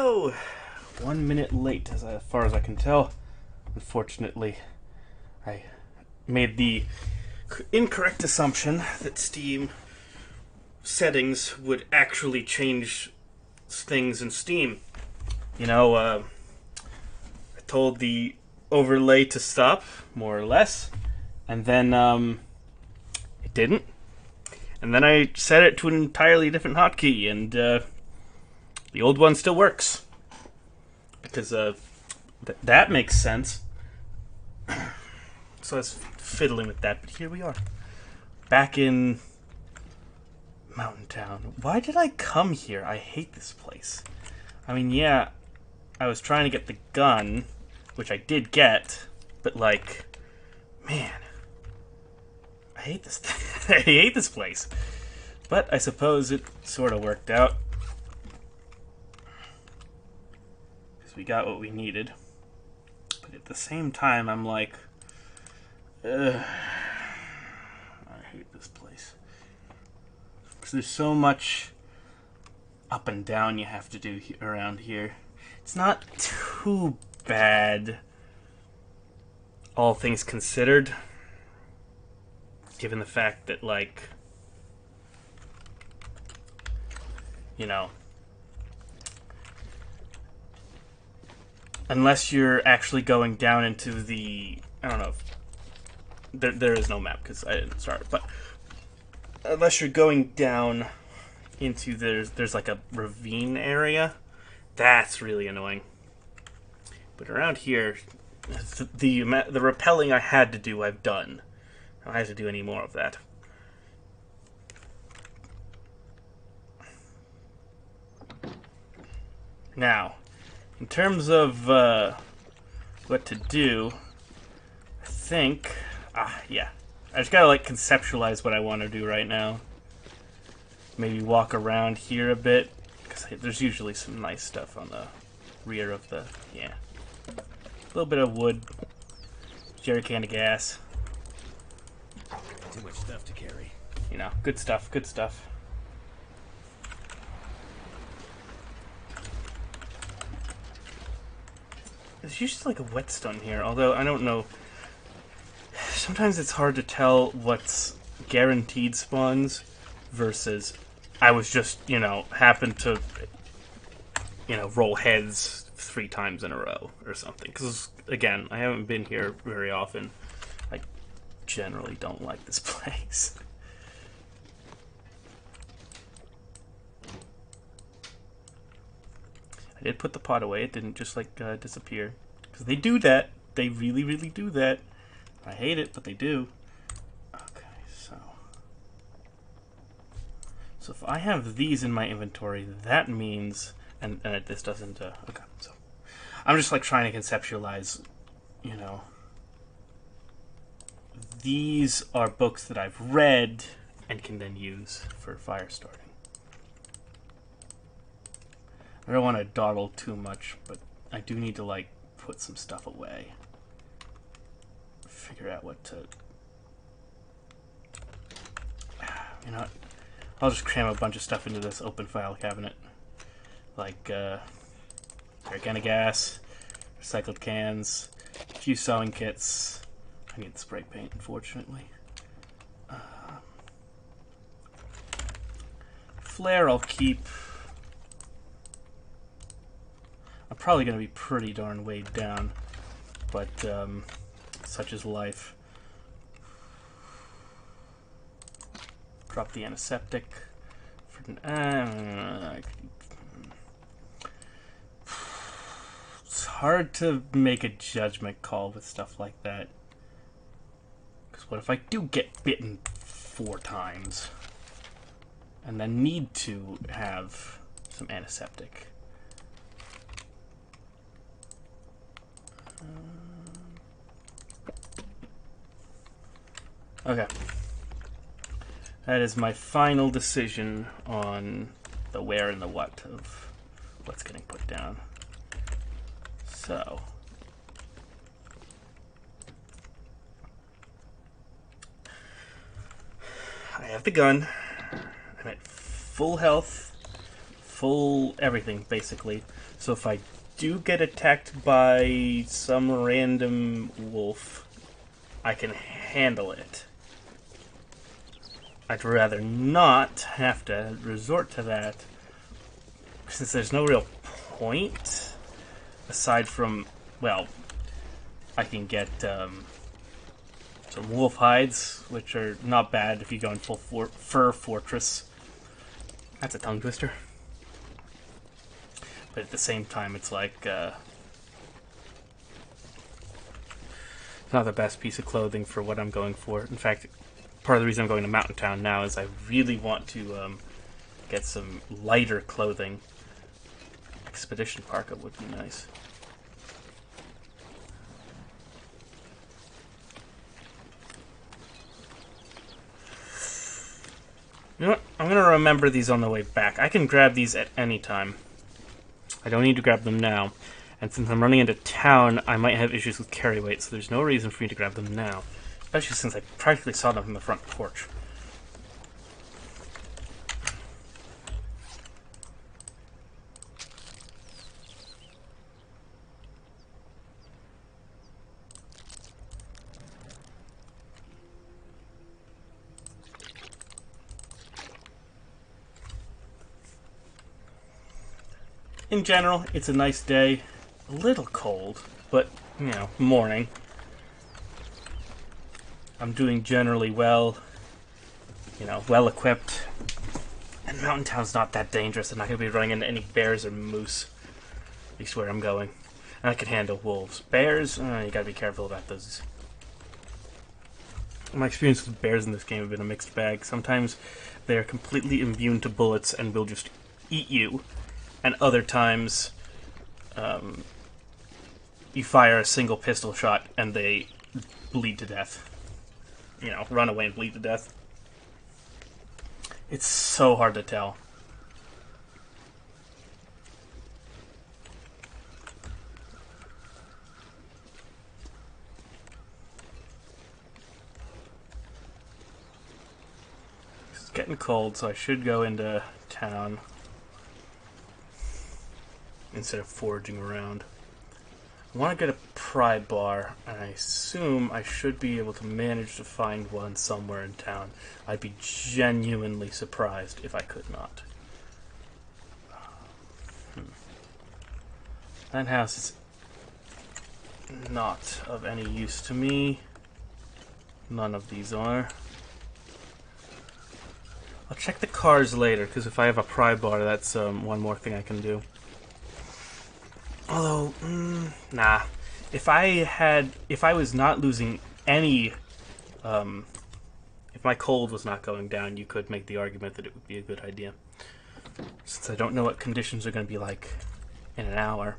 Hello! 1 minute late, as far as I can tell. Unfortunately, I made the incorrect assumption that Steam settings would actually change things in Steam. I told the overlay to stop, more or less, and then it didn't. And then I set it to an entirely different hotkey, and the old one still works. Because that makes sense. So I was fiddling with that, but here we are. Back in Mountain Town. Why did I come here? I hate this place. I mean, yeah, I was trying to get the gun, which I did get, but man, I hate this I hate this place. But I suppose it sort of worked out. Because we got what we needed. But at the same time, I'm like, ugh, I hate this place. Because there's so much up and down you have to do around here. It's not too bad, all things considered. Given the fact that, unless you're actually going down into the, I don't know, there is no map because I didn't start, but unless you're going down into there's like a ravine area, that's really annoying. But around here, the rappelling I had to do, I've done. I don't have to do any more of that. Now, in terms of what to do, I think, yeah, I just gotta conceptualize what I want to do right now. Maybe walk around here a bit, because there's usually some nice stuff on the rear of the, yeah. A little bit of wood, jerry can of gas. Too much stuff to carry. Good stuff, good stuff. There's usually a whetstone here, although I don't know. Sometimes it's hard to tell what's guaranteed spawns versus I was just, happened to, roll heads 3 times in a row or something. Because, again, I haven't been here very often. I generally don't like this place. I did put the pot away. It didn't just disappear. Because they do that. They really, really do that. I hate it, but they do. Okay, so if I have these in my inventory, that means, and this doesn't. Okay, so I'm just trying to conceptualize. These are books that I've read and can then use for fire starting. I don't want to dawdle too much, but I do need to put some stuff away. Figure out what to. You know what? I'll just cram a bunch of stuff into this open file cabinet. Jerry can of gas, recycled cans, a few sewing kits. I need the spray paint, unfortunately. Flare I'll keep. I'm probably going to be pretty darn weighed down, but such is life. Drop the antiseptic. It's hard to make a judgment call with stuff like that. Because what if I do get bitten 4 times and then need to have some antiseptic? Okay. That is my final decision on the where and the what of what's getting put down. So. I have the gun. I'm at full health, full everything, basically. So if I do get attacked by some random wolf, I can handle it. I'd rather not have to resort to that, since there's no real point, aside from, well, I can get some wolf hides, which are not bad if you go in full fur fortress. That's a tongue twister. But at the same time, it's like, not the best piece of clothing for what I'm going for. In fact, part of the reason I'm going to Mountain Town now is I really want to get some lighter clothing. Expedition parka would be nice. You know what? I'm going to remember these on the way back. I can grab these at any time. I don't need to grab them now. And since I'm running into town, I might have issues with carry weight, so there's no reason for me to grab them now. Especially since I practically saw them from the front porch. In general, it's a nice day. A little cold, but, you know, morning. I'm doing generally well. You know, well equipped. And Mountain Town's not that dangerous. I'm not going to be running into any bears or moose. At least where I'm going. And I can handle wolves. Bears, you gotta be careful about those. My experience with bears in this game have been a mixed bag. Sometimes they're completely immune to bullets and will just eat you. And other times, you fire a single pistol shot and they bleed to death. You know, run away and bleed to death. It's so hard to tell. It's getting cold, so I should go into town instead of foraging around. I want to get a pry bar, and I assume I should be able to manage to find one somewhere in town. I'd be genuinely surprised if I could not. That house is not of any use to me. None of these are. I'll check the cars later, because if I have a pry bar, that's one more thing I can do. Although, nah. If I was not losing any, if my cold was not going down, you could make the argument that it would be a good idea. Since I don't know what conditions are going to be like in an hour.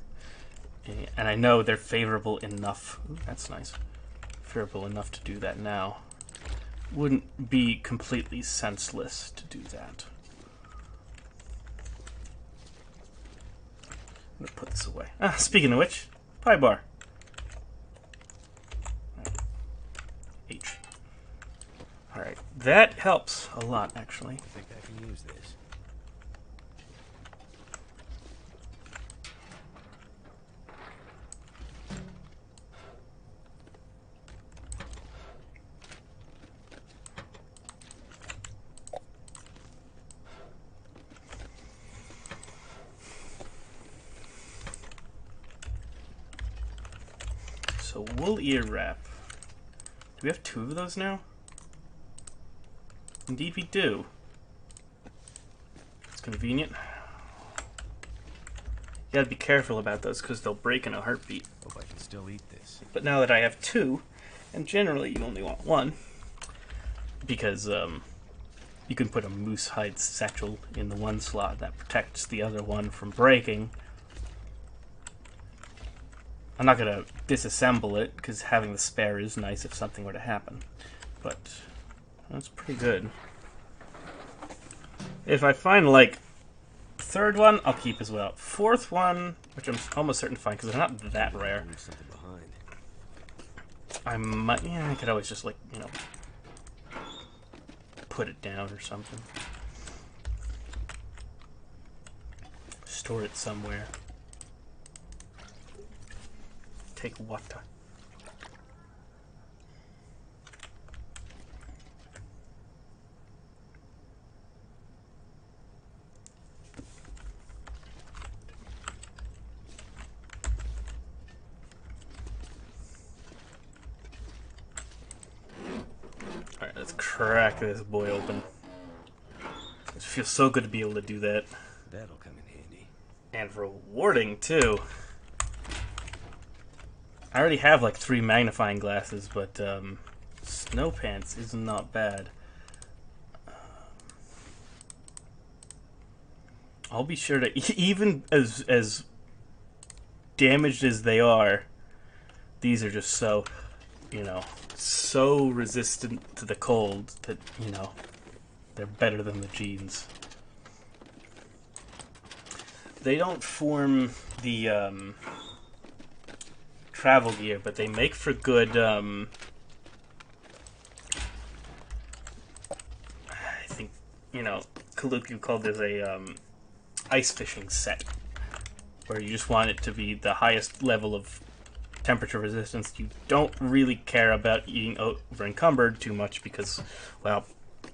And I know they're favorable enough. Ooh, that's nice. Favorable enough to do that now. Wouldn't be completely senseless to do that. I'm gonna put this away. Speaking of which, pry bar. H. Alright, that helps a lot, actually. I think I can use this. So, wool ear wrap. Do we have 2 of those now? Indeed we do. It's convenient. You gotta be careful about those because they'll break in a heartbeat. Hope I can still eat this. But now that I have 2, and generally you only want 1, because you can put a moose hide satchel in the one slot that protects the other one from breaking. I'm not going to disassemble it, because having the spare is nice if something were to happen. But that's pretty good. If I find, like, 3rd one, I'll keep as well. 4th one, which I'm almost certain to find, because they're not that rare. Leave something behind. I might, yeah, I could always just, like, you know, put it down or something. store it somewhere. Take water. Alright, let's crack this boy open. It feels so good to be able to do that. That'll come in handy. And rewarding, too. I already have like 3 magnifying glasses, but snow pants is not bad. I'll be sure to, even as damaged as they are, these are just so, you know, so resistant to the cold that, you know, they're better than the jeans. They don't form the travel gear, but they make for good, I think, you know, Kaluku called this a ice fishing set, where you just want it to be the highest level of temperature resistance. You don't really care about eating over encumbered too much because, well,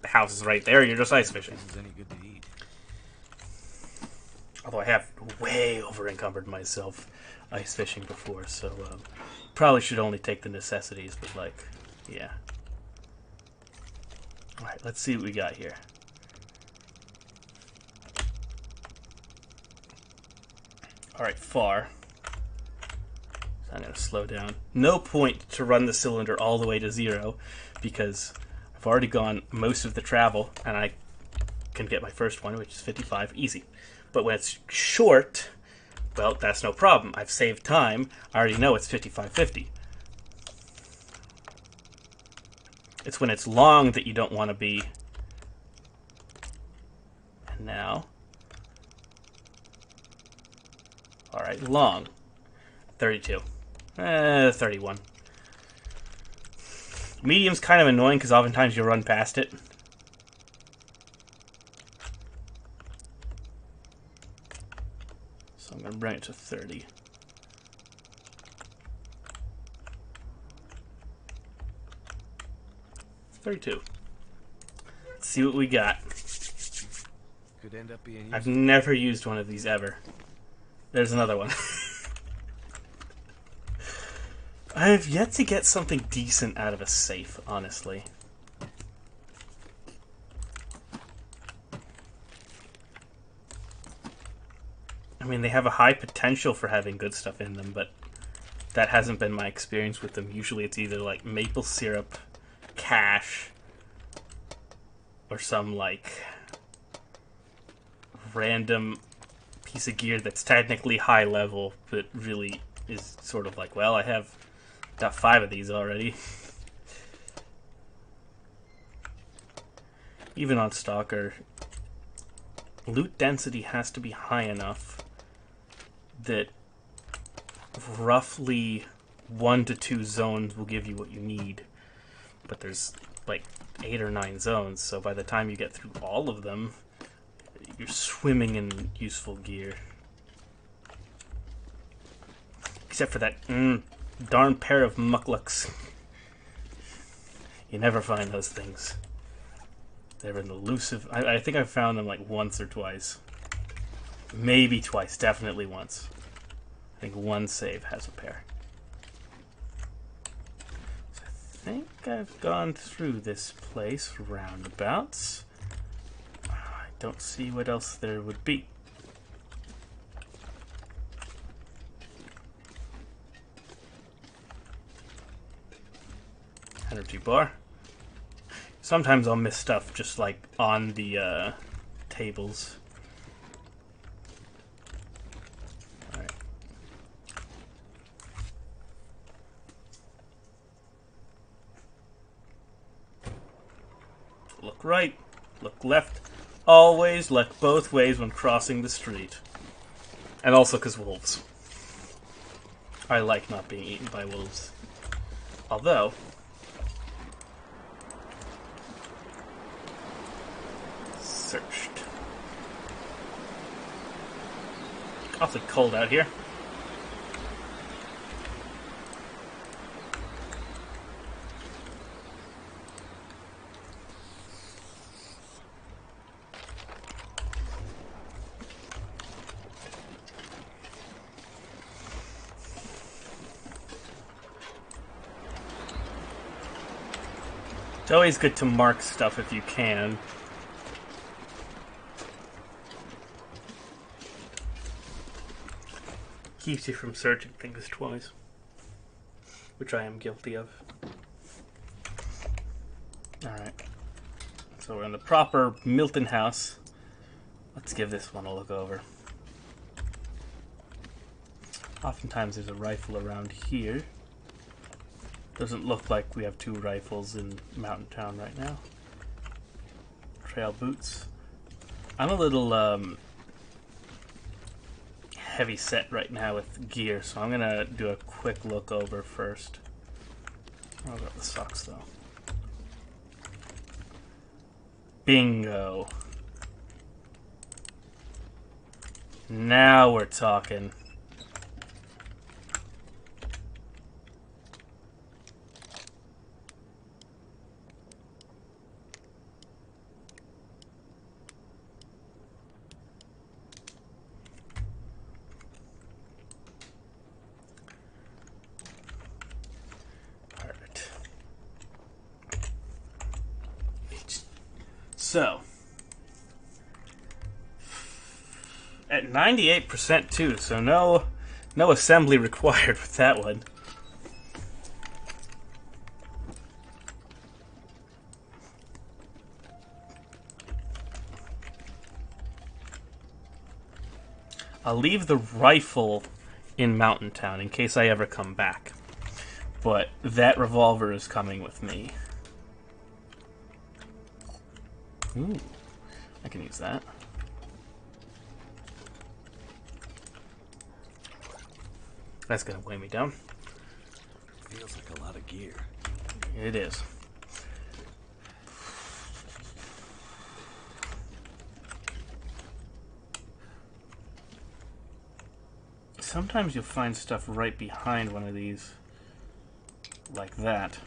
the house is right there, you're just ice fishing. This is any good to eat. Although I have way over encumbered myself ice fishing before, so probably should only take the necessities, but like, yeah. Alright, let's see what we got here. Alright, far. So I'm going to slow down. No point to run the cylinder all the way to 0, because I've already gone most of the travel, and I can get my first one, which is 55, easy. But when it's short, well, that's no problem. I've saved time. I already know it's 55.50. It's when it's long that you don't want to be. And now. Alright, long. 32. 31. Medium's kind of annoying because oftentimes you run past it. So I'm going to bring it to 30. $32. Let's see what we got. Could end up being I've useful. never used one of these ever. There's another one. I have yet to get something decent out of a safe, honestly. I mean, they have a high potential for having good stuff in them, but that hasn't been my experience with them. Usually it's either like maple syrup, cash, or some like random piece of gear that's technically high level, but really is sort of like, well, I have got 5 of these already. Even on Stalker, loot density has to be high enough that roughly 1 to 2 zones will give you what you need. But there's like 8 or 9 zones, so by the time you get through all of them, you're swimming in useful gear. Except for that darn pair of mucklucks. You never find those things. They're an elusive. I think I've found them like once or twice. Maybe twice, definitely once. I think one save has a pair. So I think I've gone through this place roundabouts. I don't see what else there would be. Energy bar. Sometimes I'll miss stuff just like on the tables. Alright. Look right, look left. Always look both ways when crossing the street. And also because wolves. I like not being eaten by wolves. Although, searched. Awfully cold out here. It's always good to mark stuff if you can. Keeps you from searching things twice, which I am guilty of. Alright, so we're in the proper Milton house. Let's give this one a look over. Oftentimes there's a rifle around here. Doesn't look like we have 2 rifles in Mountain Town right now. Trail boots. I'm a little heavy set right now with gear, so I'm gonna do a quick look over first. Oh, I got the socks though. Bingo. Now we're talking. So, at 98% too, so no assembly required with that one. I'll leave the rifle in Mountain Town in case I ever come back, but that revolver is coming with me. Ooh, I can use that. That's gonna weigh me down. Feels like a lot of gear. It is. Sometimes you'll find stuff right behind one of these, like that.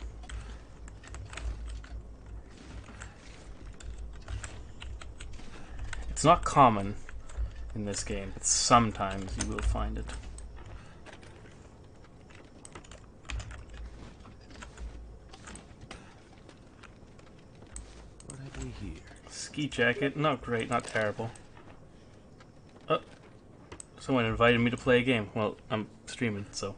It's not common in this game, but sometimes you will find it. What have we here? Ski jacket, not great, not terrible. Oh, someone invited me to play a game. Well, I'm streaming, so.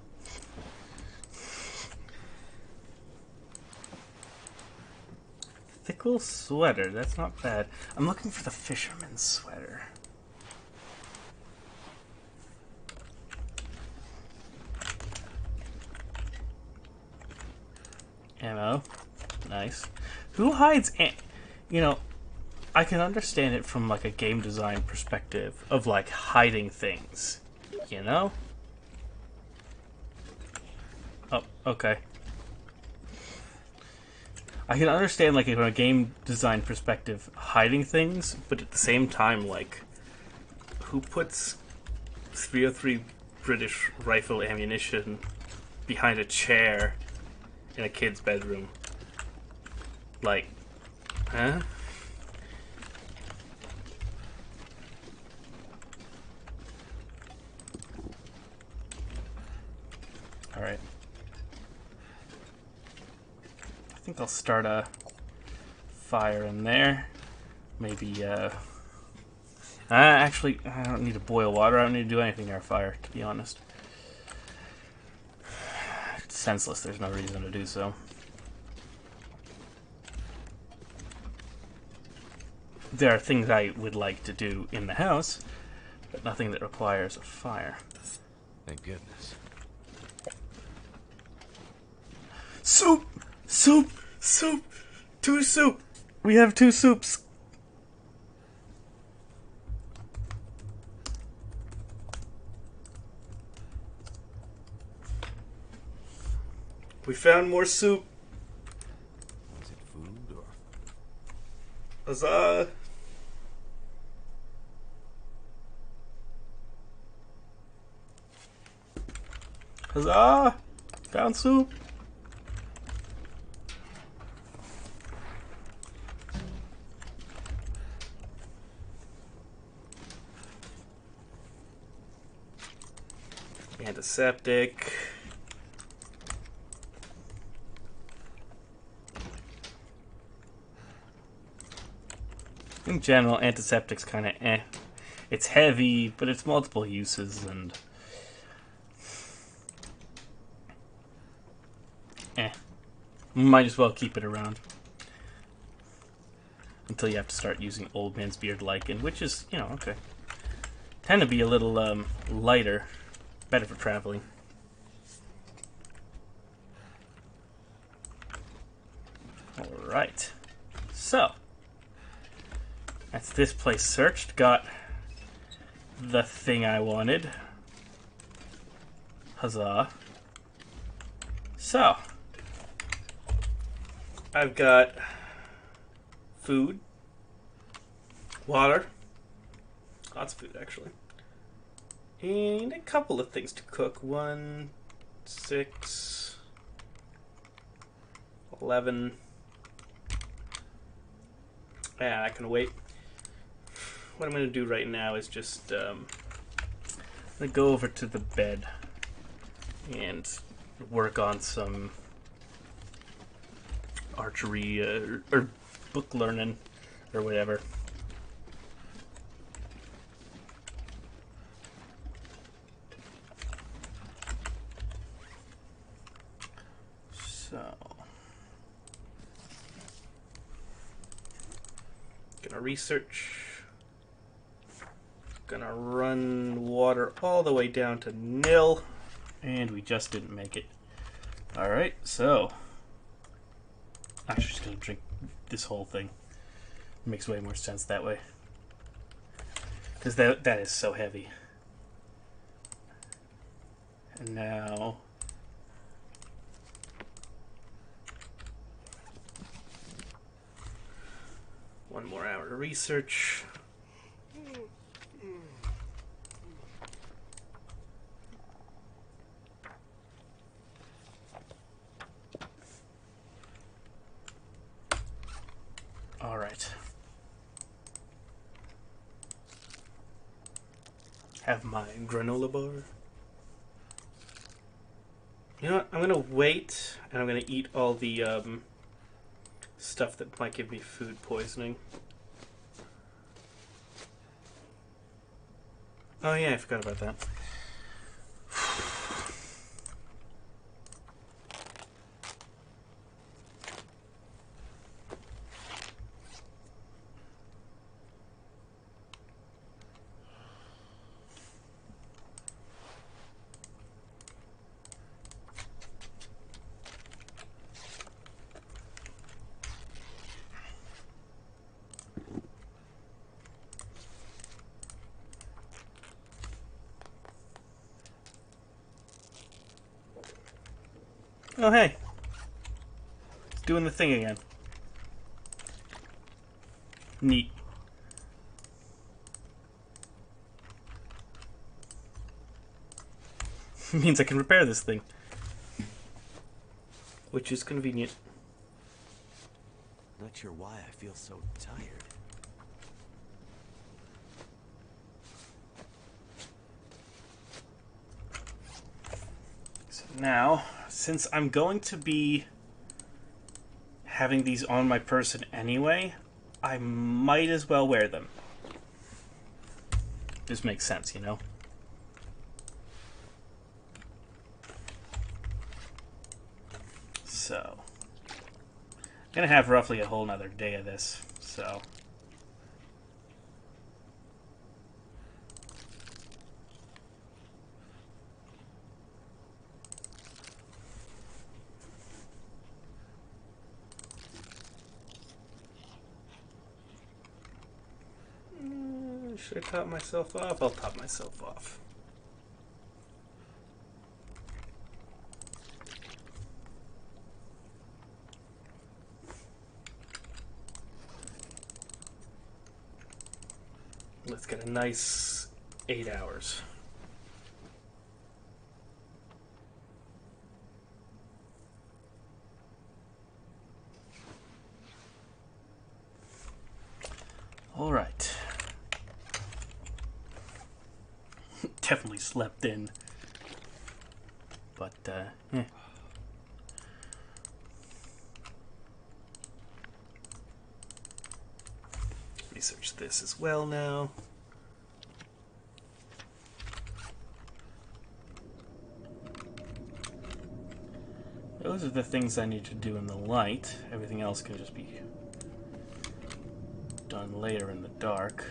Thickle sweater, that's not bad. I'm looking for the fisherman's sweater. Ammo. Nice. Who hides you know, I can understand it from like a game design perspective of like hiding things. You know? Oh, okay. I can understand, like, from a game design perspective, hiding things, but at the same time, like, who puts 303 British rifle ammunition behind a chair in a kid's bedroom? Like, huh? Alright. I think I'll start a fire in there. Maybe, actually, I don't need to boil water. I don't need to do anything near a fire, to be honest. It's senseless. There's no reason to do so. There are things I would like to do in the house, but nothing that requires a fire. Thank goodness. Soup! Soup! Soup! 2 soup! We have 2 soups! We found more soup. Is it food or? Huzzah! Huzzah! Found soup! Antiseptic. In general, antiseptic's kind of eh. It's heavy, but it's multiple uses, and eh. Might as well keep it around. Until you have to start using Old Man's Beard lichen, which is, you know, okay. Tend to be a little lighter. Better for traveling. Alright. So. That's this place searched. Got the thing I wanted. Huzzah. So. I've got food. Water. Lots of food, actually. And a couple of things to cook. 1, 6, 11. Yeah, I can wait. What I'm going to do right now is just I'm going to go over to the bed and work on some archery or book learning or whatever. So, gonna research, gonna run water all the way down to nil, and we just didn't make it. Alright, so I'm just gonna drink this whole thing. It makes way more sense that way, because that is so heavy. And now one more hour to research. All right. Have my granola bar. You know what? I'm gonna wait, and I'm gonna eat all the stuff that might give me food poisoning. Oh yeah, I forgot about that. Oh hey, it's doing the thing again. Neat. Means I can repair this thing, which is convenient. Not sure why I feel so tired. So now, since I'm going to be having these on my person anyway, I might as well wear them. This makes sense, you know? So, I'm gonna have roughly a whole nother day of this, so. Should I top myself off? I'll top myself off. Let's get a nice 8 hours. Alright. Definitely slept in. But, yeah. Research this as well now. Those are the things I need to do in the light. Everything else can just be done later in the dark.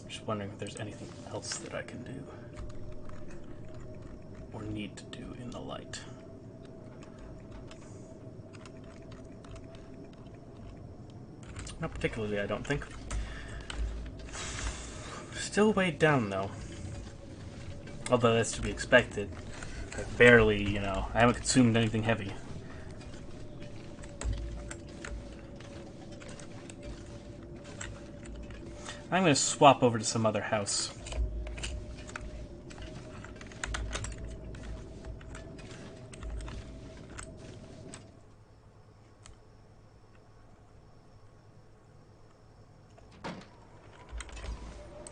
Just wondering if there's anything else that I can do or need to do in the light. Not particularly, I don't think. Still weighed down, though. Although that's to be expected. I barely, I haven't consumed anything heavy. I'm going to swap over to some other house.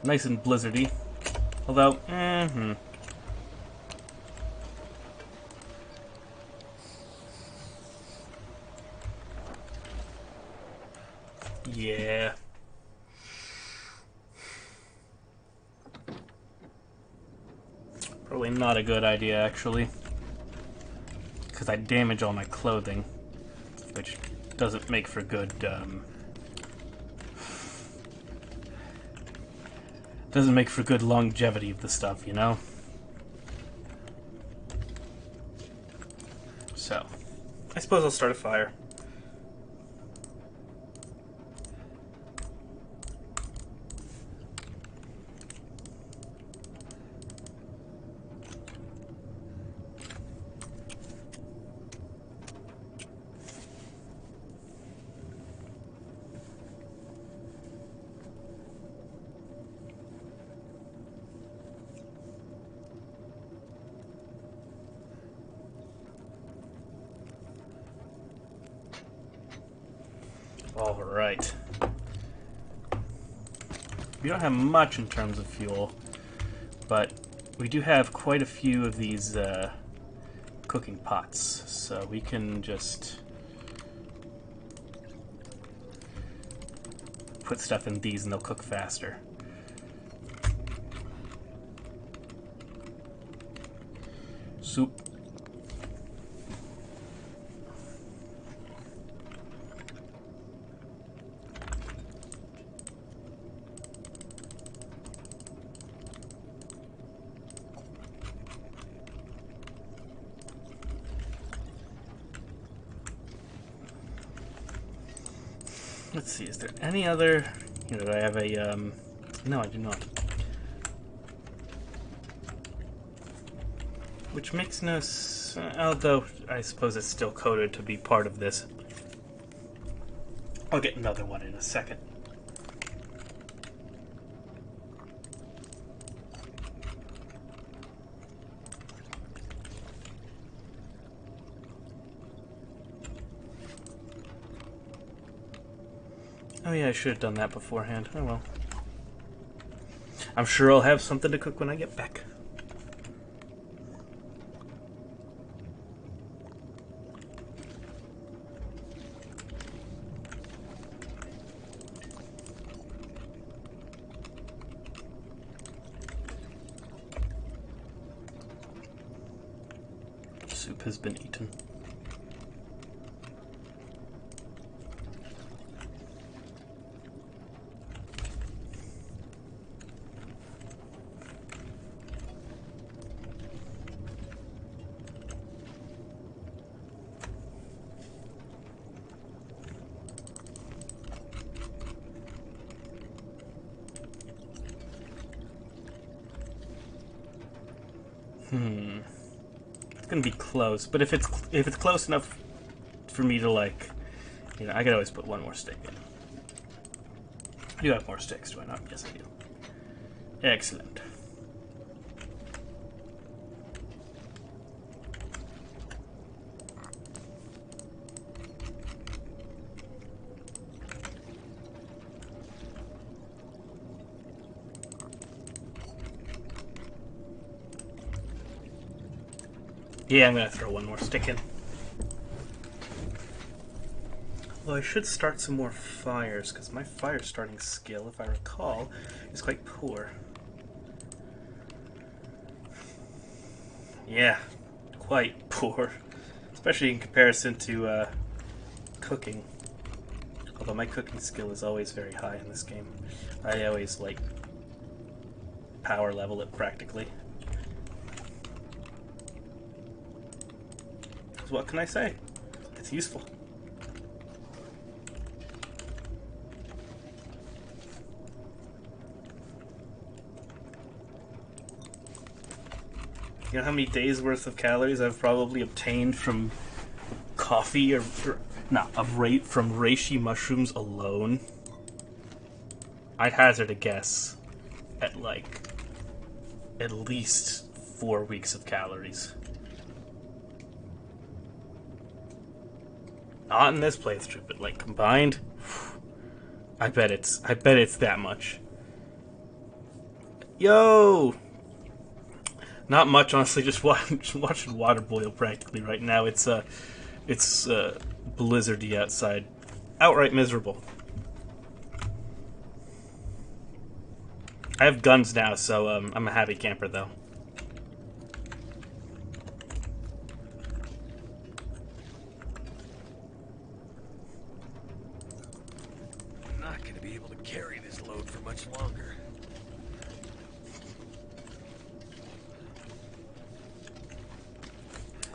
Nice and blizzardy. Although, yeah. Probably not a good idea, actually. Because I damage all my clothing. Which doesn't make for good, doesn't make for good longevity of the stuff, you know? So, I suppose I'll start a fire. Alright. We don't have much in terms of fuel, but we do have quite a few of these cooking pots, so we can just put stuff in these and they'll cook faster. Soup. Let's see, is there any other... do I have a, no, I do not. Which makes no sense, although I suppose it's still coded to be part of this. I'll get another one in a second. Oh yeah, I should have done that beforehand. Oh well. I'm sure I'll have something to cook when I get back. Soup has been eaten. It's gonna be close, but if it's close enough for me to like, I could always put one more stick in. I do have more sticks, do I not? Yes, I do. Excellent. Yeah, I'm gonna throw one more stick in. Well, I should start some more fires, because my fire starting skill, if I recall, is quite poor. Yeah, quite poor. Especially in comparison to cooking. Although my cooking skill is always very high in this game. I always, like, power level it practically. Because what can I say? It's useful. You know how many days worth of calories I've probably obtained from coffee from reishi mushrooms alone? I'd hazard a guess at like at least 4 weeks of calories. Not in this playthrough, but like combined, I bet it's that much. Yo! Not much, honestly. Just watching water boil practically right now. It's blizzardy outside, outright miserable. I have guns now, so I'm a happy camper though. I'm not going to be able to carry this load for much longer.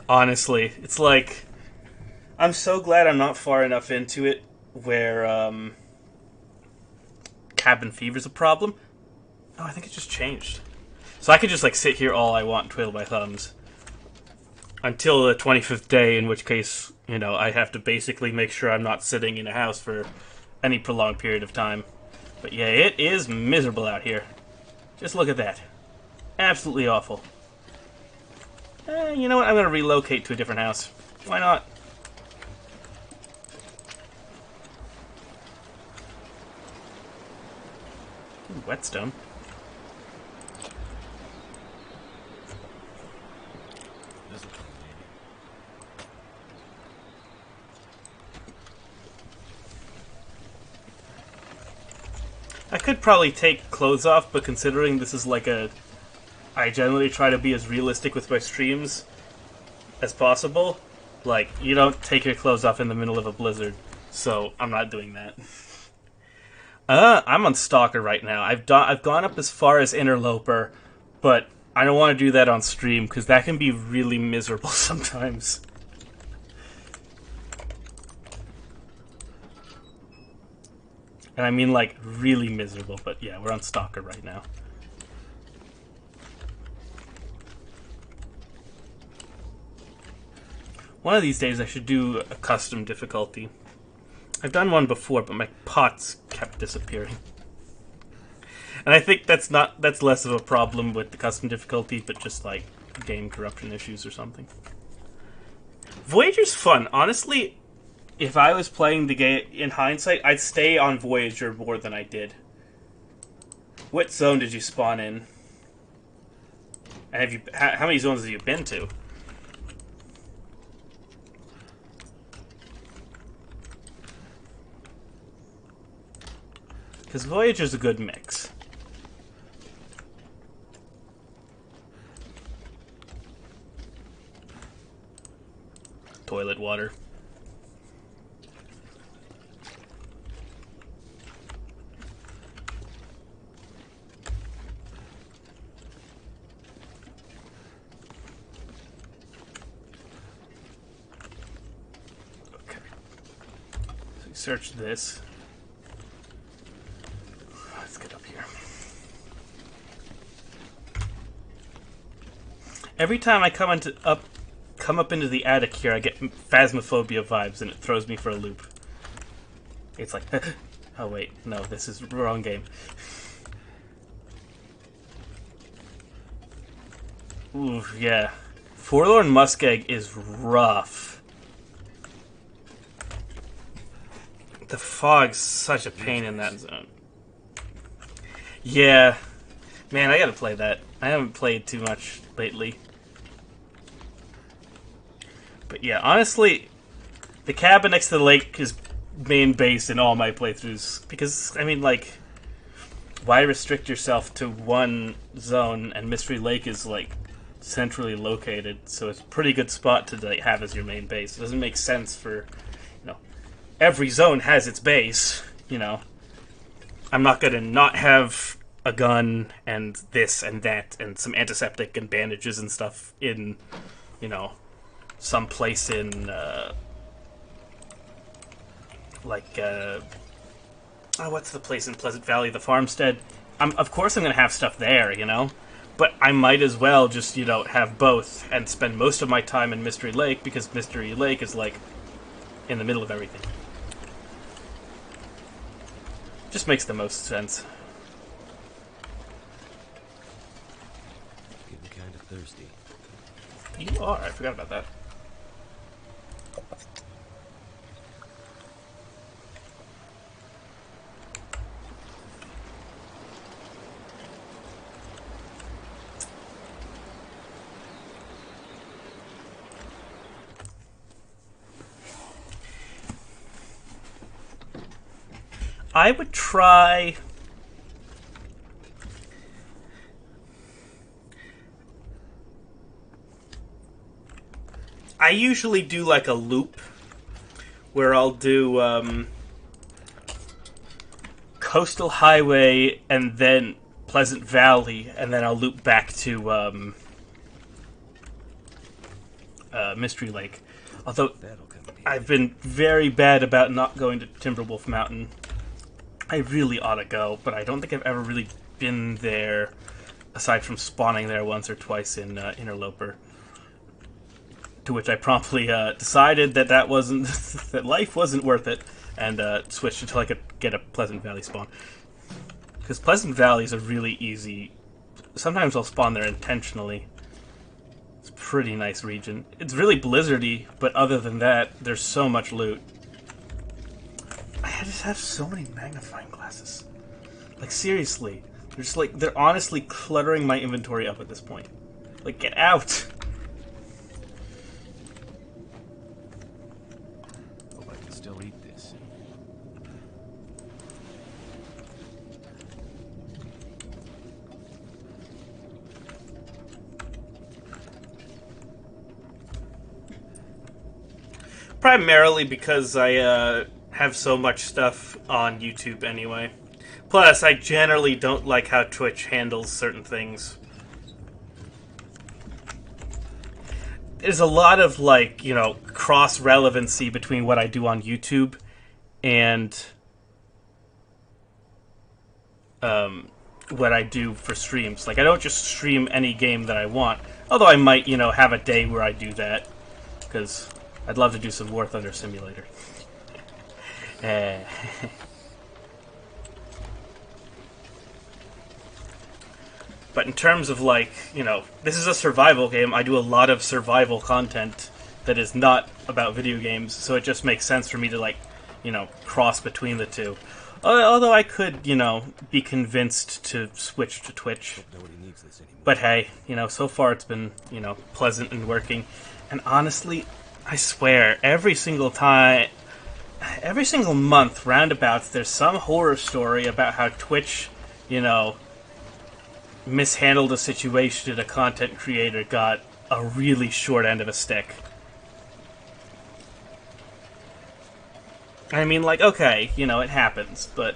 Honestly, it's like I'm so glad I'm not far enough into it where cabin fever's a problem. Oh, I think it just changed. So I could just like sit here all I want and twiddle my thumbs until the 25th day, in which case, you know, I have to basically make sure I'm not sitting in a house for any prolonged period of time. But yeah, it is miserable out here. Just look at that. Absolutely awful. You know what? I'm going to relocate to a different house. Why not? Ooh, whetstone. I could probably take clothes off, but considering this is like a... I generally try to be as realistic with my streams as possible. Like, you don't take your clothes off in the middle of a blizzard, so I'm not doing that. I'm on Stalker right now. I've gone up as far as Interloper, but I don't want to do that on stream, because that can be really miserable sometimes. And I mean, like, really miserable, but yeah, we're on Stalker right now. One of these days I should do a custom difficulty. I've done one before, but my pots kept disappearing. And I think that's less of a problem with the custom difficulty, but just like game corruption issues or something. Voyager's fun. Honestly, if I was playing the game in hindsight, I'd stay on Voyager more than I did. What zone did you spawn in? And have you how many zones have you been to? Because Voyager's a good mix. Toilet water. Okay. So we search this. Let's get up here. Every time I come up into the attic here, I get Phasmophobia vibes, and it throws me for a loop. It's like, oh wait, no, this is the wrong game. Ooh, yeah. Forlorn Muskeg is rough. The fog's such a pain in that zone. Yeah. Man, I gotta play that. I haven't played too much lately. But yeah, honestly, the cabin next to the lake is main base in all my playthroughs. Because, I mean, like, why restrict yourself to one zone? And Mystery Lake is, like, centrally located, so it's a pretty good spot to like, have as your main base. It doesn't make sense for, you know, every zone has its base, you know. I'm not going to not have a gun and this and that and some antiseptic and bandages and stuff in, you know, some place in, what's the place in Pleasant Valley? The Farmstead. Of course I'm going to have stuff there, you know? But I might as well just, you know, have both and spend most of my time in Mystery Lake because Mystery Lake is, like, in the middle of everything. Just makes the most sense. Getting kind of thirsty. You are. I forgot about that. I would try... I usually do like a loop where I'll do Coastal Highway and then Pleasant Valley, and then I'll loop back to Mystery Lake. Although I've been very bad about not going to Timberwolf Mountain. I really ought to go, but I don't think I've ever really been there, aside from spawning there once or twice in Interloper. To which I promptly decided that that wasn't that life wasn't worth it, and switched until I could get a Pleasant Valley spawn. Because Pleasant Valley is a really easy. Sometimes I'll spawn there intentionally. It's a pretty nice region. It's really blizzardy, but other than that, there's so much loot. I just have so many magnifying glasses. Like, seriously. They're honestly cluttering my inventory up at this point. Like, get out! Hope I can still eat this. Primarily because I, have so much stuff on YouTube anyway. Plus, I generally don't like how Twitch handles certain things. There's a lot of, like, you know, cross-relevancy between what I do on YouTube and what I do for streams. Like, I don't just stream any game that I want. Although I might, you know, have a day where I do that. Because I'd love to do some War Thunder Simulator. But in terms of, like, you know, this is a survival game. I do a lot of survival content that is not about video games, so it just makes sense for me to, like, you know, cross between the two. Although I could, you know, be convinced to switch to Twitch. Nobody needs this anymore. But hey, you know, so far it's been, you know, pleasant and working. And honestly, I swear, every single month, roundabouts, there's some horror story about how Twitch, you know, mishandled a situation and a content creator got a really short end of a stick. I mean, like, okay, you know, it happens, but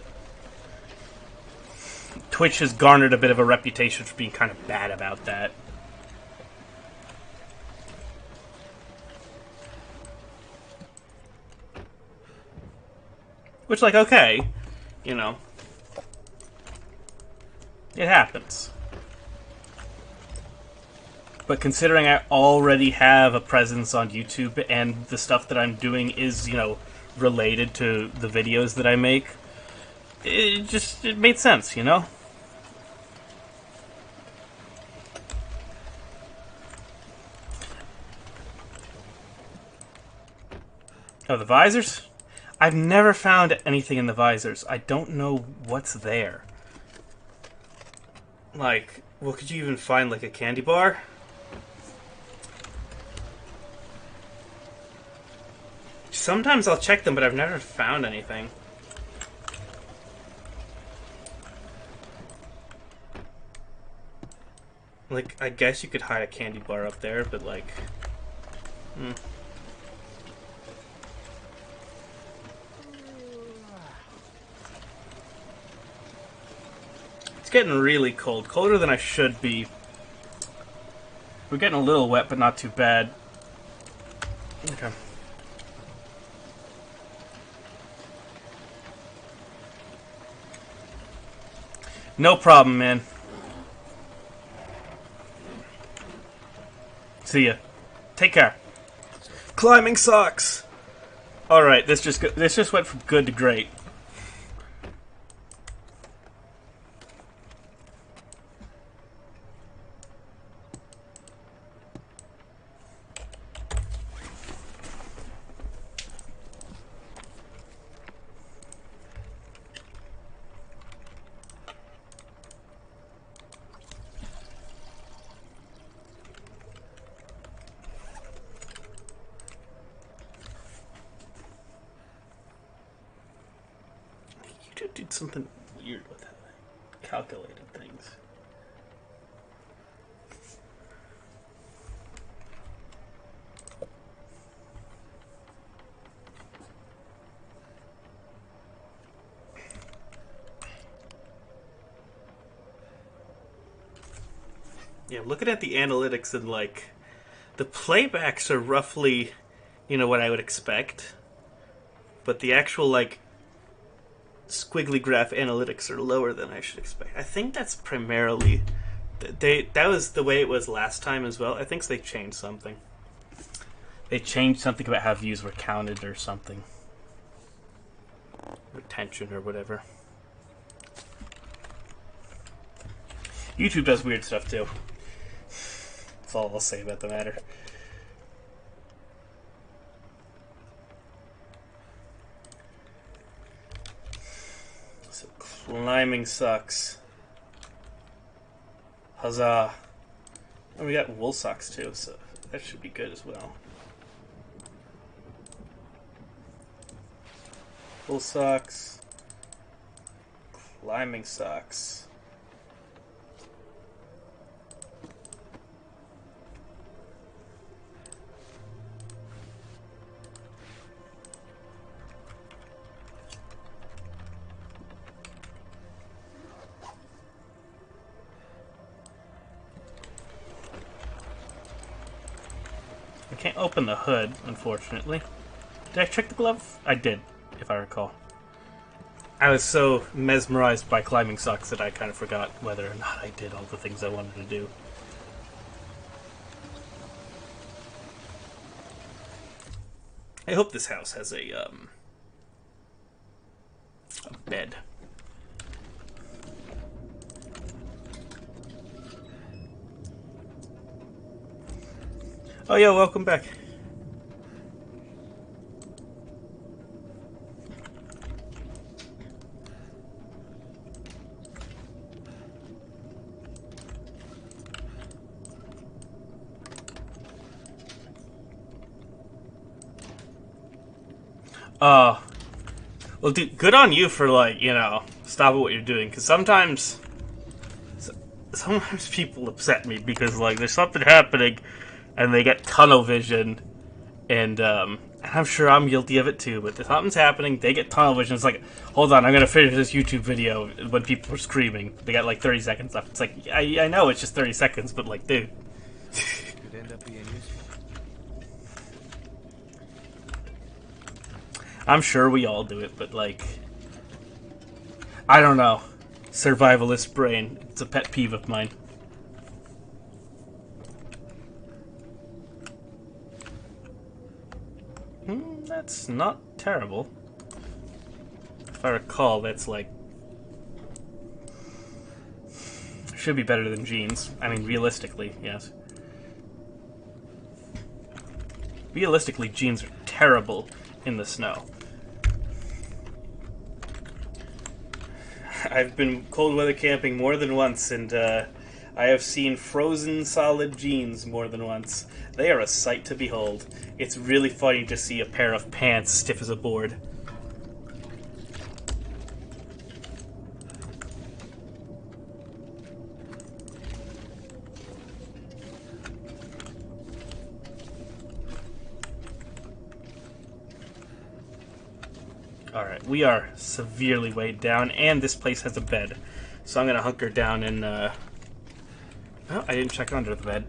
Twitch has garnered a bit of a reputation for being kind of bad about that. Which, like, okay, you know, it happens. But considering I already have a presence on YouTube and the stuff that I'm doing is, you know, related to the videos that I make, it made sense, you know? Oh, the visors? I've never found anything in the visors. I don't know what's there. Like, well, could you even find, like, a candy bar? Sometimes I'll check them, but I've never found anything. Like, I guess you could hide a candy bar up there, but like... It's getting really cold. Colder than I should be. We're getting a little wet, but not too bad. Okay. No problem, man. See ya. Take care. Climbing sucks. All right, this just went from good to great. Did something weird with how I calculated things. Yeah, I'm looking at the analytics and like the playbacks are roughly, you know, what I would expect, but the actual like squiggly graph analytics are lower than I should expect. I think that's primarily that was the way it was last time as well. I think they changed something. They changed something about how views were counted or something. Retention or whatever. YouTube does weird stuff too. That's all I'll say about the matter. Climbing sucks. Huzzah. And we got wool socks too, so that should be good as well. Wool socks. Climbing socks. I can't open the hood, unfortunately. Did I check the glove? I did, if I recall. I was so mesmerized by climbing socks that I kind of forgot whether or not I did all the things I wanted to do. I hope this house has a bed. Oh yeah, welcome back. Well, dude, good on you for, like, you know, stopping what you're doing, because sometimes people upset me because, like, there's something happening, and they get tunnel vision, and I'm sure I'm guilty of it too, but if something's happening, they get tunnel vision. It's like, hold on, I'm gonna finish this YouTube video when people are screaming. They got, like, 30 seconds left. It's like, I know it's just 30 seconds, but, like, dude. Could end up being useful. I'm sure we all do it, but, like, I don't know. Survivalist brain. It's a pet peeve of mine. That's not terrible. If I recall, that's, like, should be better than jeans. I mean, realistically, yes. Realistically, jeans are terrible in the snow. I've been cold weather camping more than once, and I have seen frozen solid jeans more than once. They are a sight to behold. It's really funny to see a pair of pants stiff as a board. Alright, we are severely weighed down, and this place has a bed. So I'm going to hunker down and, Oh, I didn't check under the bed.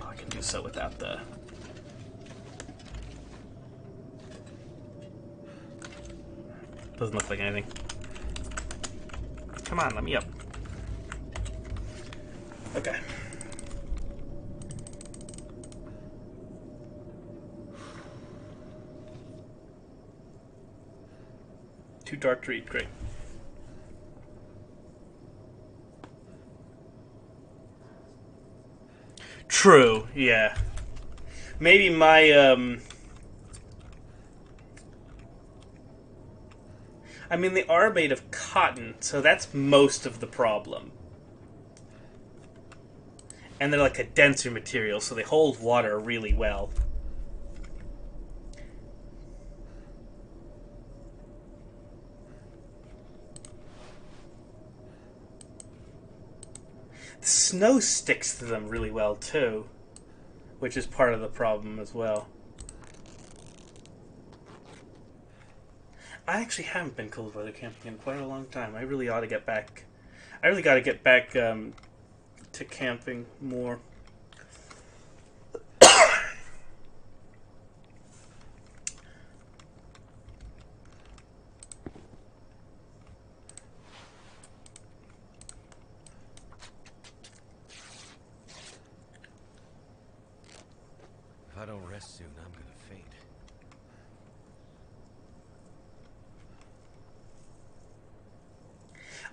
Oh, I can do so without the... Doesn't look like anything. Come on, let me up. Okay. Too dark to read, great. True, yeah. Maybe my, I mean, they are made of cotton, so that's most of the problem. And they're like a denser material, so they hold water really well. The snow sticks to them really well, too, which is part of the problem as well. I actually haven't been cold weather camping in quite a long time. I really ought to get back. I really got to get back to camping more. If I don't rest soon, I'm gonna faint.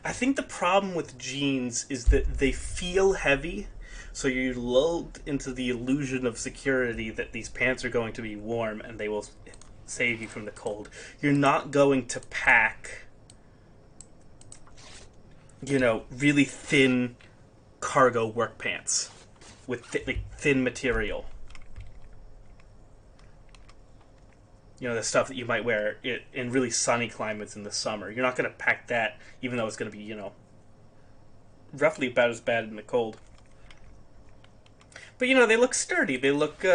I think the problem with jeans is that they feel heavy, so you're lulled into the illusion of security that these pants are going to be warm and they will save you from the cold. You're not going to pack, you know, really thin cargo work pants with thin material. You know, the stuff that you might wear in really sunny climates in the summer. You're not going to pack that, even though it's going to be, you know, roughly about as bad in the cold. But, you know, they look sturdy. They look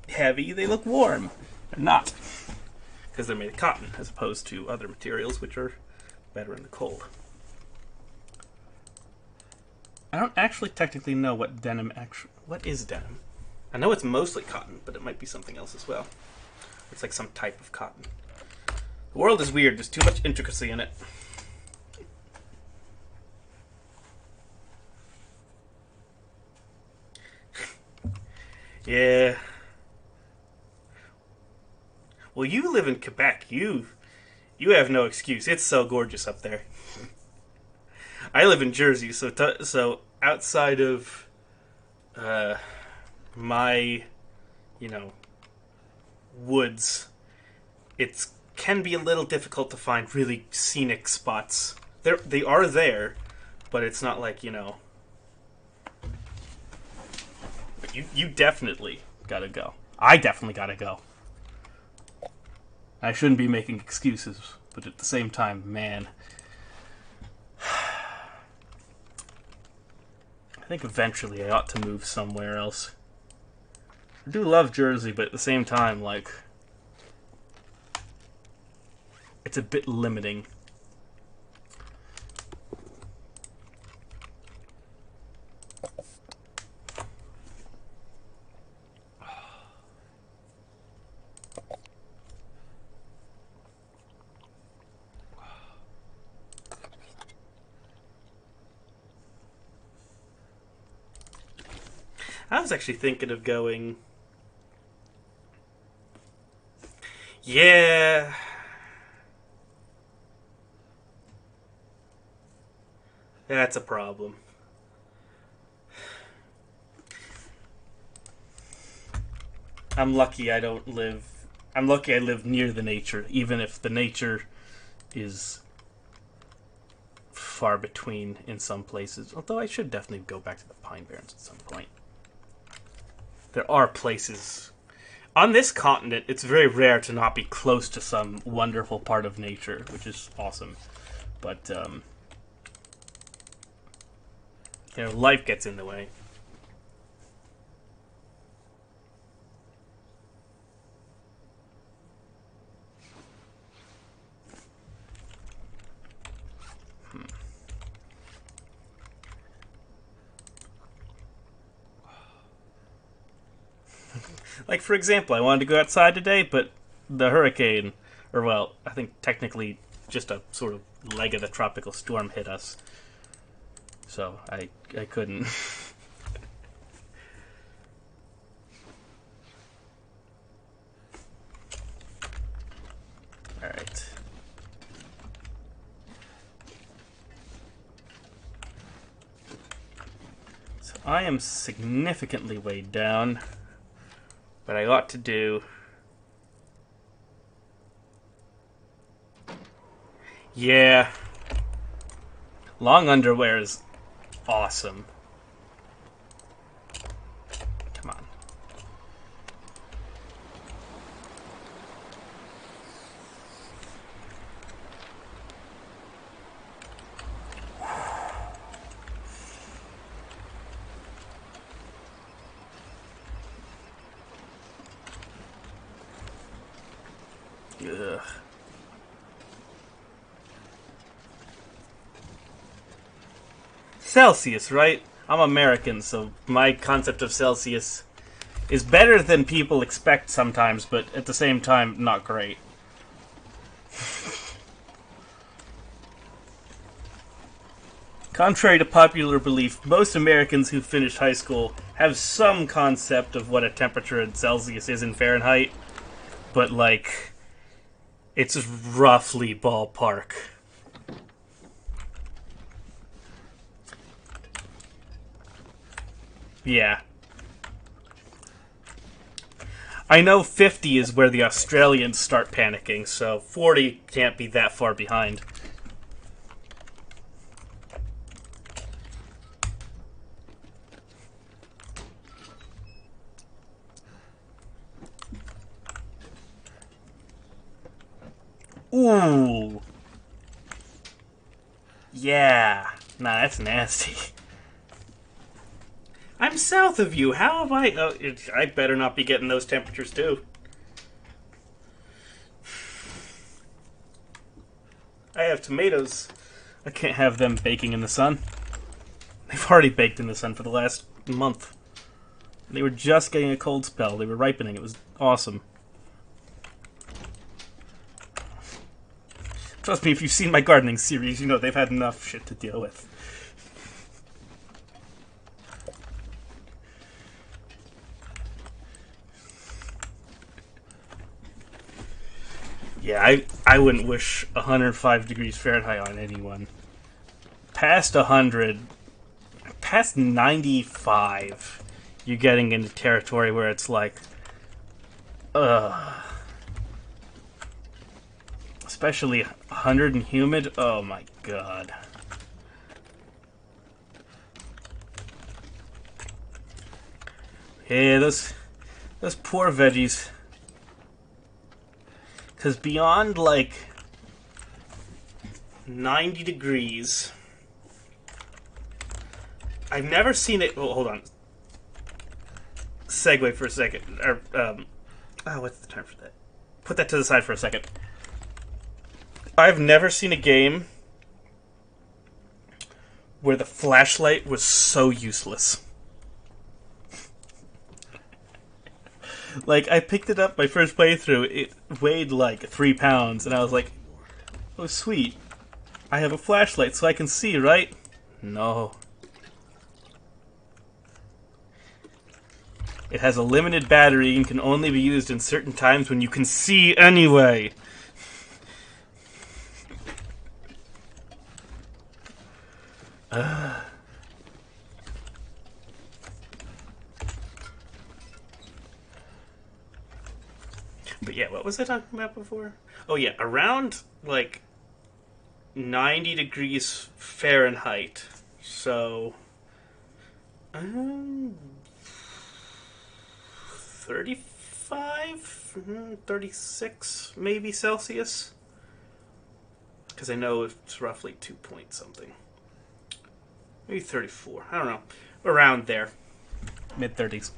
heavy. They look warm. They're not. Because they're made of cotton, as opposed to other materials, which are better in the cold. I don't actually technically know what denim actually... What is denim? I know it's mostly cotton, but it might be something else as well. It's like some type of cotton. The world is weird. There's too much intricacy in it. Yeah. Well, you live in Quebec. You have no excuse. It's so gorgeous up there. I live in Jersey, so outside of my, you know, woods, it can be a little difficult to find really scenic spots. They are there, but it's not like, you know. But you definitely gotta go. I definitely gotta go. I shouldn't be making excuses, but at the same time, man. I think eventually I ought to move somewhere else. I do love Jersey, but at the same time, like, it's a bit limiting. I was actually thinking of going... Yeah... That's a problem. I'm lucky I live near the nature, even if the nature is far between in some places. Although I should definitely go back to the Pine Barrens at some point. There are places on this continent. It's very rare to not be close to some wonderful part of nature, which is awesome. But life gets in the way. Like, for example, I wanted to go outside today, but the hurricane, or well, I think technically just a sort of leg of the tropical storm hit us. So I couldn't. Alright. So I am significantly weighed down. But I ought to do... Yeah. Long underwear is awesome. Come on. Ugh. Celsius, right? I'm American, so my concept of Celsius is better than people expect sometimes, but at the same time, not great. Contrary to popular belief, most Americans who finish high school have some concept of what a temperature in Celsius is in Fahrenheit, but like... It's roughly ballpark. Yeah. I know 50 is where the Australians start panicking, so 40 can't be that far behind. Ooh. Yeah. Nah, that's nasty. I'm south of you. How have I... Oh, I better not be getting those temperatures, too. I have tomatoes. I can't have them baking in the sun. They've already baked in the sun for the last month. They were just getting a cold spell. They were ripening. It was awesome. Trust me, if you've seen my gardening series, you know they've had enough shit to deal with. Yeah, I wouldn't wish 105 degrees Fahrenheit on anyone. Past 100, past 95, you're getting into territory where it's like, ugh. Especially 100 and humid. Oh my god. Yeah, those poor veggies. Because beyond like 90 degrees, I've never seen it. Oh, hold on. Segue for a second. What's the term for that? Put that to the side for a second. I've never seen a game where the flashlight was so useless. Like, I picked it up my first playthrough, it weighed like 3 pounds, and I was like, oh sweet, I have a flashlight so I can see, right? No. It has a limited battery and can only be used in certain times when you can see anyway. But yeah, what was I talking about before? Oh yeah, around, like, 90 degrees Fahrenheit. So, 35, 36 maybe Celsius. Because I know it's roughly 2 point something. Maybe 34. I don't know. Around there. Mid-30s.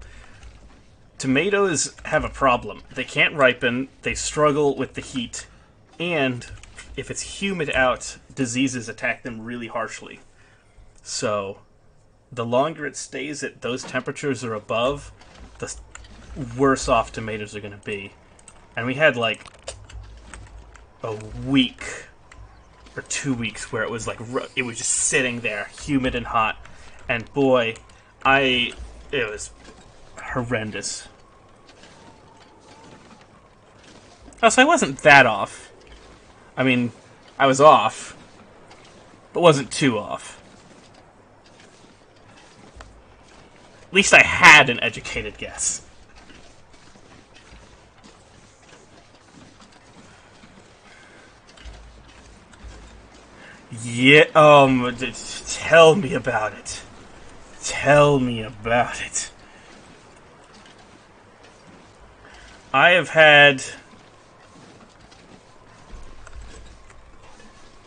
Tomatoes have a problem. They can't ripen. They struggle with the heat. And if it's humid out, diseases attack them really harshly. So, the longer it stays at those temperatures or above, the worse off tomatoes are going to be. And we had like a week or 2 weeks where it was like it was just sitting there, humid and hot, and boy, it was horrendous. Oh, so I wasn't that off. I mean, I was off, but wasn't too off. At least I had an educated guess. Yeah, tell me about it. Tell me about it. I have had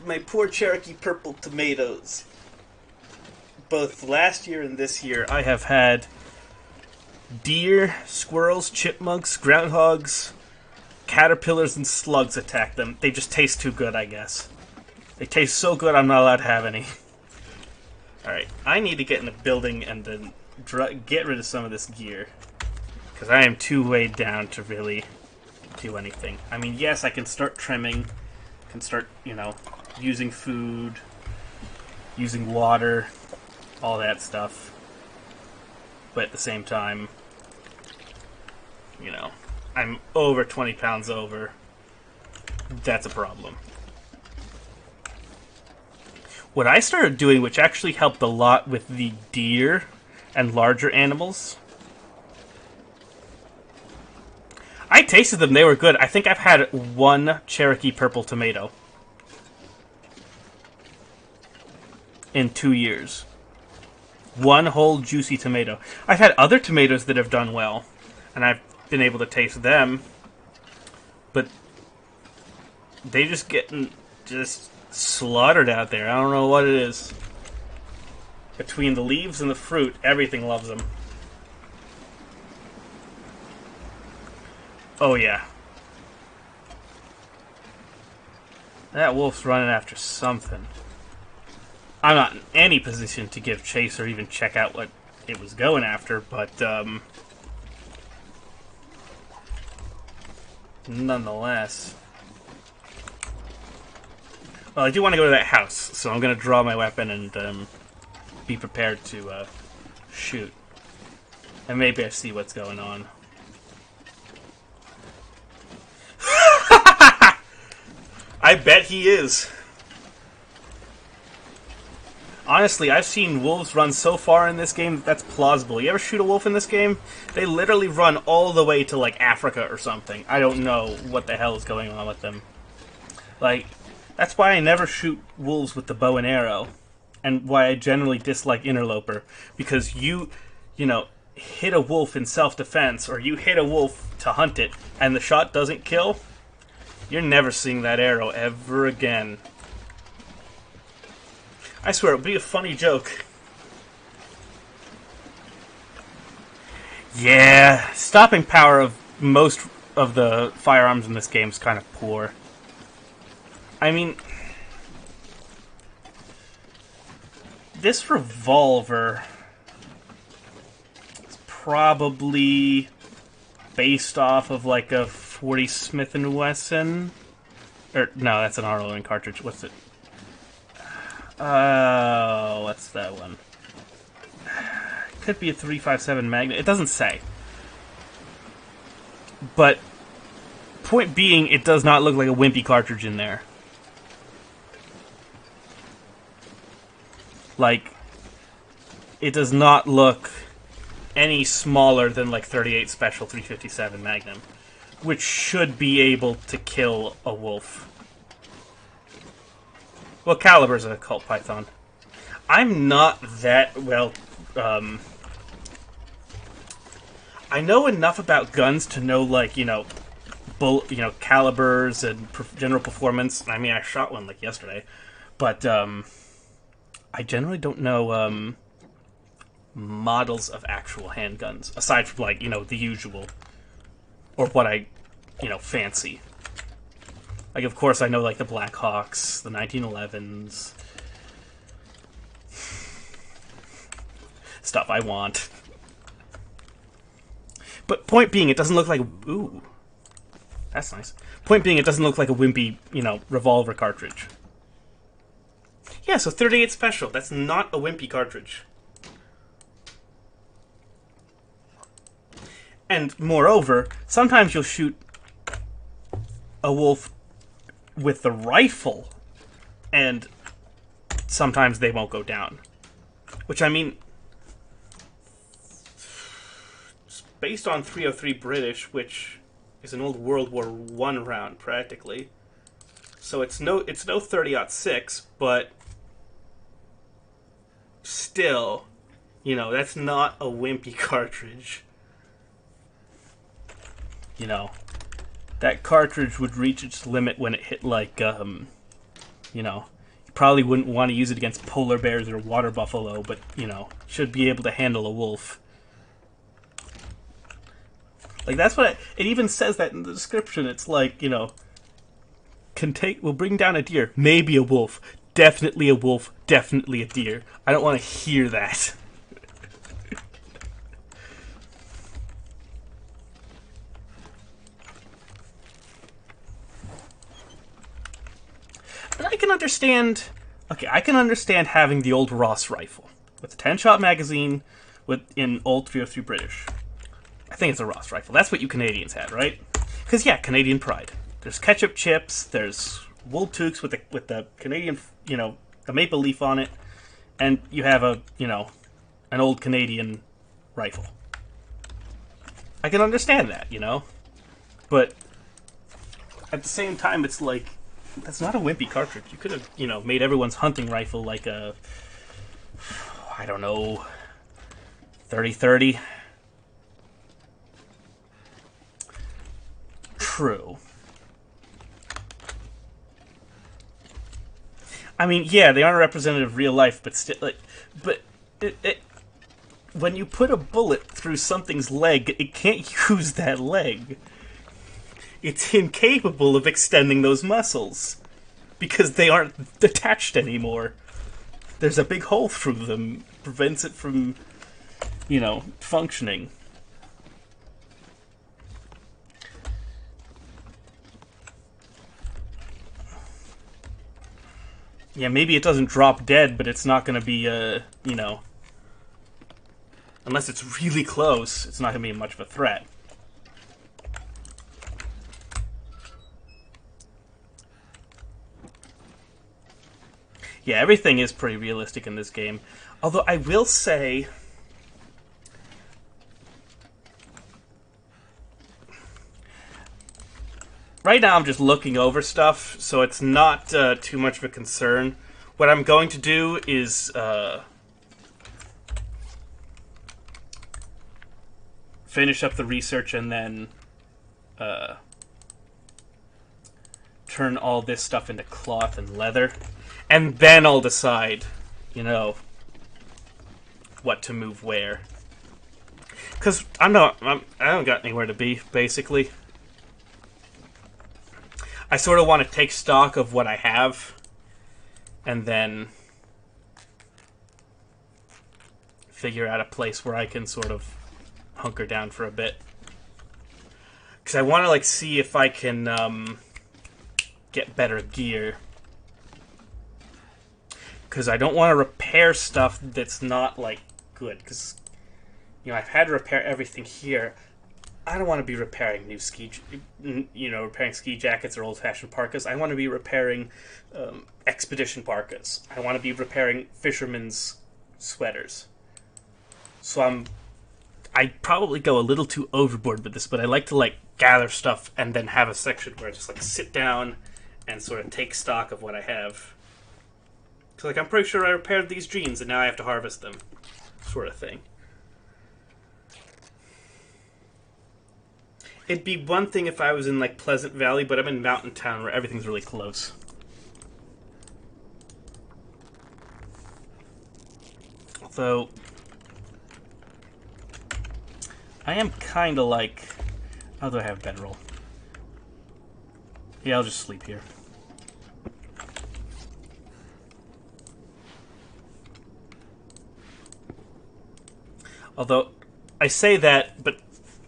my poor Cherokee purple tomatoes. Both last year and this year, I have had deer, squirrels, chipmunks, groundhogs, caterpillars, and slugs attack them. They just taste too good, I guess. They taste so good, I'm not allowed to have any. Alright, I need to get in a building and then get rid of some of this gear. Because I am too weighed down to really do anything. I mean, yes, I can start trimming. Can start, using food. Using water. All that stuff. But at the same time, I'm over 20 pounds over. That's a problem. What I started doing, which actually helped a lot with the deer and larger animals, I tasted them, they were good. I think I've had one Cherokee purple tomato in 2 years. One whole juicy tomato. I've had other tomatoes that have done well, and I've been able to taste them, but they just get slaughtered out there. I don't know what it is. Between the leaves and the fruit, everything loves them. Oh yeah. That wolf's running after something. I'm not in any position to give chase or even check out what it was going after, but nonetheless. Well, I do want to go to that house, so I'm going to draw my weapon and be prepared to shoot. And maybe I see what's going on. I bet he is. Honestly, I've seen wolves run so far in this game that's plausible. You ever shoot a wolf in this game? They literally run all the way to, like, Africa or something. I don't know what the hell is going on with them. Like, that's why I never shoot wolves with the bow and arrow. And why I generally dislike Interloper. Because you hit a wolf in self-defense, or you hit a wolf to hunt it, and the shot doesn't kill, you're never seeing that arrow ever again. I swear, it would be a funny joke. Yeah, stopping power of most of the firearms in this game is kind of poor. I mean, this revolver is probably based off of like a 40 Smith & Wesson. Or, no, that's an Arlo cartridge. What's it? What's that one? Could be a 3.57 Magnum. It doesn't say. But, point being, it does not look like a wimpy cartridge in there. Like, it does not look any smaller than like 38 Special 357 Magnum, which should be able to kill a wolf. Well, Caliber's a cult python. I'm not that well. I know enough about guns to know, like, calibers and general performance. I mean, I shot one like yesterday, but I generally don't know models of actual handguns aside from, like, the usual or what I fancy. Like, of course, I know, like, the Blackhawks, the 1911s, stuff I want. But point being, it doesn't look like... Ooh. That's nice. Point being, it doesn't look like a wimpy, revolver cartridge. Yeah, so 38 Special. That's not a wimpy cartridge. And, moreover, sometimes you'll shoot a wolf with the rifle, and sometimes they won't go down. Which, I mean... based on 303 British, which is an old World War I round, practically. So it's no 30-06, but still, that's not a wimpy cartridge. That cartridge would reach its limit when it hit, like, you probably wouldn't want to use it against polar bears or water buffalo, but, should be able to handle a wolf. Like, that's what it even says that in the description. It's like, will bring down a deer. Maybe a wolf. Definitely a wolf. Definitely a deer. I don't want to hear that. But I can understand... Okay, I can understand having the old Ross rifle. With a 10-shot magazine in old 303 British. I think it's a Ross rifle. That's what you Canadians had, right? Because, yeah, Canadian pride. There's ketchup chips, there's wool toques with the Canadian, the maple leaf on it, and you have an old Canadian rifle. I can understand that, But at the same time, it's like, that's not a wimpy cartridge. You could have, made everyone's hunting rifle like a, I don't know, 30-30. True. I mean, yeah, they aren't representative of real life, but still, when you put a bullet through something's leg, it can't use that leg. It's incapable of extending those muscles because they aren't attached anymore. There's a big hole through them, prevents it from, functioning. Yeah, maybe it doesn't drop dead, but it's not going to be, unless it's really close, it's not going to be much of a threat. Yeah, everything is pretty realistic in this game. Although I will say... right now I'm just looking over stuff, so it's not too much of a concern. What I'm going to do is finish up the research and then turn all this stuff into cloth and leather. And then I'll decide, what to move where. Because I don't got anywhere to be, basically. I sort of want to take stock of what I have, and then figure out a place where I can sort of hunker down for a bit. Because I want to, see if I can get better gear. Because I don't want to repair stuff that's not, good. Because, I've had to repair everything here. I don't want to be repairing new repairing ski jackets or old-fashioned parkas. I want to be repairing expedition parkas. I want to be repairing fishermen's sweaters. So I probably go a little too overboard with this, but I like to, gather stuff and then have a section where I just, sit down and sort of take stock of what I have. So, like, I'm pretty sure I repaired these genes and now I have to harvest them. Sort of thing. It'd be one thing if I was in, like, Pleasant Valley, but I'm in Mountain Town where everything's really close. Although, I am kind of like... How do I have bedroll? Yeah, I'll just sleep here. Although, I say that, but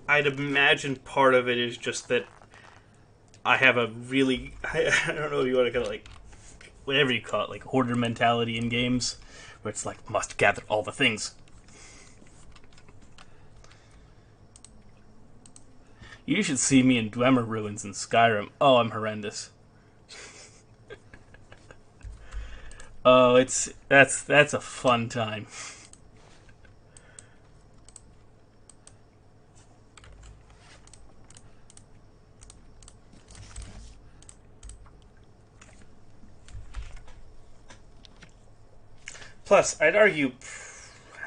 I'd imagine part of it is just that I have a really... I don't know if you want to call it, like... Whatever you call it, like, hoarder mentality in games. Where it's like, must gather all the things. You should see me in Dwemer Ruins in Skyrim. Oh, I'm horrendous. Oh, that's a fun time. Plus, I'd argue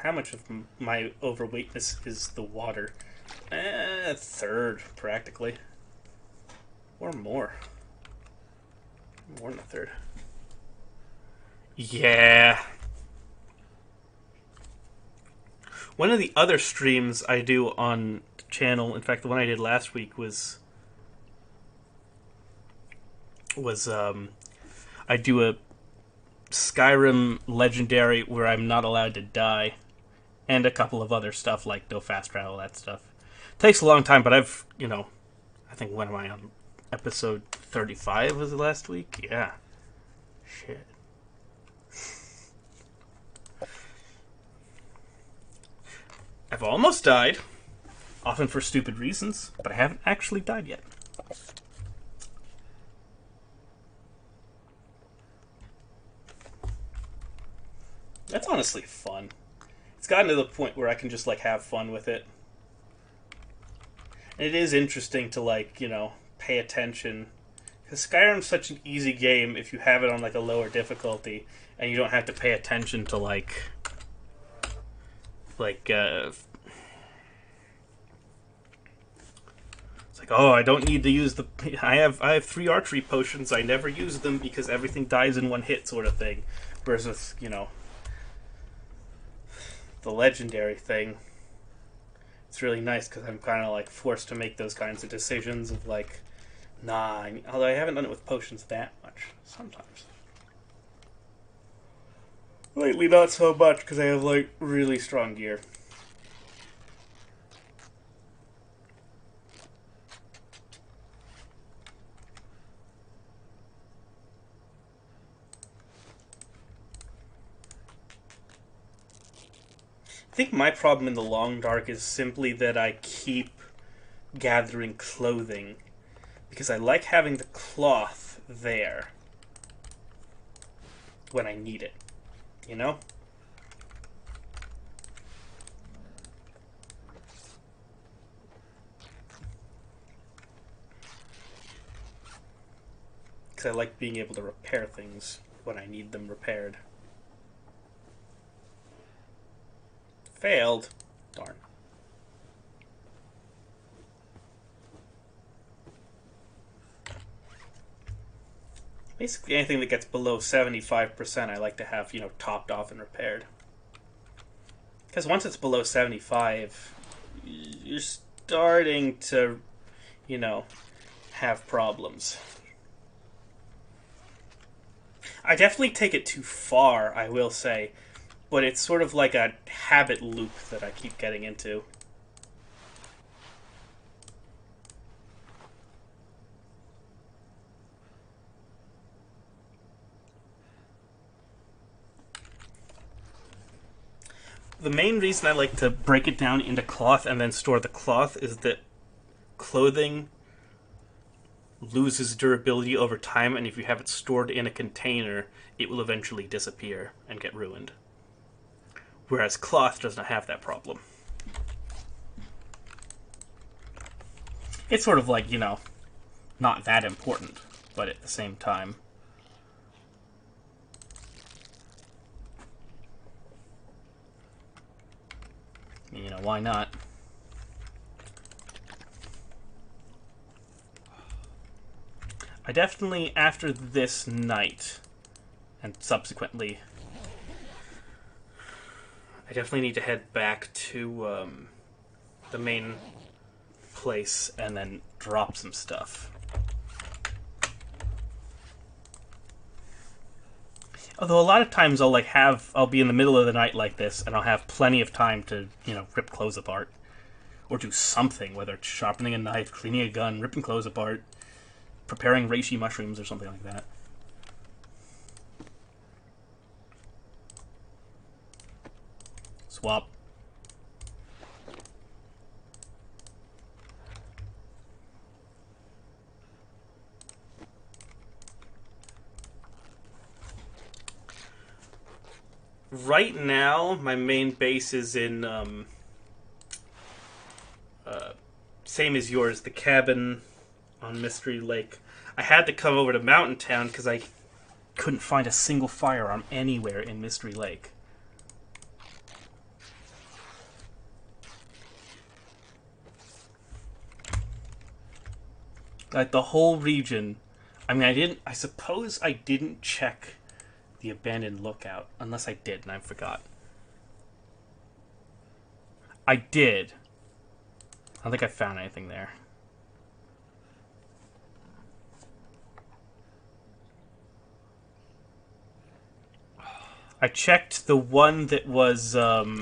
how much of my overweightness is the water. A third, practically. Or more. More than a third. Yeah. One of the other streams I do on the channel, in fact, the one I did last week was I do a Skyrim Legendary where I'm not allowed to die, and a couple of other stuff like no fast travel, that stuff. Takes a long time, but I've, I think, when am I on? Episode 35 was it last week? Yeah. Shit. I've almost died, often for stupid reasons, but I haven't actually died yet. That's honestly fun. It's gotten to the point where I can just, like, have fun with it. And it is interesting to, like, pay attention. Because Skyrim's such an easy game if you have it on, like, a lower difficulty, and you don't have to pay attention to, like, it's like, oh, I don't need to use the... I have 3 archery potions, I never use them because everything dies in one hit, sort of thing. Whereas with, the legendary thing, it's really nice because I'm kind of like forced to make those kinds of decisions of like, nah, although I haven't done it with potions that much. Sometimes. Lately not so much because I have like really strong gear. I think my problem in the Long Dark is simply that I keep gathering clothing because I like having the cloth there when I need it, Because I like being able to repair things when I need them repaired. Failed. Darn. Basically anything that gets below 75% I like to have, topped off and repaired. Because once it's below 75, you're starting to, have problems. I definitely take it too far, I will say. But it's sort of like a habit loop that I keep getting into. The main reason I like to break it down into cloth and then store the cloth is that clothing loses durability over time, and if you have it stored in a container, it will eventually disappear and get ruined. Whereas cloth does not have that problem. It's sort of like, not that important, but at the same time. You know, why not? I definitely, after this night, and subsequently, I definitely need to head back to the main place and then drop some stuff. Although a lot of times I'll be in the middle of the night like this, and I'll have plenty of time to, rip clothes apart. Or do something, whether it's sharpening a knife, cleaning a gun, ripping clothes apart, preparing reishi mushrooms or something like that. Swap. Right now, my main base is in, same as yours, the cabin on Mystery Lake. I had to come over to Mountain Town because I couldn't find a single firearm anywhere in Mystery Lake. Like, the whole region... I mean, I suppose I didn't check the abandoned lookout, unless I did and I forgot. I did. I don't think I found anything there. I checked the one that was, I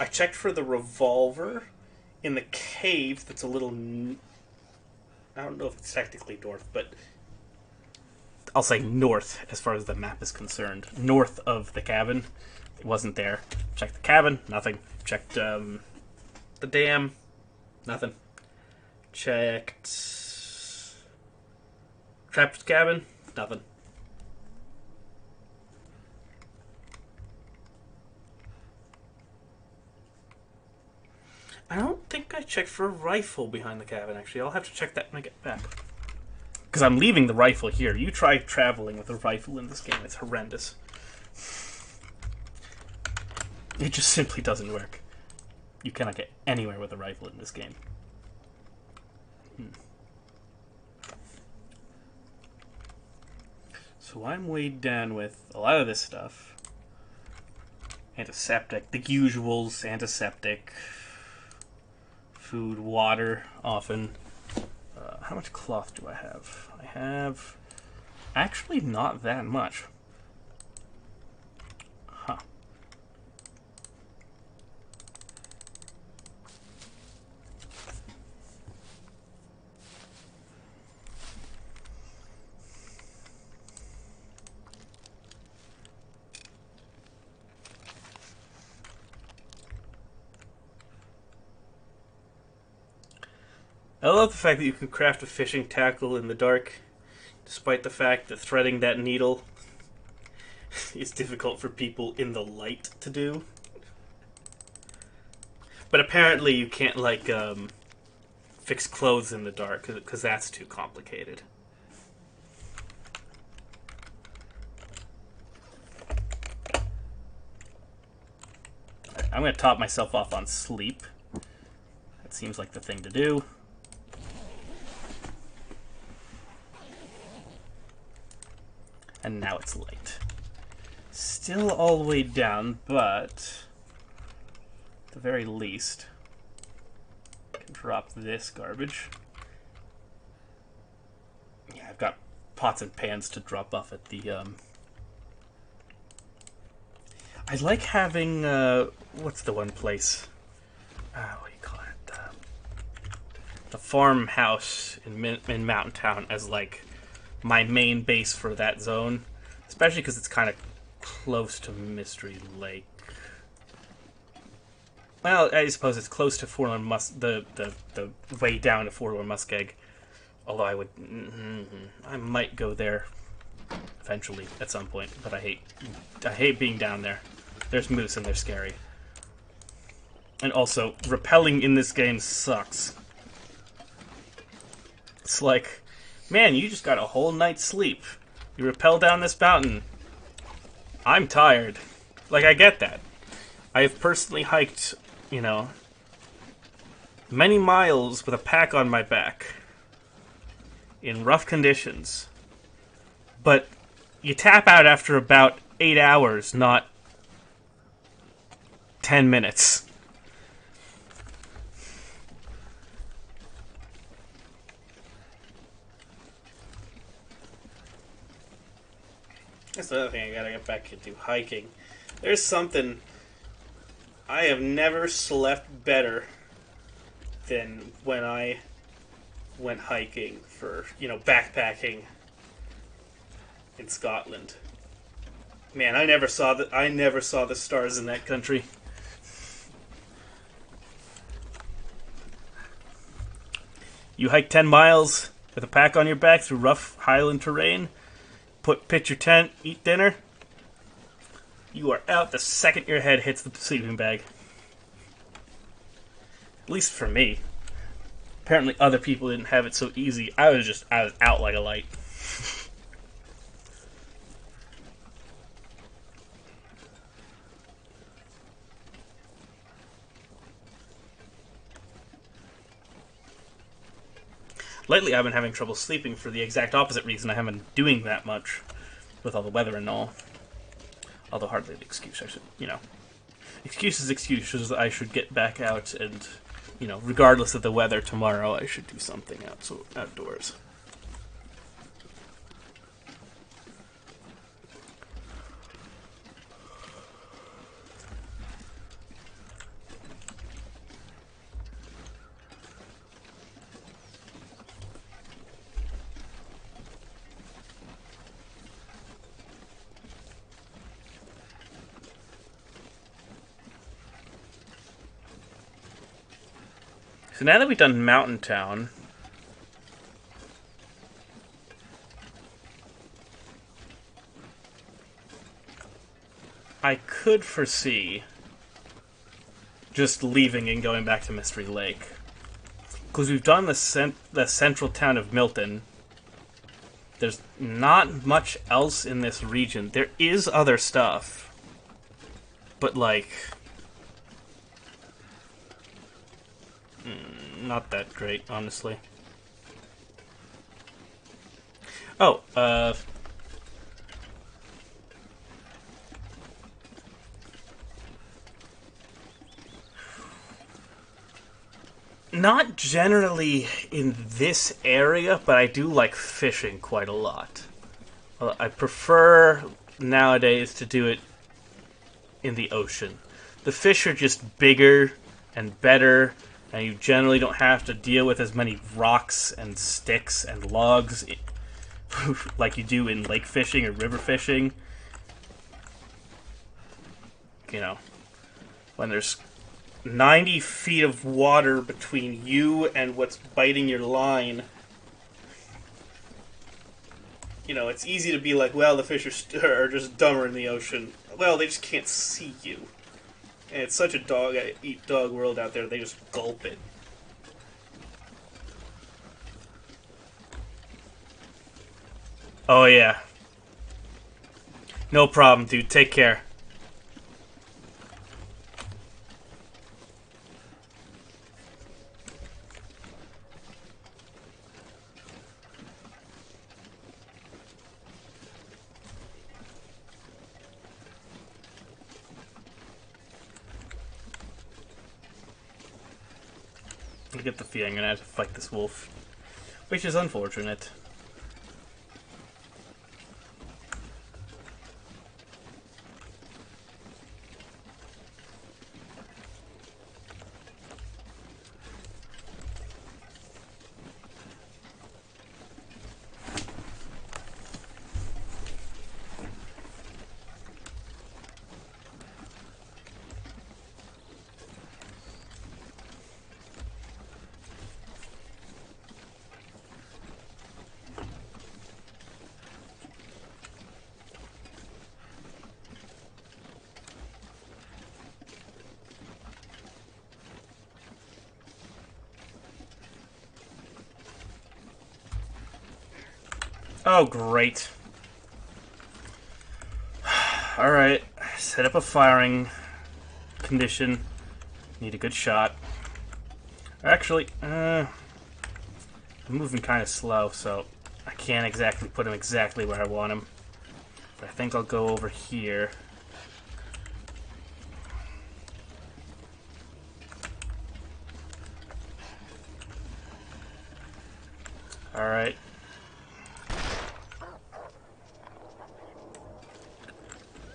checked for the revolver in the cave that's a little... I don't know if it's technically north, but... I'll say north, as far as the map is concerned. North of the cabin. It wasn't there. Checked the cabin, nothing. Checked, the dam, nothing. Checked... Trapped cabin, nothing. I don't think I checked for a rifle behind the cabin, actually. I'll have to check that when I get back. Because I'm leaving the rifle here. You try traveling with a rifle in this game. It's horrendous. It just simply doesn't work. You cannot get anywhere with a rifle in this game. So I'm weighed down with a lot of this stuff. Antiseptic. The usuals. Antiseptic. Food, water, often. How much cloth do I have? I have... actually not that much. Huh. I love the fact that you can craft a fishing tackle in the dark, despite the fact that threading that needle is difficult for people in the light to do. But apparently you can't, like, fix clothes in the dark, because that's too complicated. I'm going to top myself off on sleep. That seems like the thing to do. And now it's light. Still all the way down, but at the very least, I can drop this garbage. Yeah, I've got pots and pans to drop off at the, I like having, what's the one place? What do you call it? The farmhouse in Mountain Town as, like, my main base for that zone, especially because it's kind of close to Mystery Lake. Well, I suppose it's close to Forlorn the way down to Forlorn Muskeg. Although I might go there eventually at some point, but I hate being down there. There's moose and they're scary. And also, rappelling in this game sucks. It's like, man, you just got a whole night's sleep. You rappel down this mountain. I'm tired. Like, I get that. I have personally hiked, you know, many miles with a pack on my back in rough conditions. But you tap out after about 8 hours, not 10 minutes. That's the other thing I gotta get back into, hiking. There's something... I have never slept better than when I went hiking for, backpacking in Scotland. Man, I never saw the stars in that country. You hike 10 miles with a pack on your back through rough highland terrain, pitch your tent, eat dinner. You are out the second your head hits the sleeping bag. At least for me. Apparently other people didn't have it so easy. I was out like a light. Lately I've been having trouble sleeping for the exact opposite reason. I haven't been doing that much with all the weather and all. Although hardly an excuse. I should, excuses. I should get back out and, regardless of the weather tomorrow, I should do something outdoors. So now that we've done Mountain Town, I could foresee just leaving and going back to Mystery Lake. Because we've done the central town of Milton. There's not much else in this region. There is other stuff. But, not that great, honestly. Oh, not generally in this area, but I do like fishing quite a lot. I prefer nowadays to do it in the ocean. The fish are just bigger and better, and you generally don't have to deal with as many rocks and sticks and logs like you do in lake fishing or river fishing. When there's 90 feet of water between you and what's biting your line, it's easy to be like, well, the fish are just dumber in the ocean. Well, they just can't see you. And it's such a dog-eat-dog world out there, they just gulp it. Oh, yeah. No problem, dude. Take care. I get the feeling I'm gonna have to fight this wolf, which is unfortunate. Oh, great. Alright, set up a firing condition. Need a good shot. Actually, I'm moving kind of slow, so I can't exactly put him exactly where I want him. But I think I'll go over here. Alright.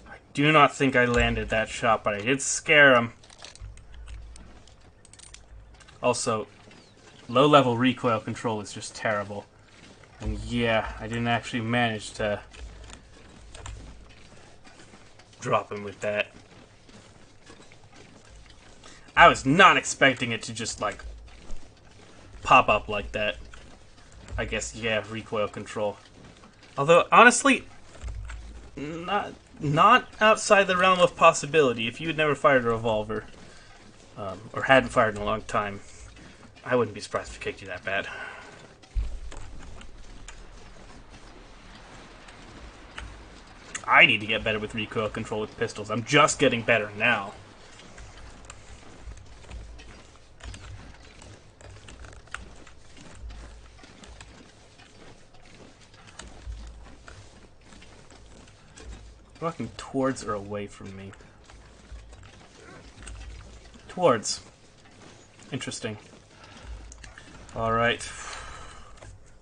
I do not think I landed that shot, but I did scare him. Also, low-level recoil control is just terrible. And yeah, I didn't actually manage to drop him with that. I was not expecting it to just, like, pop up like that. I guess, yeah, recoil control. Although, honestly, not outside the realm of possibility. If you had never fired a revolver, or hadn't fired in a long time, I wouldn't be surprised if it kicked you that bad. I need to get better with recoil control with pistols. I'm just getting better now. Walking towards or away from me? Towards. Interesting. Alright.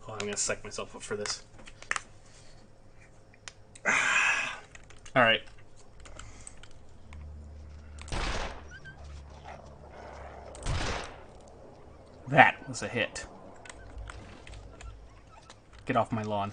Oh, I'm gonna psych myself up for this. Alright. That was a hit. Get off my lawn.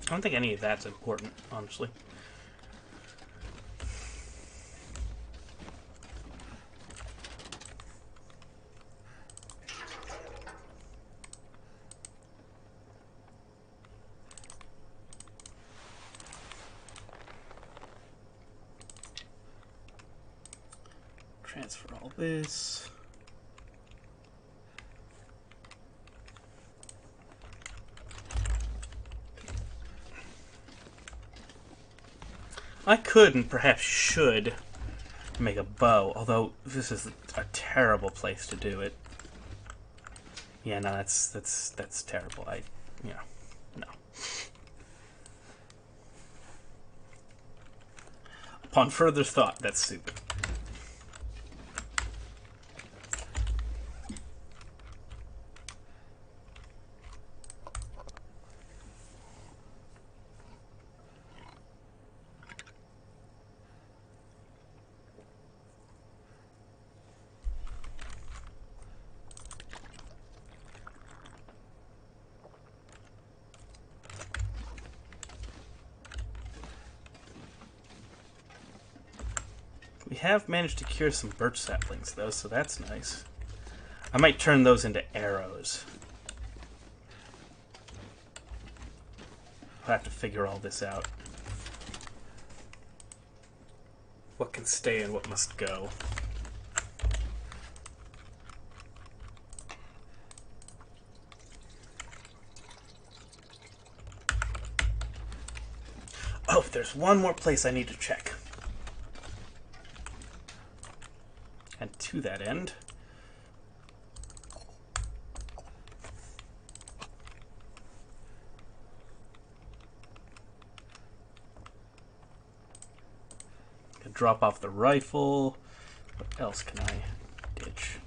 I don't think any of that's important, honestly. Transfer all this. I could and perhaps should make a bow, although this is a terrible place to do it. Yeah, no, that's terrible. No. Upon further thought, that's stupid. We have managed to cure some birch saplings, though, so that's nice. I might turn those into arrows. I'll have to figure all this out. What can stay and what must go. Oh, there's one more place I need to check. And to that end, I can drop off the rifle. What else can I ditch?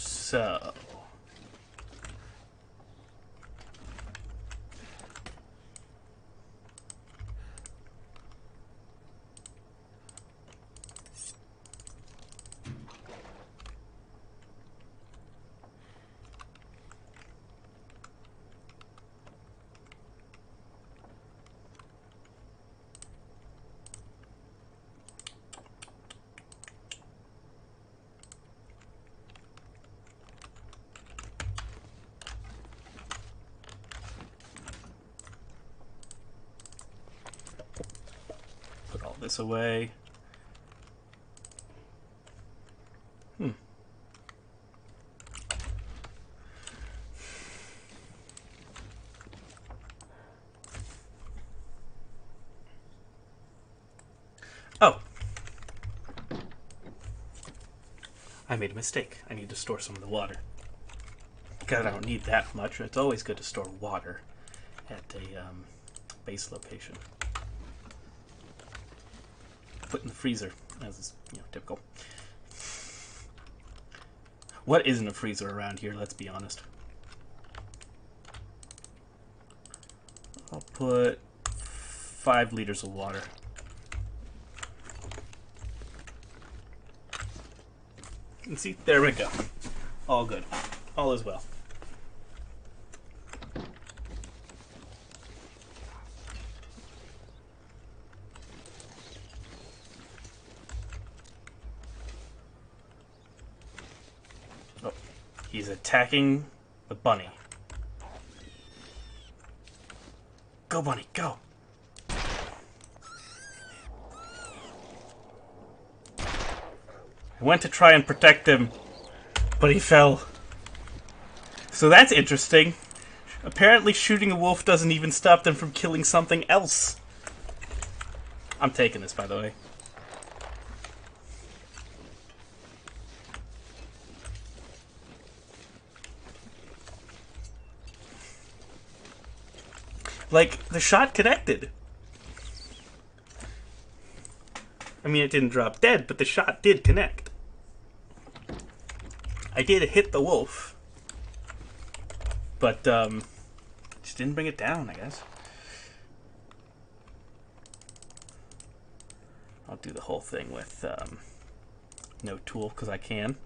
So... Put all this away. Oh. I made a mistake. I need to store some of the water. Because I don't need that much. It's always good to store water at a base location. Put in the freezer, as is typical. What isn't a freezer around here, let's be honest. I'll put 5 liters of water. And see, there we go. All good. All is well. Oh, he's attacking the bunny. Go, bunny, go! I went to try and protect him, but he fell. So that's interesting. Apparently shooting a wolf doesn't even stop them from killing something else. I'm taking this, by the way. Like, the shot connected. I mean, it didn't drop dead, but the shot did connect. I did hit the wolf. But, just didn't bring it down, I guess. I'll do the whole thing with, no tool, because I can.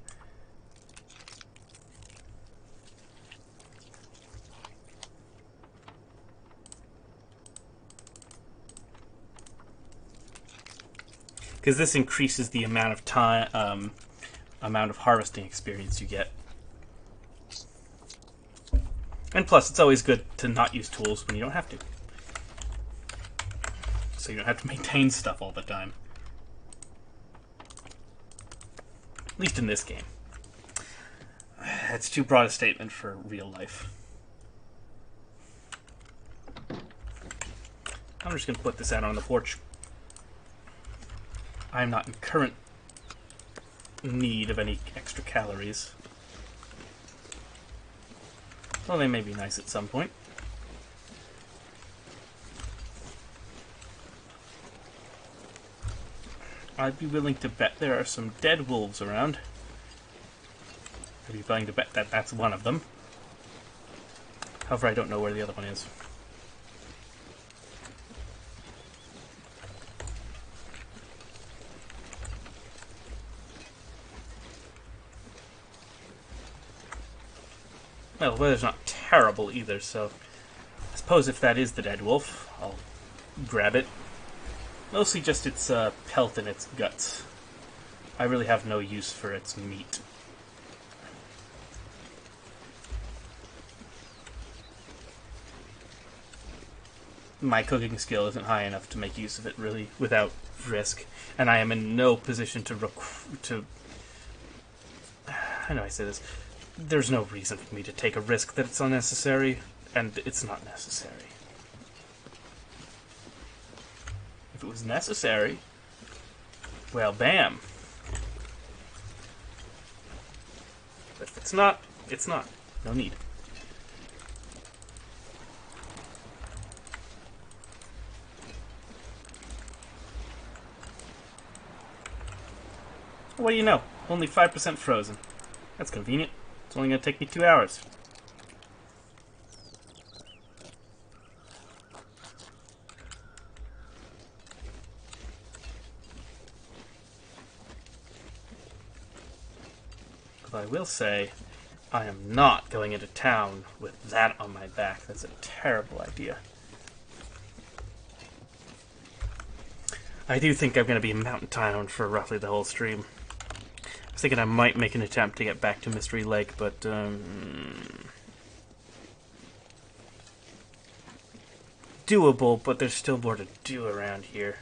Because this increases the amount of time, amount of harvesting experience you get. And plus, it's always good to not use tools when you don't have to. So you don't have to maintain stuff all the time. At least in this game. That's too broad a statement for real life. I'm just going to put this out on the porch. I'm not in current need of any extra calories. Well, they may be nice at some point. I'd be willing to bet there are some dead wolves around. I'd be willing to bet that that's one of them. However, I don't know where the other one is. Well, the weather's not terrible either, so I suppose if that is the dead wolf, I'll grab it. Mostly just its pelt and its guts. I really have no use for its meat. My cooking skill isn't high enough to make use of it really without risk, and I am in no position to I know I say this. There's no reason for me to take a risk that it's unnecessary, and it's not necessary. If it was necessary, well, bam. But if it's not, it's not. No need. What do you know? Only 5% frozen. That's convenient. It's only going to take me 2 hours. But I will say, I am not going into town with that on my back. That's a terrible idea. I do think I'm going to be in Mountain Town for roughly the whole stream. I was thinking I might make an attempt to get back to Mystery Lake, but doable, but there's still more to do around here.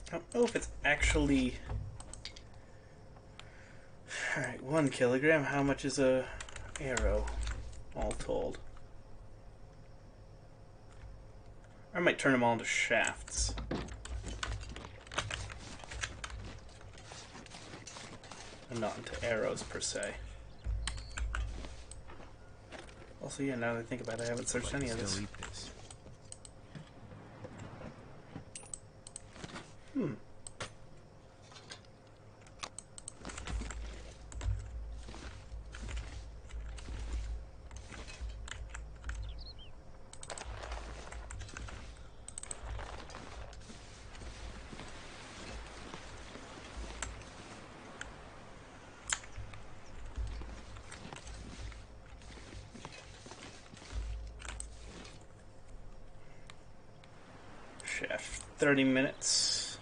I don't know if it's actually... Alright, 1 kilogram. How much is a arrow, all told? I might turn them all into shafts. And not into arrows, per se. Also, yeah, now that I think about it, I haven't searched any of this. Chef, 30 minutes.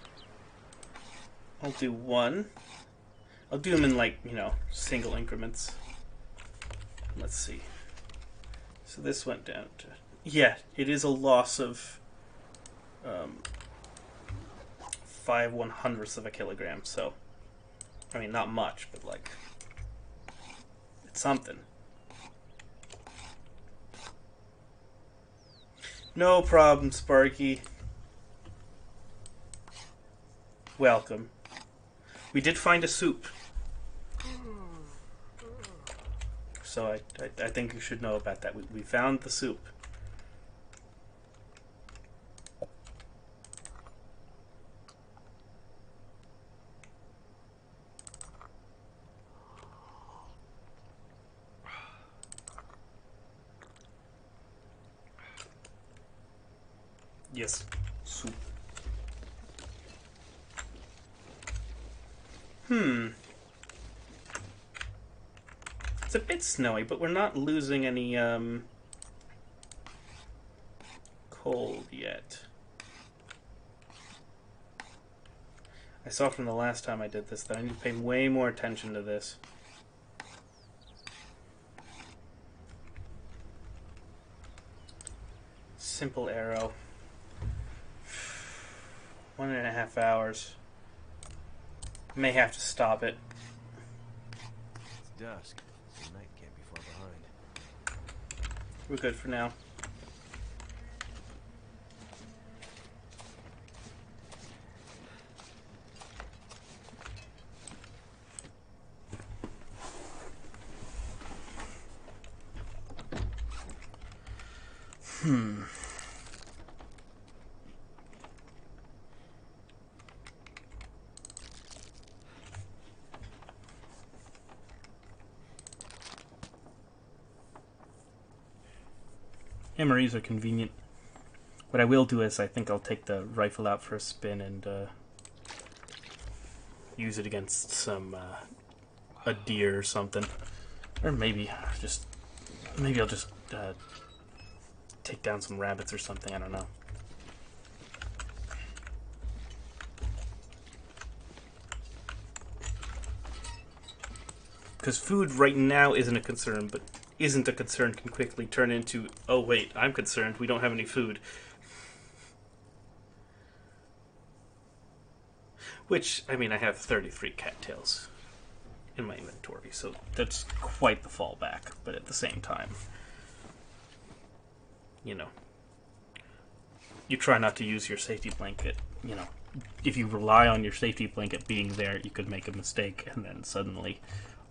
I'll do 1. I'll do them in, like, you know, single increments. Let's see. So this went down to... Yeah, it is a loss of 5/100ths of a kilogram, so... I mean, not much, but, like... It's something. No problem, Sparky. Welcome. We did find a soup. So I think you should know about that. We found the soup. Yes, soup. It's a bit snowy, but we're not losing any cold yet. I saw from the last time I did this that I need to pay way more attention to this. Simple arrow. 1.5 hours. May have to stop it. It's dusk. The night can't be far behind. We're good for now. MREs are convenient. What I will do is I think I'll take the rifle out for a spin and use it against some a deer or something, or maybe I'll just take down some rabbits or something. I don't know. Because food right now isn't a concern, but isn't a concern can quickly turn into, oh wait, I'm concerned, we don't have any food. Which, I mean, I have 33 cattails in my inventory, so that's quite the fallback, but at the same time, you know, you try not to use your safety blanket, you know. If you rely on your safety blanket being there, you could make a mistake, and then suddenly,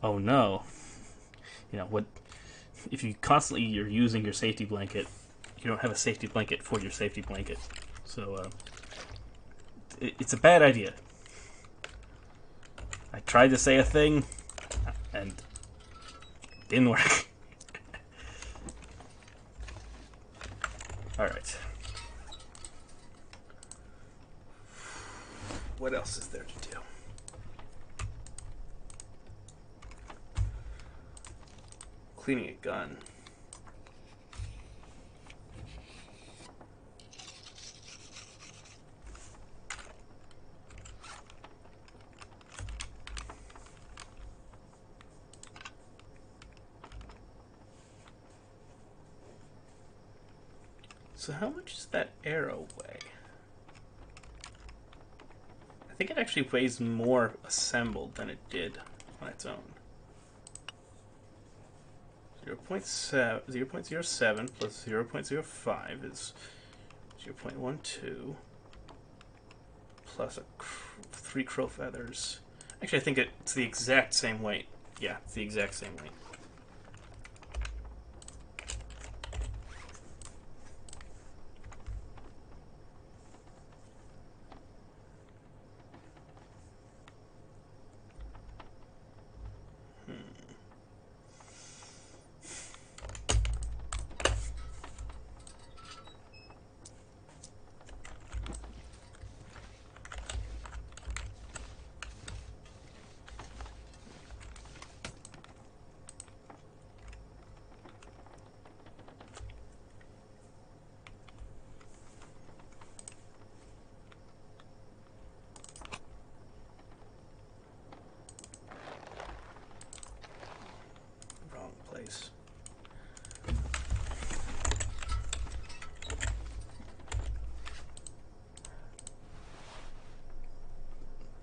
oh no, you know, what, if you constantly you're using your safety blanket, you don't have a safety blanket for your safety blanket, so it's a bad idea. I tried to say a thing, and it didn't work. Alright. What else is there to do? Cleaning a gun. So how much does that arrow weigh? I think it actually weighs more assembled than it did on its own. 0.07 plus 0.05 is 0.12 plus 3 crow feathers. Actually, I think it's the exact same weight. Yeah, it's the exact same weight.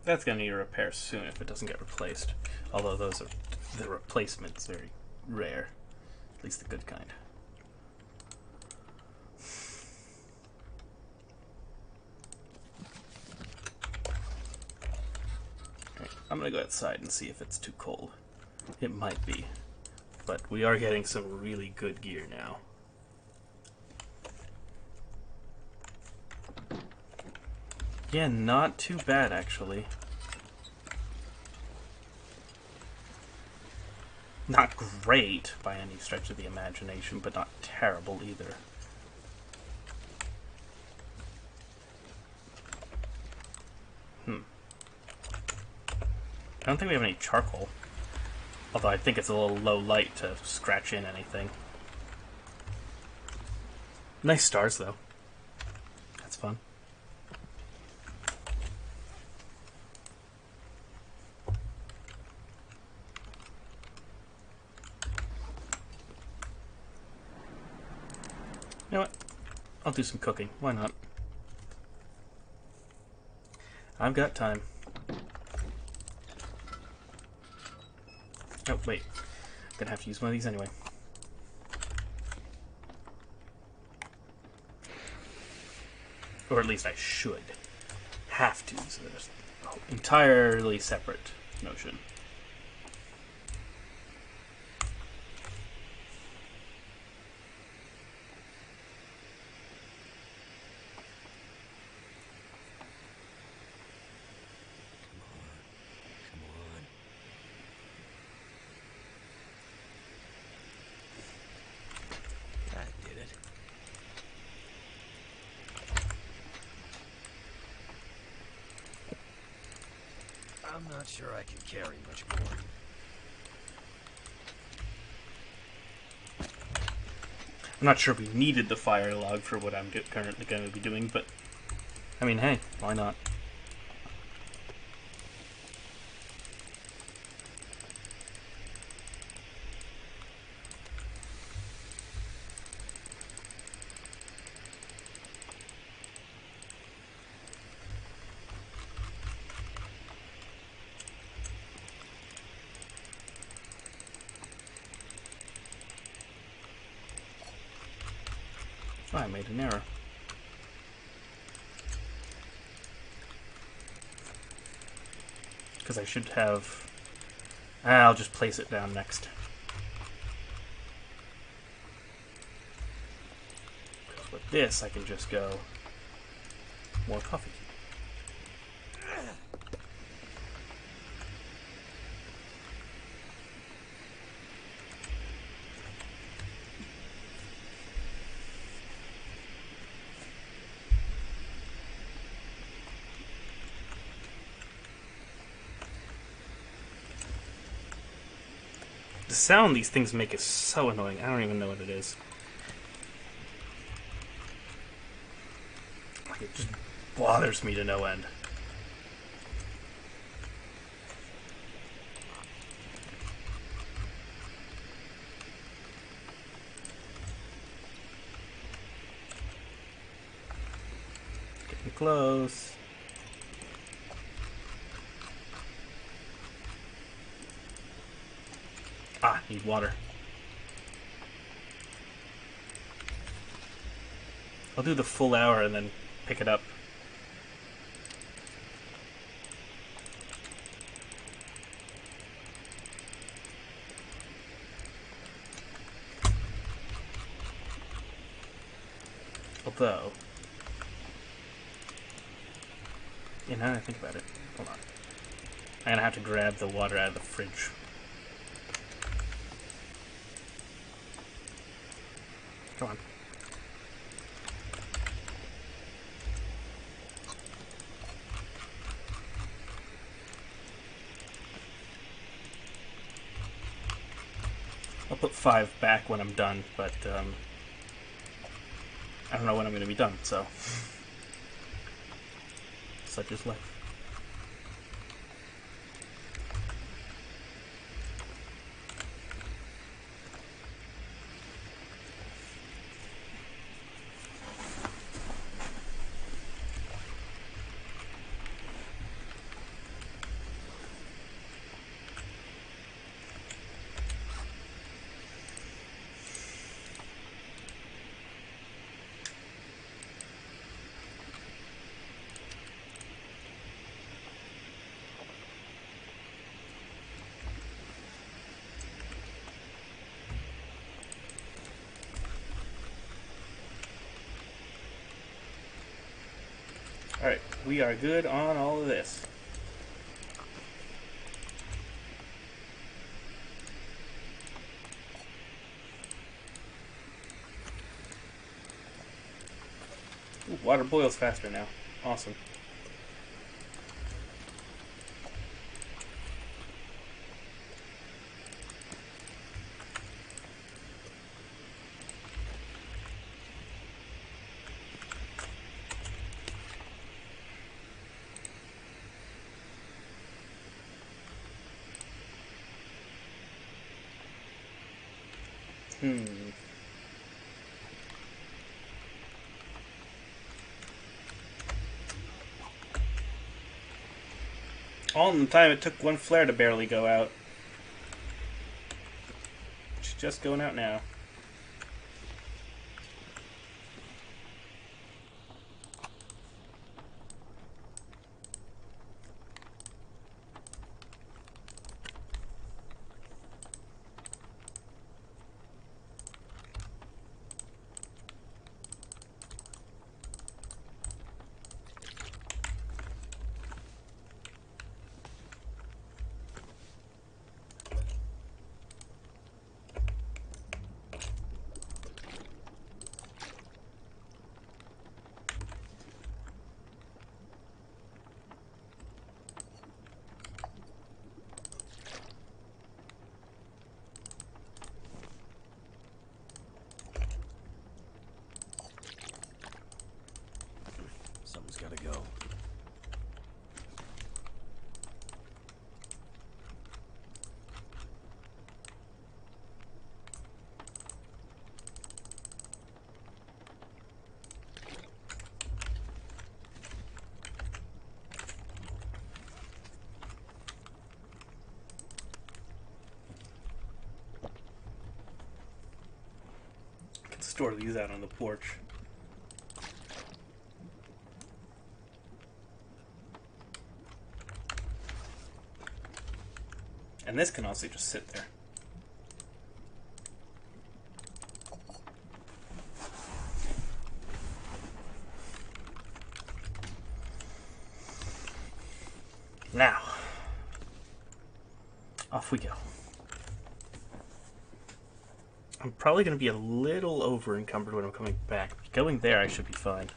That's going to need a repair soon if it doesn't get replaced. Although those are the replacements, very rare. At least the good kind. Right, I'm going to go outside and see if it's too cold. It might be. But we are getting some really good gear now. Yeah, not too bad actually. Not great by any stretch of the imagination, but not terrible either. I don't think we have any charcoal. Although I think it's a little low light to scratch in anything. Nice stars though. That's fun. You know what? I'll do some cooking. Why not? I've got time. Oh, wait. I'm gonna have to use one of these anyway. Or at least I should. Have to. So there's an entirely separate notion. That did it. sure I can carry much more. I'm not sure if we needed the fire log for what I'm currently going to be doing, but I mean, hey, why not? Oh, I made an error. Because I should have... I'll just place it down next. Because with this, I can just go... more coffee. The sound these things make is so annoying. I don't even know what it is. It just bothers me to no end. Getting close. Ah, need water. I'll do the full hour and then pick it up. Although, you know, now that I think about it, hold on. I'm gonna have to grab the water out of the fridge. Come on. I'll put 5 back when I'm done, but I don't know when I'm going to be done, so such is life. Alright, we are good on all of this. Ooh, water boils faster now. Awesome. All in the time it took one flare to barely go out. It's just going out now. could store these out on the porch. And this can also just sit there. Now, off we go. I'm probably going to be a little over encumbered when I'm coming back. Going there, I should be fine.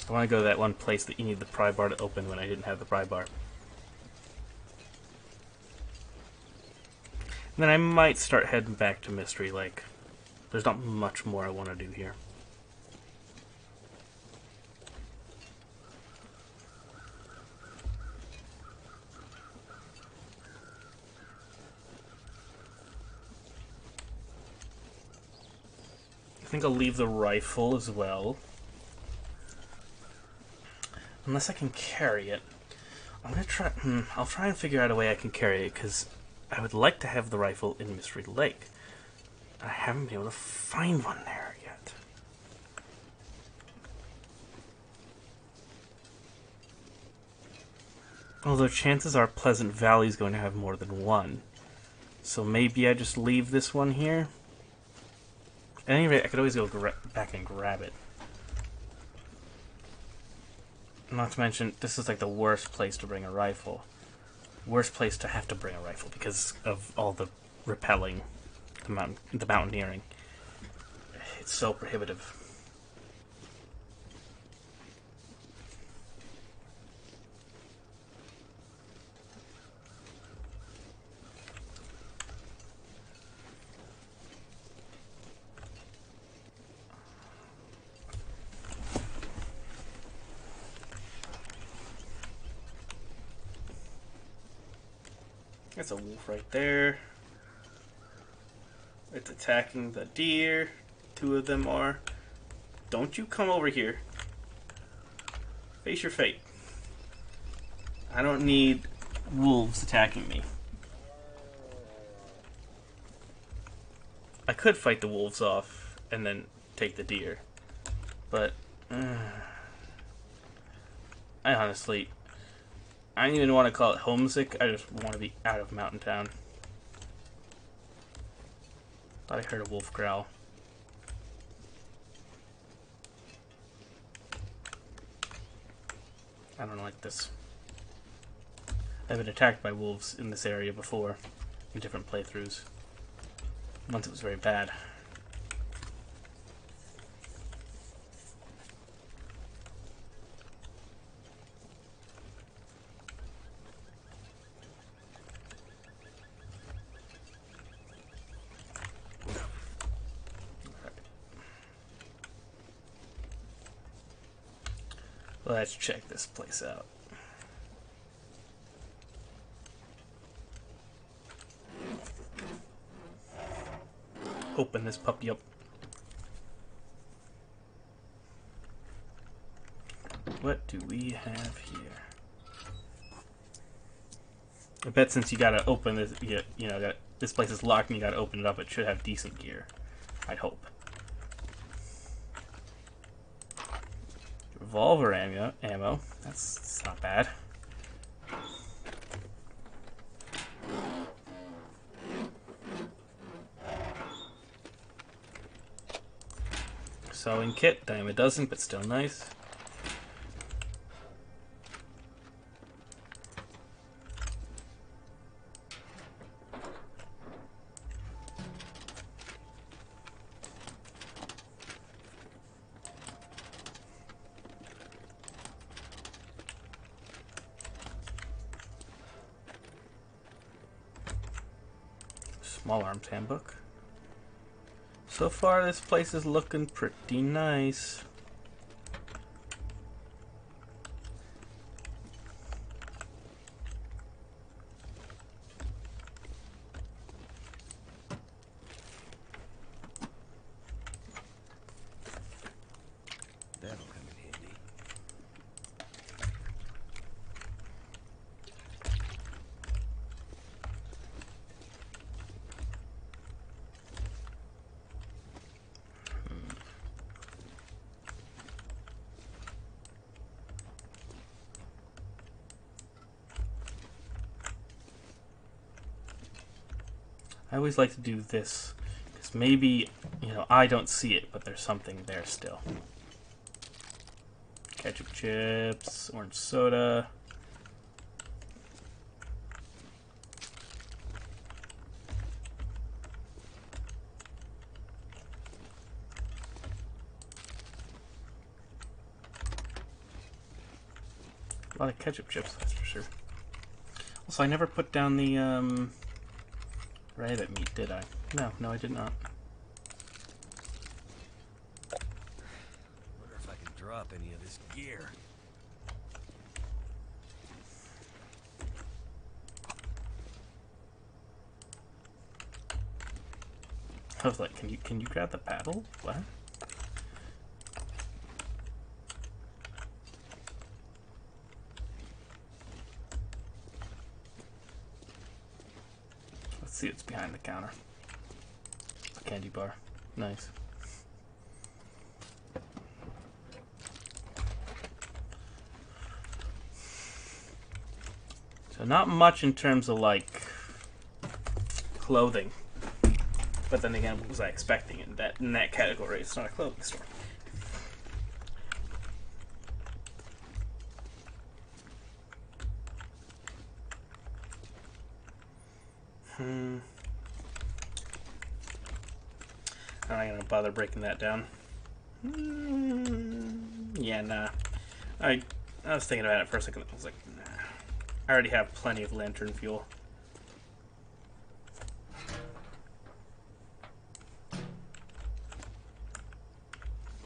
I want to go to that one place that you need the pry bar to open when I didn't have the pry bar. And then I might start heading back to Mystery Lake. There's not much more I want to do here. I think I'll leave the rifle as well. Unless I can carry it. I'm gonna try... I'll try and figure out a way I can carry it, because I would like to have the rifle in Mystery Lake. I haven't been able to find one there yet. Although chances are Pleasant Valley is going to have more than one. So maybe I just leave this one here. At any rate, I could always go back and grab it. Not to mention, this is like the worst place to bring a rifle. Worst place to have to bring a rifle because of all the rappelling, the mountaineering. It's so prohibitive. That's a wolf right there. It's attacking the deer. Two of them are. Don't you come over here. Face your fate. I don't need wolves attacking me. I could fight the wolves off and then take the deer. But I honestly... I don't even want to call it homesick. I just want to be out of Mountain Town. Thought I heard a wolf growl. I don't like this. I've been attacked by wolves in this area before, in different playthroughs. Once it was very bad. Let's check this place out. Open this puppy up. What do we have here? I bet since you gotta open this, you know, this place is locked and you gotta open it up, it should have decent gear. I'd hope. Revolver ammo. That's not bad. Sewing kit, dime a dozen, but still nice. Small Arms Handbook. So far, this place is looking pretty nice. That'll come in handy. I always like to do this, because maybe, you know, I don't see it, but there's something there still. Ketchup chips, orange soda. A lot of ketchup chips, that's for sure. Also, I never put down the rabbit meat, did I? No, I did not. Wonder if I can drop any of this gear. I was like, can you grab the paddle? What? Let's see what's behind the counter. A candy bar. Nice. So not much in terms of like clothing. But then again, what was I expecting in that category? It's not a clothing store. I'm not gonna bother breaking that down. Yeah, nah. I was thinking about it for a second. I was like, nah. I already have plenty of lantern fuel.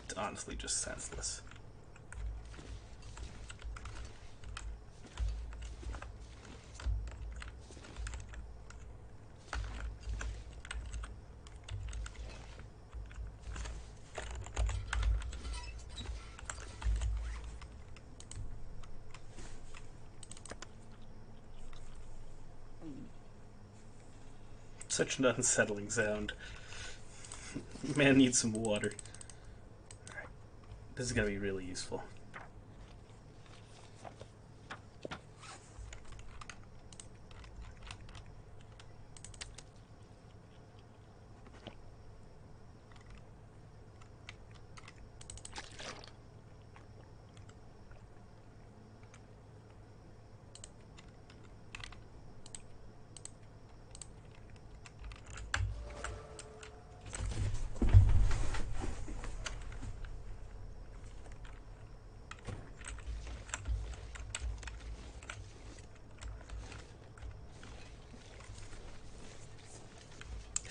It's honestly just senseless. Such an unsettling sound. Man needs some water. Alright. This is gonna be really useful.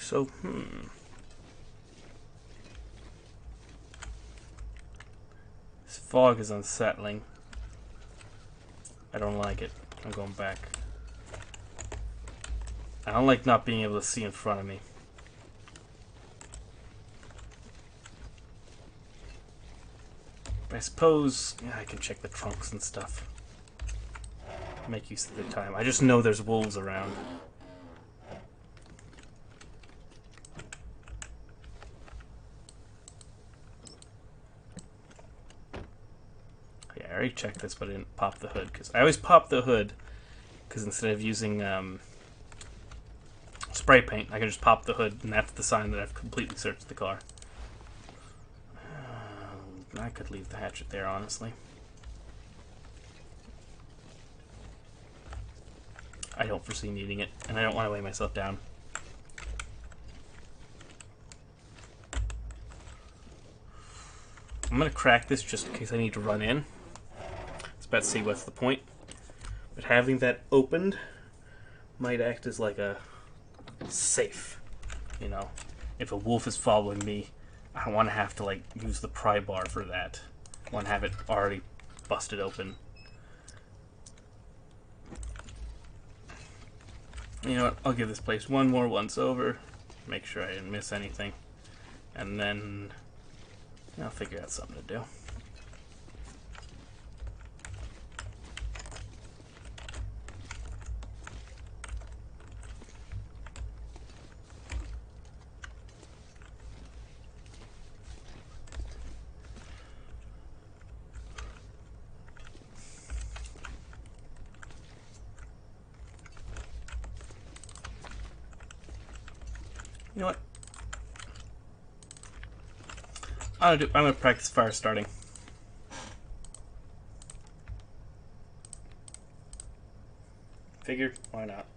So, This fog is unsettling. I don't like it. I'm going back. I don't like not being able to see in front of me. But I suppose I can check the trunks and stuff. Make use of the time. I just know there's wolves around. Yeah, I already checked this, but I didn't pop the hood. Because I always pop the hood, because instead of using spray paint, I can just pop the hood, and that's the sign that I've completely searched the car. I could leave the hatchet there, honestly. I don't foresee needing it, and I don't want to weigh myself down. I'm going to crack this just in case I need to run in. Let's about to see what's the point. But having that opened might act as like a safe. You know, if a wolf is following me, I don't want to have to like use the pry bar for that. I want to have it already busted open. You know what? I'll give this place one more once over. Make sure I didn't miss anything. And then I'll figure out something to do. You know what? I'm gonna practice fire starting. Figured, why not?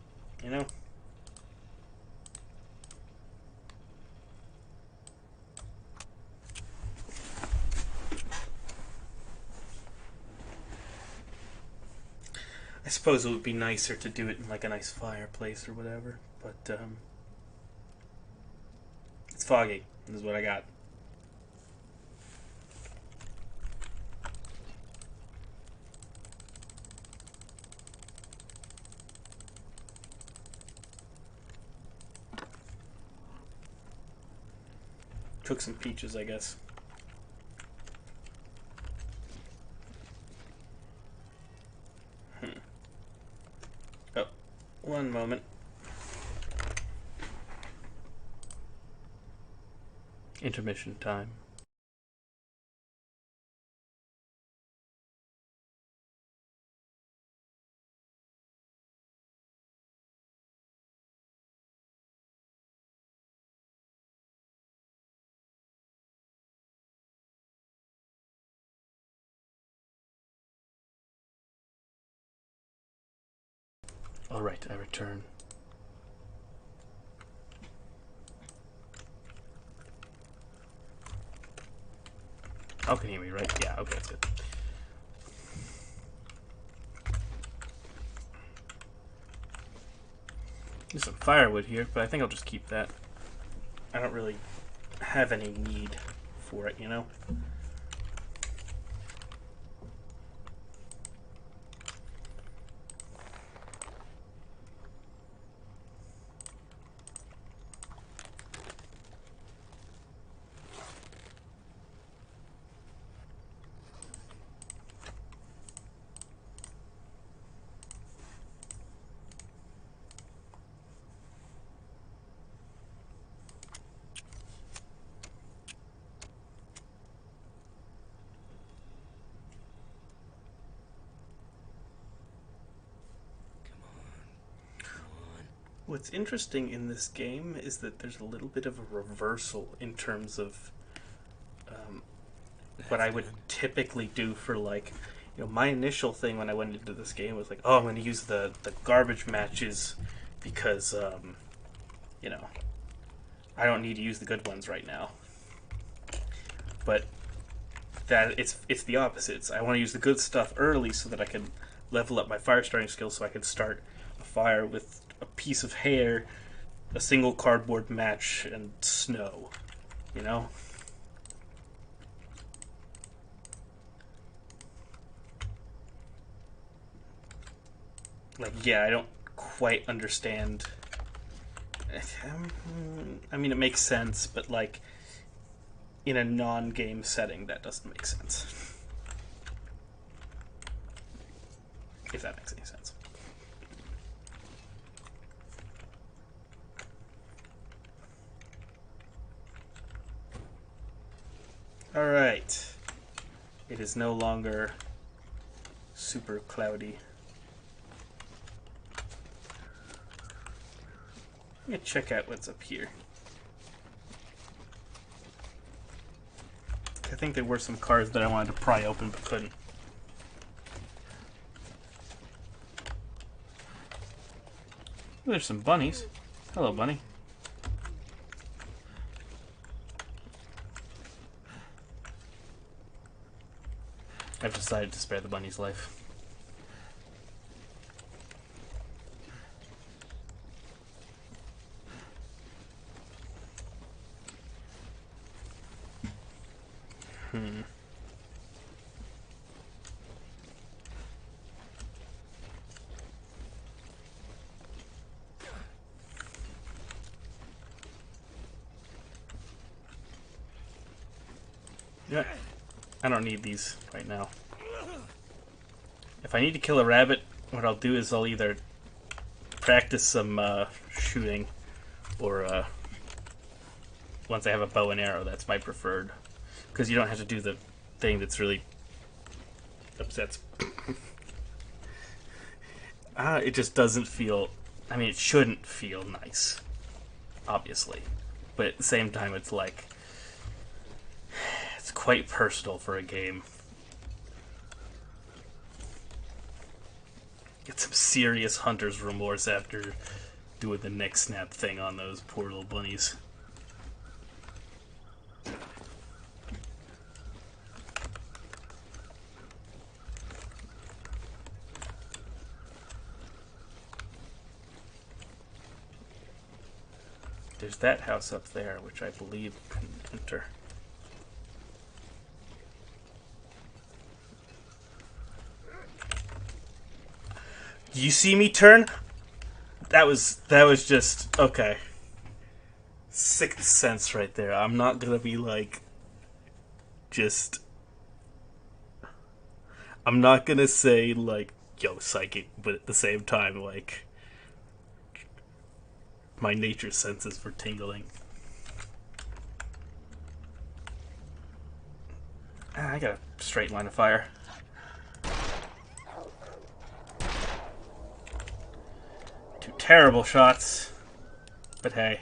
You know? I suppose it would be nicer to do it in like a nice fireplace or whatever, but it's foggy. This is what I got. Cook some peaches, I guess. Oh, one moment. Intermission time. Alright, I return. Oh, can you hear me, right? Yeah, okay, that's good. There's some firewood here, but I think I'll just keep that. I don't really have any need for it, you know? What's interesting in this game is that there's a little bit of a reversal in terms of what I would typically do for, like, you know, my initial thing when I went into this game was like, oh, I'm going to use the garbage matches because, you know, I don't need to use the good ones right now. But that it's the opposites. I want to use the good stuff early so that I can level up my fire starting skills so I can start a fire with a piece of hair, a single cardboard match, and snow. You know? Like, yeah, I don't quite understand. I mean, it makes sense, but like, in a non-game setting, that doesn't make sense. If that makes any sense. Alright. It is no longer super cloudy. Let me check out what's up here. I think there were some cards that I wanted to pry open but couldn't. There's some bunnies. Hello, bunny. I've decided to spare the bunny's life. Yeah, I don't need these right now. If I need to kill a rabbit, what I'll do is I'll either practice some shooting, or once I have a bow and arrow, that's my preferred. Because you don't have to do the thing that's really upsets. It just doesn't feel... I mean, it shouldn't feel nice, obviously. but at the same time, it's like it's quite personal for a game. Get some serious hunter's remorse after doing the neck snap thing on those poor little bunnies. There's that house up there, which I believe can enter. You see me turn? That was just okay. Sixth sense right there. I'm not gonna be like just. I'm not gonna say like yo psychic, but at the same time like my nature senses were tingling. I got a straight line of fire. Two terrible shots, but hey.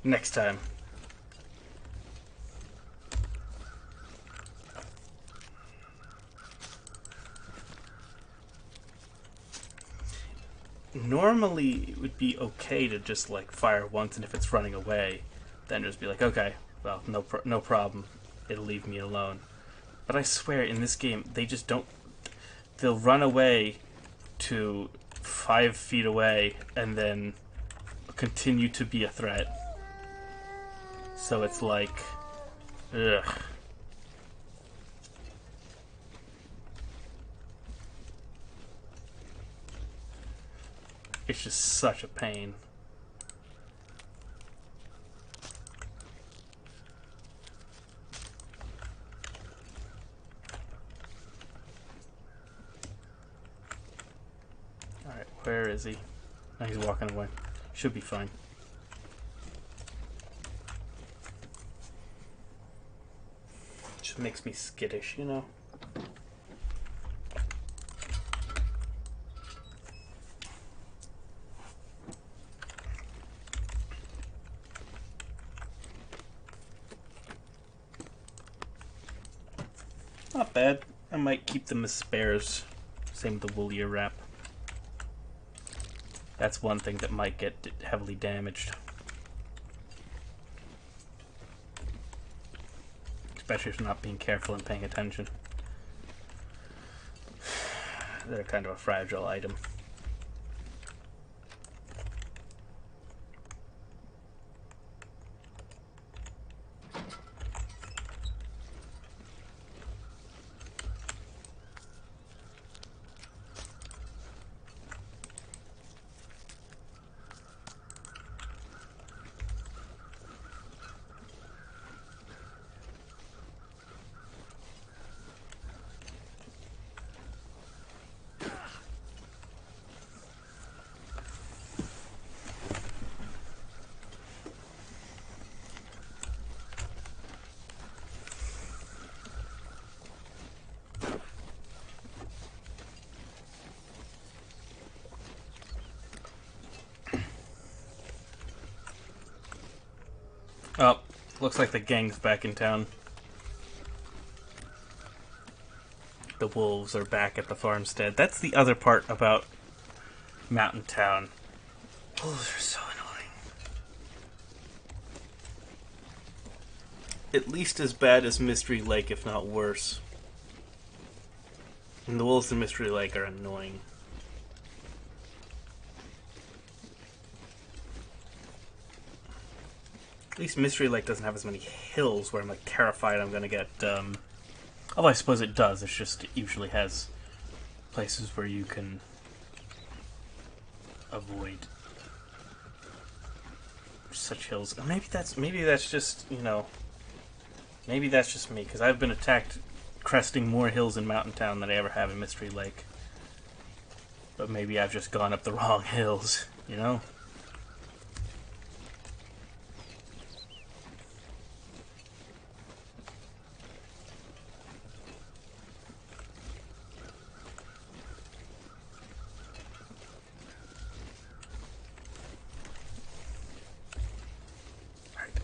Next time. Normally, it would be okay to just like fire once, and if it's running away, then just be like, okay, well, no problem. It'll leave me alone. But I swear, in this game, they just don't. They'll run away to 5 feet away, and then continue to be a threat. So it's like, ugh. It's just such a pain. Alright, where is he? Oh, he's walking away. Should be fine. Just makes me skittish, you know? Not bad. I might keep them as spares. Same with the wool ear wrap. That's one thing that might get heavily damaged. Especially if you're not being careful and paying attention. They're kind of a fragile item. Oh, looks like the gang's back in town. The wolves are back at the farmstead. That's the other part about Mountain Town. Wolves are so annoying. At least as bad as Mystery Lake, if not worse. And the wolves in Mystery Lake are annoying. At least Mystery Lake doesn't have as many hills where I'm like terrified I'm gonna get. Although I suppose it does. It's just it usually has places where you can avoid such hills. Maybe that's just maybe that's just me because I've been attacked cresting more hills in Mountain Town than I ever have in Mystery Lake. But maybe I've just gone up the wrong hills, you know?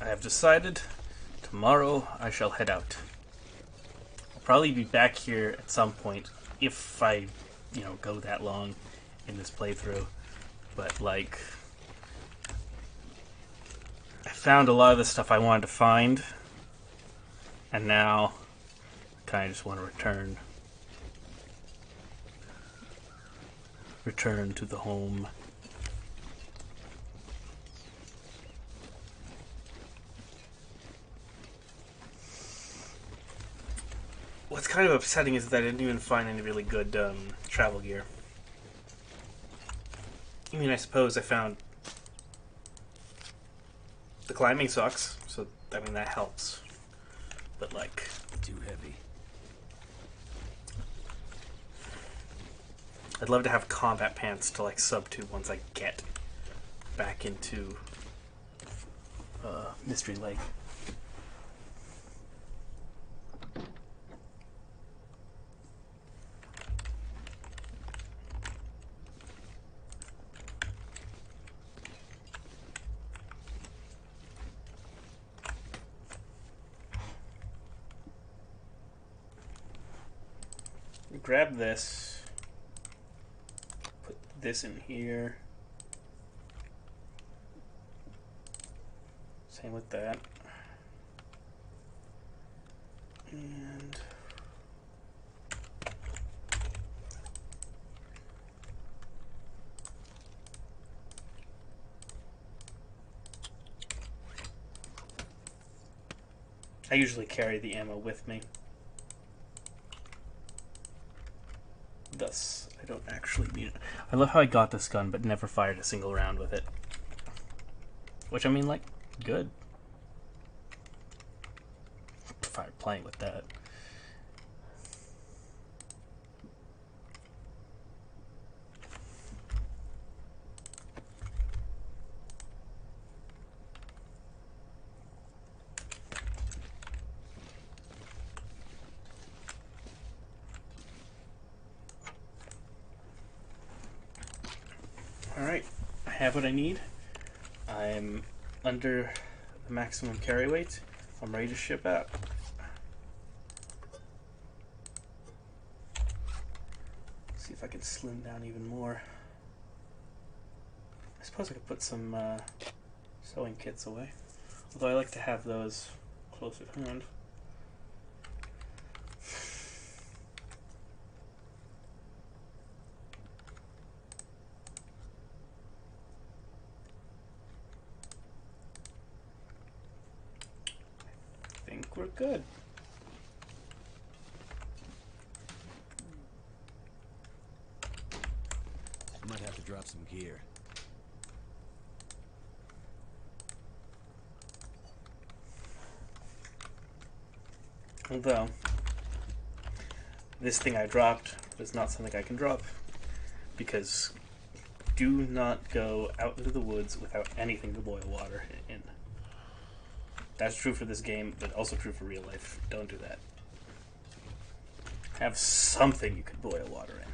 I have decided tomorrow I shall head out. I'll probably be back here at some point if I, go that long in this playthrough. But, like, I found a lot of the stuff I wanted to find, and now I kind of just want to return to the home. What's kind of upsetting is that I didn't even find any really good travel gear. I mean, I suppose I found the climbing socks, so, I mean, that helps. But, like... Too heavy. I'd love to have combat pants to, like, sub to once I get back into Mystery Lake. Grab this, put this in here, same with that, and I usually carry the ammo with me. Thus, I don't actually need it. I love how I got this gun, but never fired a single round with it. Which, I mean, like, good. Fired playing with that. Alright, I have what I need. I'm under the maximum carry weight. I'm ready to ship out. See if I can slim down even more. I suppose I could put some sewing kits away. Although I like to have those close at hand. I think we're good. I might have to drop some gear. Although, this thing I dropped is not something I can drop, because do not go out into the woods without anything to boil water in. That's true for this game, but also true for real life. Don't do that. Have something you can boil water in.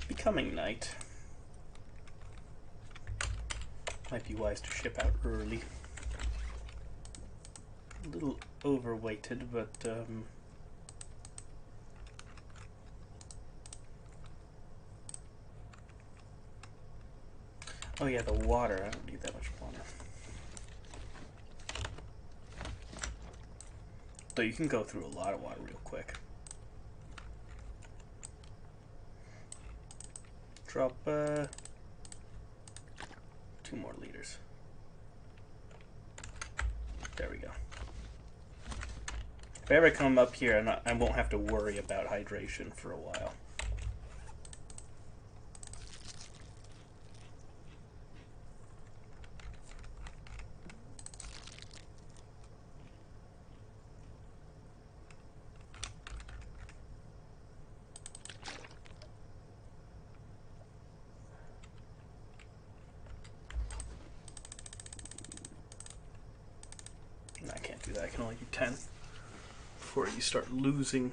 Becoming night. Might be wise to ship out early. A little overweighted, but oh yeah, the water. I don't need that much water. Though you can go through a lot of water real quick. Drop 2 more liters. There we go. If I ever come up here, I won't have to worry about hydration for a while. I can't do that. I can only do 10 before you start losing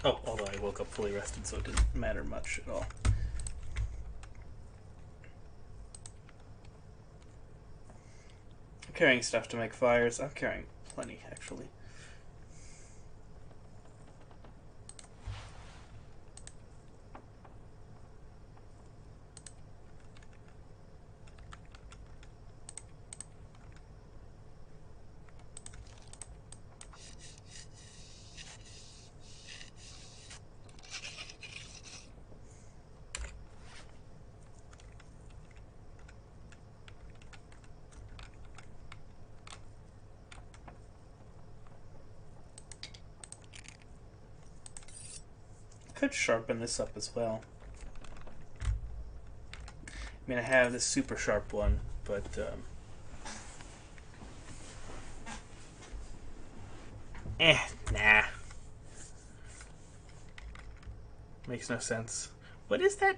Oh, although I woke up fully rested, so it didn't matter much at all. I'm carrying stuff to make fires. I'm carrying plenty, actually. Could sharpen this up as well. I mean, I have this super sharp one, but nah. Makes no sense. What is that?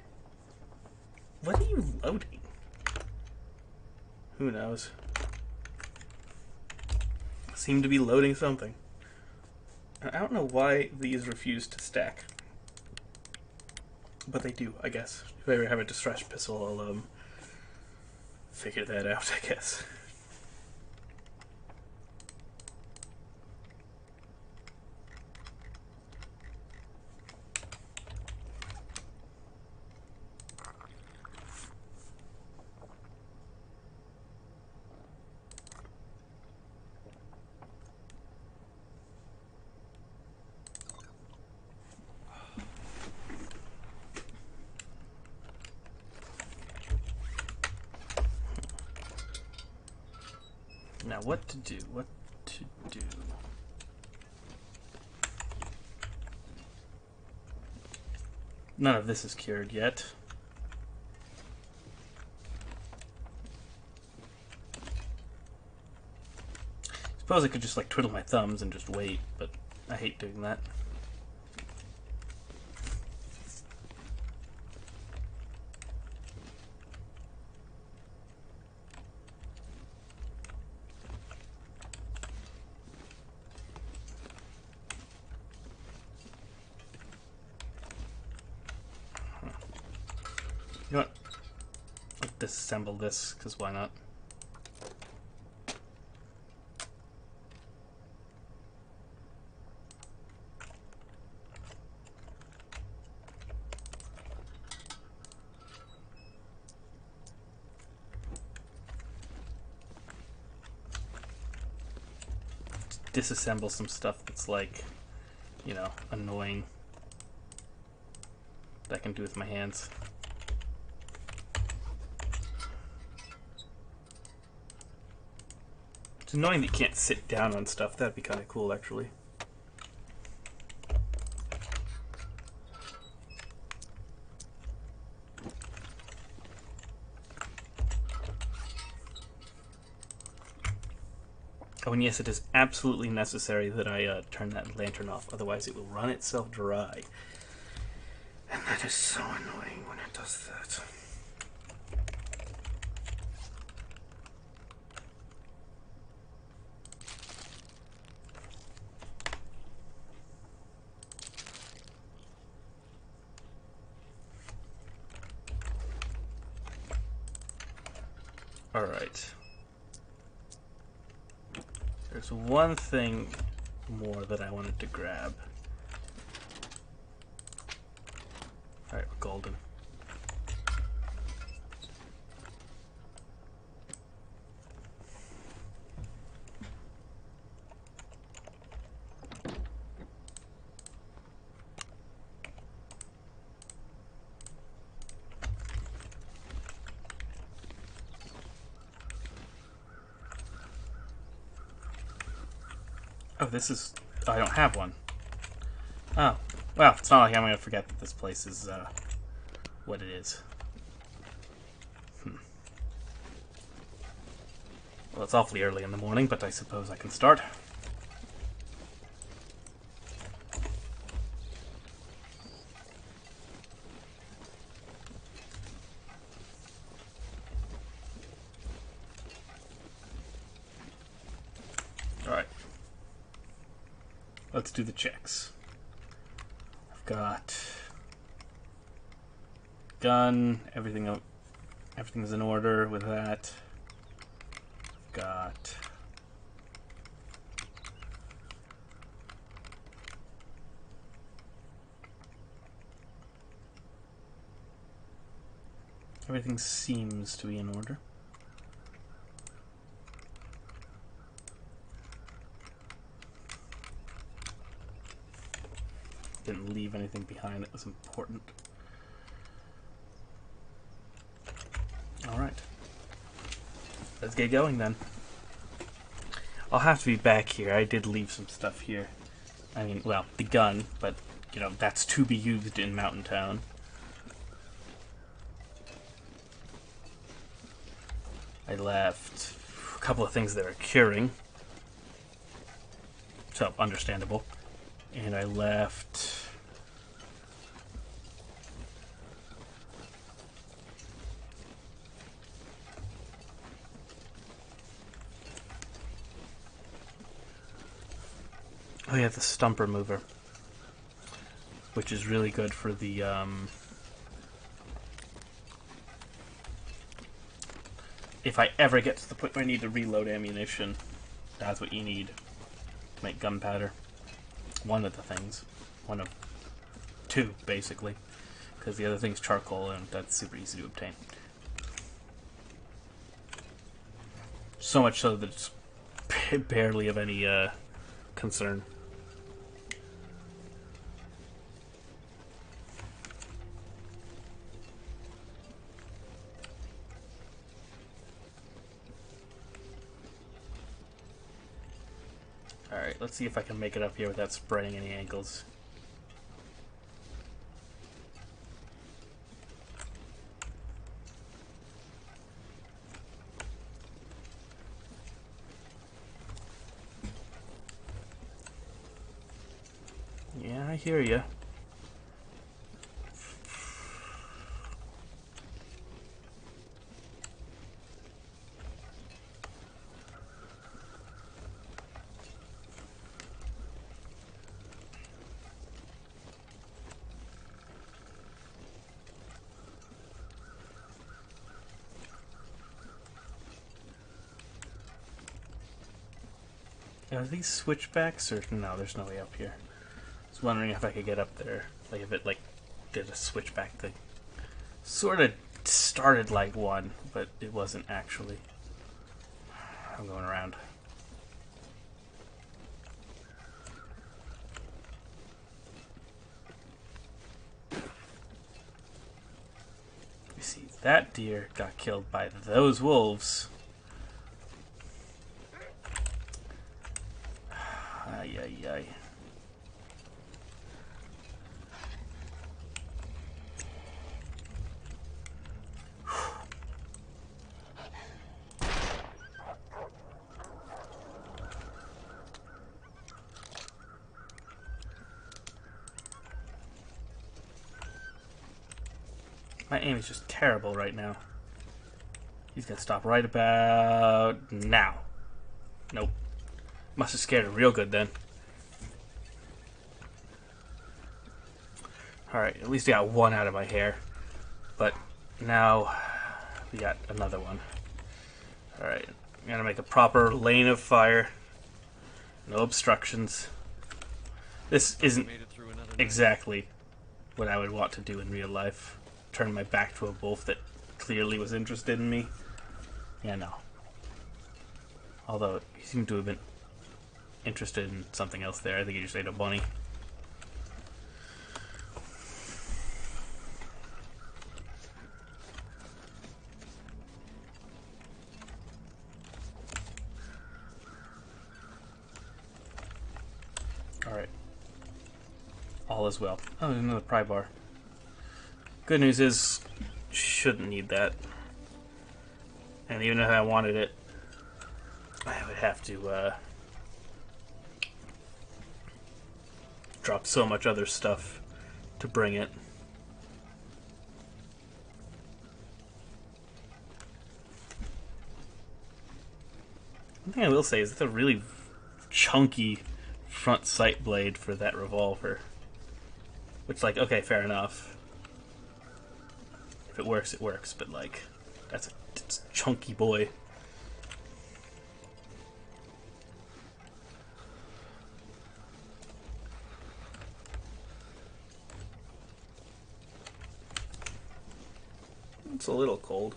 What are you loading? Who knows? Seem to be loading something. I don't know why these refuse to stack. But they do, I guess. If I ever have a distress pistol, I'll figure that out, I guess. Now, what to do? What to do? None of this is cured yet. Suppose I could just like twiddle my thumbs and just wait, but I hate doing that. You know what? Let's disassemble this, because why not? Disassemble some stuff that's like, you know, annoying that I can do with my hands. It's annoying that you can't sit down on stuff. That'd be kind of cool, actually. Oh, and yes, it is absolutely necessary that I turn that lantern off, otherwise it will run itself dry. And that is so annoying when it does that. Alright. There's one thing more that I wanted to grab. Alright, we're golden. Oh, this is... Oh, I don't have one. Oh. Well, it's not like I'm going to forget that this place is, what it is. Well, it's awfully early in the morning, but I suppose I can start. Alright. Let's do the checks. got gun, everything's in order with that. Got everything seems to be in order. Didn't leave anything behind that was important. Alright. Let's get going then. I'll have to be back here. I did leave some stuff here. I mean, well, the gun, but, you know, that's to be used in Mountain Town. I left a couple of things that are curing. So, understandable. And I left... Oh yeah, the stump remover. Which is really good for the, if I ever get to the point where I need to reload ammunition, that's what you need to make gunpowder. One of the things. One of two, basically. Because the other thing's charcoal, and that's super easy to obtain. So much so that it's barely of any concern. Alright, let's see if I can make it up here without spraying any ankles. Yeah, I hear ya. Are these switchbacks or no? There's no way up here. I was wondering if I could get up there, like if it like did a switchback thing. Sort of started like one, but it wasn't actually. I'm going around. You see, that deer got killed by those wolves. Ay, ay, ay. My aim is just terrible right now. He's gonna stop right about now. Nope. Must have scared him real good then. Alright, at least I got one out of my hair. But now we got another one. Alright, I'm gonna make a proper lane of fire. No obstructions. This isn't exactly what I would want to do in real life. Turn my back to a wolf that clearly was interested in me. Yeah, no. Although, he seemed to have been interested in something else there. I think he just ate a bunny. Alright. All is well. Oh, there's another pry bar. Good news is, shouldn't need that. And even if I wanted it, I would have to drop so much other stuff to bring it. One thing I will say is it's a really chunky front sight blade for that revolver. Which, like, okay, fair enough. If it works, it works. But, like, that's a chunky boy. It's a little cold.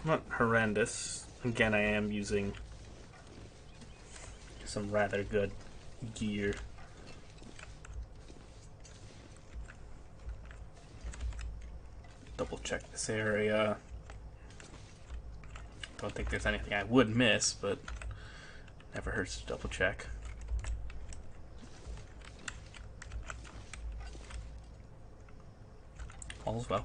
Not horrendous. Again, I am using some rather good gear. Double check this area. Don't think there's anything I would miss, but never hurts to double check. All's well.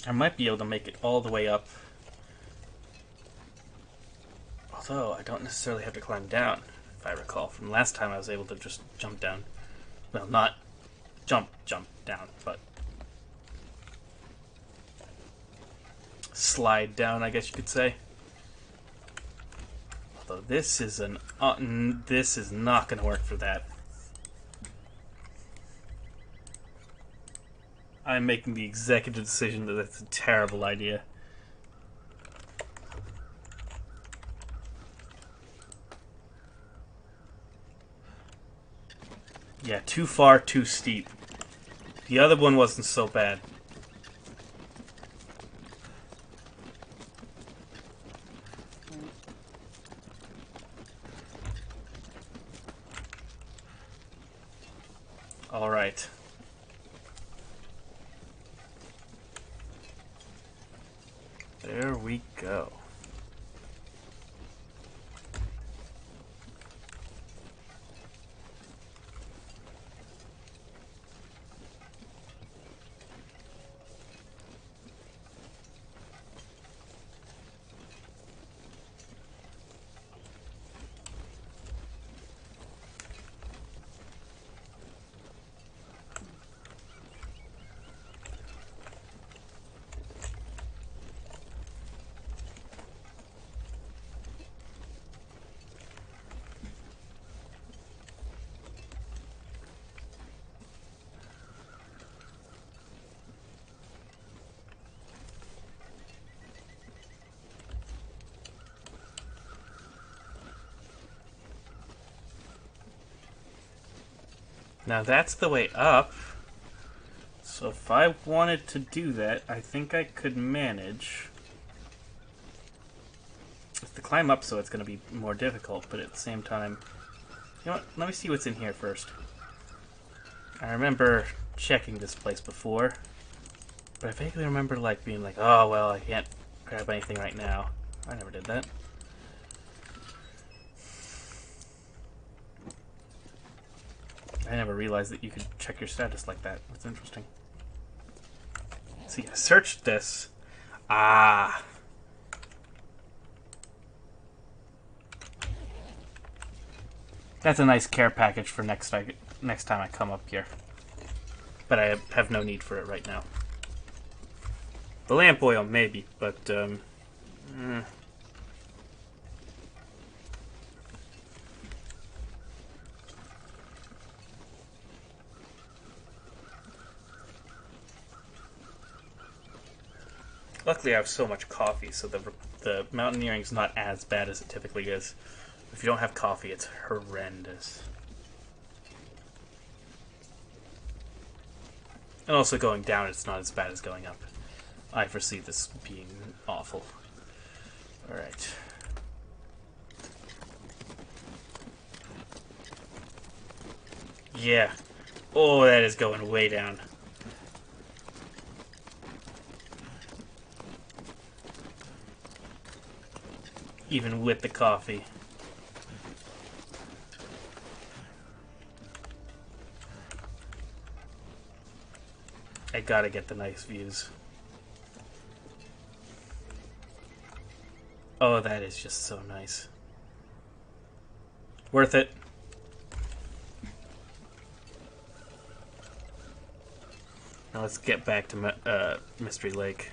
I might be able to make it all the way up. Although, I don't necessarily have to climb down, if I recall. From last time I was able to just jump down. Well, not jump down, but slide down, I guess you could say. Although this is this is not going to work for that. I'm making the executive decision that that's a terrible idea. Yeah, too far, too steep. The other one wasn't so bad. All right. There we go. Now that's the way up. So if I wanted to do that, I think I could manage. It's to climb up, so it's going to be more difficult, but at the same time... You know what? Let me see what's in here first. I remember checking this place before, but I vaguely remember like being like, oh, well, I can't grab anything right now. I never did that. I never realized that you could check your status like that. That's interesting. See, I searched this. Ah. That's a nice care package for next time I come up here. But I have no need for it right now. The lamp oil, maybe, but, Luckily I have so much coffee, so the mountaineering's not as bad as it typically is. If you don't have coffee, it's horrendous. And also going down, it's not as bad as going up. I foresee this being awful. Alright. Yeah. Oh, that is going way down. Even with the coffee. I gotta get the nice views. Oh, that is just so nice. Worth it. Now let's get back to Mystery Lake.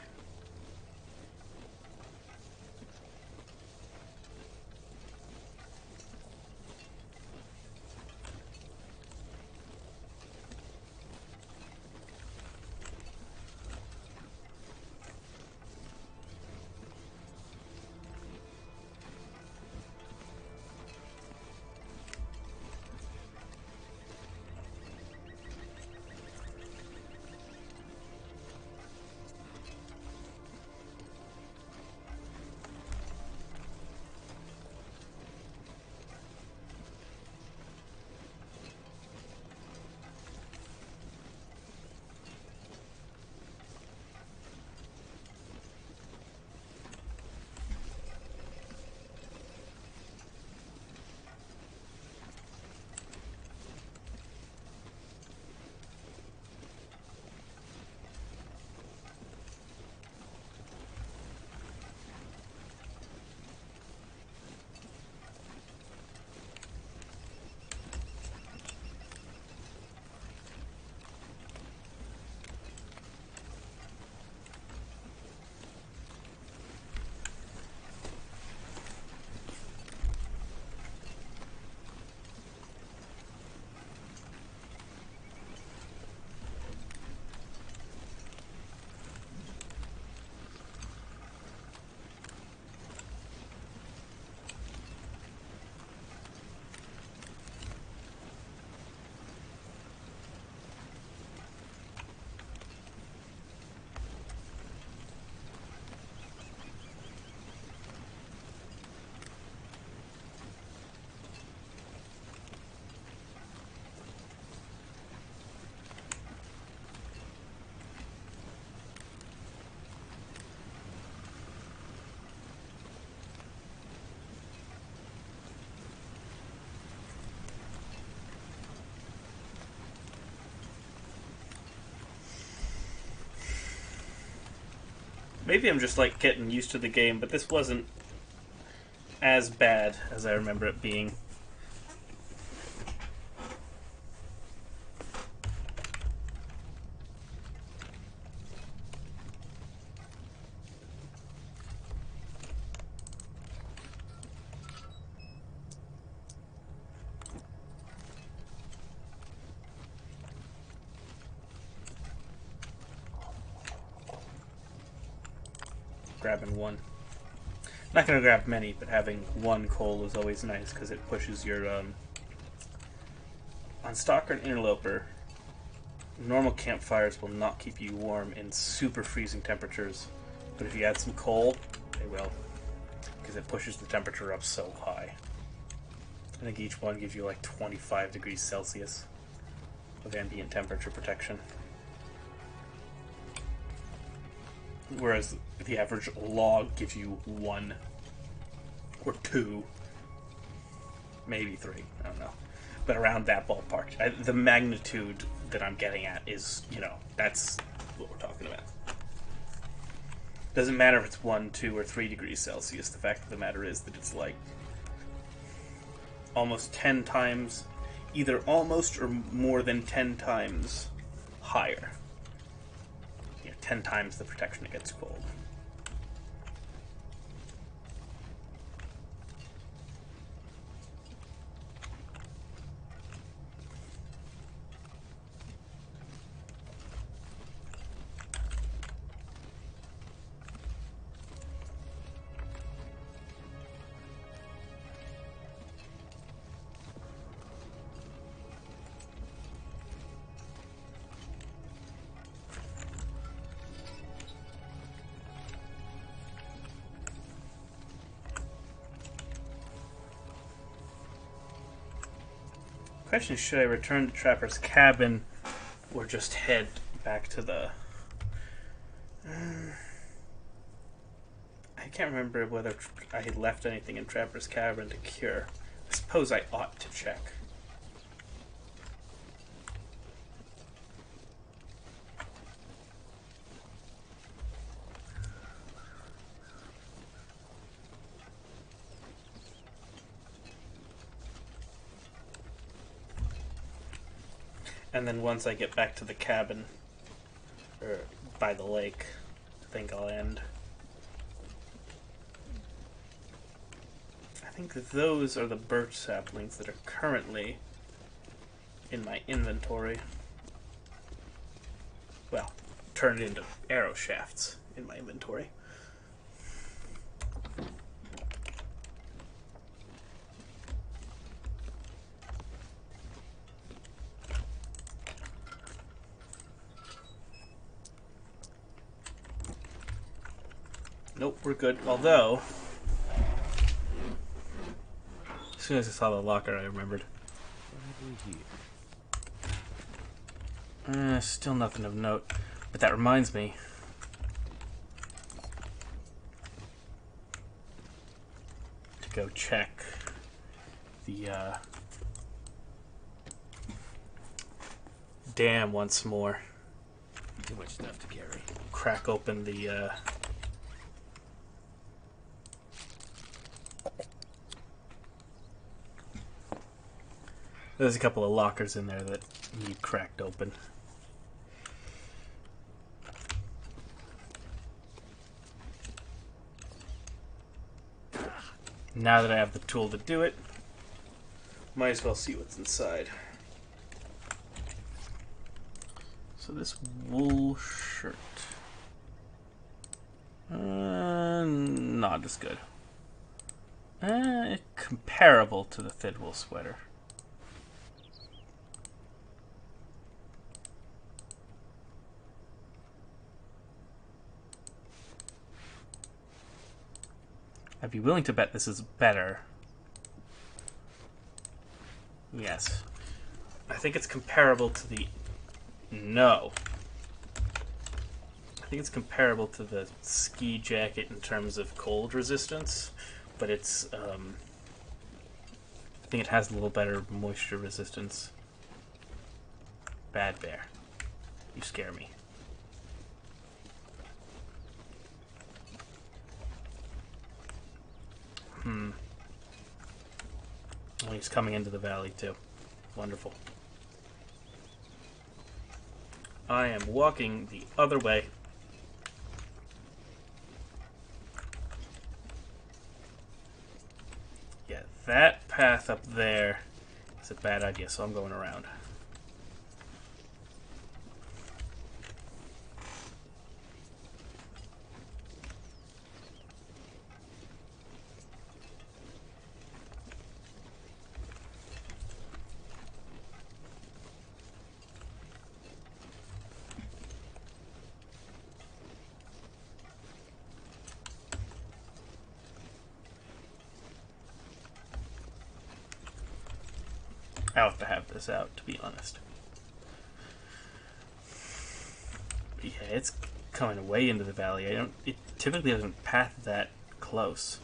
Maybe I'm just like getting used to the game, but this wasn't as bad as I remember it being. Grabbing one. Not gonna grab many, but having one coal is always nice because it pushes your on Stalker and Interloper. Normal campfires will not keep you warm in super freezing temperatures, but if you add some coal, they will, because it pushes the temperature up so high. I think each one gives you like 25 degrees Celsius of ambient temperature protection. Whereas the average log gives you 1 or 2, maybe 3, I don't know. But around that ballpark. The magnitude that I'm getting at is, that's what we're talking about. Doesn't matter if it's 1, 2, or 3 degrees Celsius. The fact of the matter is that it's like almost 10 times, either almost or more than 10 times higher. 10 times the protection against cold. Question is, should I return to Trapper's cabin or just head back to the... I can't remember whether I had left anything in Trapper's cabin to cure. I suppose I ought to check. And then once I get back to the cabin, or by the lake, I think I'll end. I think those are the birch saplings that are currently in my inventory. Well, turned into arrow shafts in my inventory. Nope, we're good. Although, as soon as I saw the locker, I remembered. Still nothing of note. But that reminds me. To go check the dam once more. Too much stuff to carry. Crack open the there's a couple of lockers in there that need cracked open. Now that I have the tool to do it, might as well see what's inside. So this wool shirt. Not as good. Comparable to the thin wool sweater. I'd be willing to bet this is better. Yes. I think it's comparable to the... No. I think it's comparable to the ski jacket in terms of cold resistance, but it's... I think it has a little better moisture resistance. Bad Bear. You scare me. Oh, he's coming into the valley too. Wonderful. I am walking the other way. Yeah, that path up there is a bad idea, so I'm going around. I'll have to have this out, to be honest. Yeah, it's coming way into the valley. It typically doesn't path that close.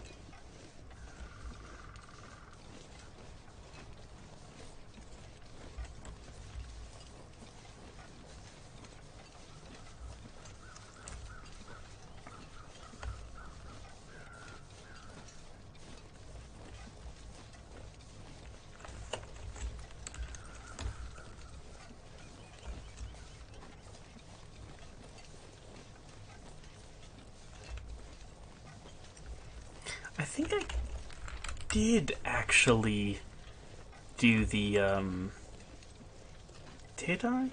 I think I did actually do the, did I?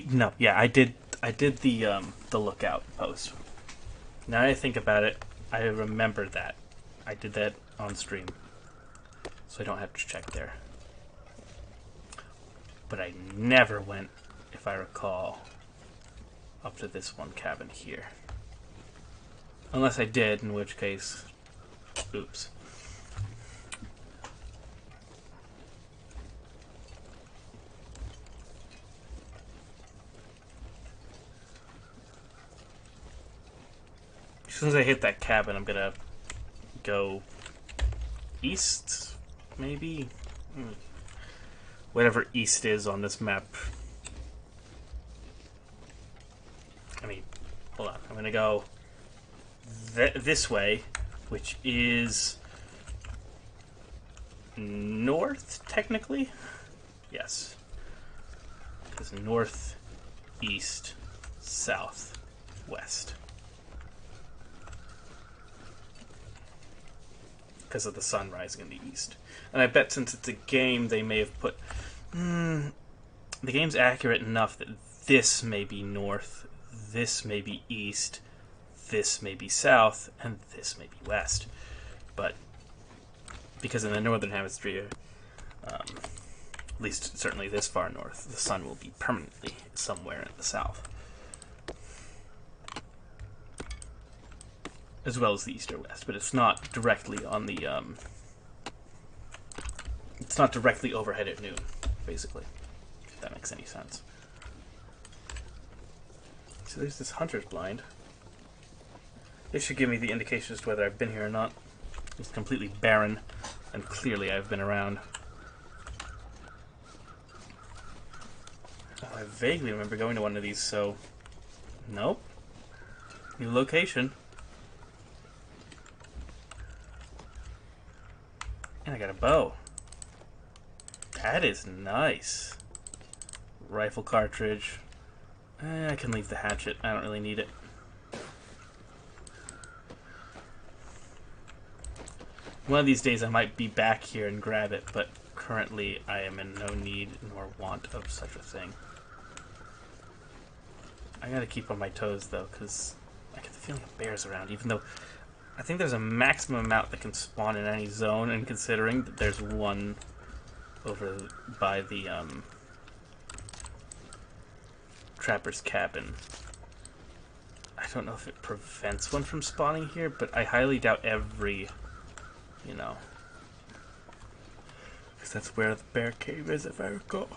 No, yeah, I did the lookout post. Now that I think about it, I remember that. I did that on stream. So I don't have to check there. But I never went, if I recall, up to this one cabin here. Unless I did, in which case, oops. As soon as I hit that cabin, I'm gonna go east, maybe? Whatever east is on this map. I mean, hold on. I'm gonna go this way, which is north, technically? Yes. Because north, east, south, west. Because of the sun rising in the east. And I bet since it's a game, they may have put... the game's accurate enough that this may be north, this may be east, this may be south, and this may be west. But because in the northern hemisphere, at least certainly this far north, the sun will be permanently somewhere in the south. As well as the east or west, but it's not directly on the, it's not directly overhead at noon, basically. If that makes any sense. So there's this hunter's blind. This should give me the indication as to whether I've been here or not. It's completely barren, and clearly I've been around. Oh, I vaguely remember going to one of these, so... Nope. New location. And I got a bow. That is nice. Rifle cartridge. I can leave the hatchet. I don't really need it. One of these days I might be back here and grab it, but currently I am in no need nor want of such a thing. I gotta keep on my toes though, because I get the feeling a bear's around, even though I think there's a maximum amount that can spawn in any zone, and considering that there's one over by the trapper's cabin, I don't know if it prevents one from spawning here, but I highly doubt every, you know, because that's where the bear cave is, if I recall.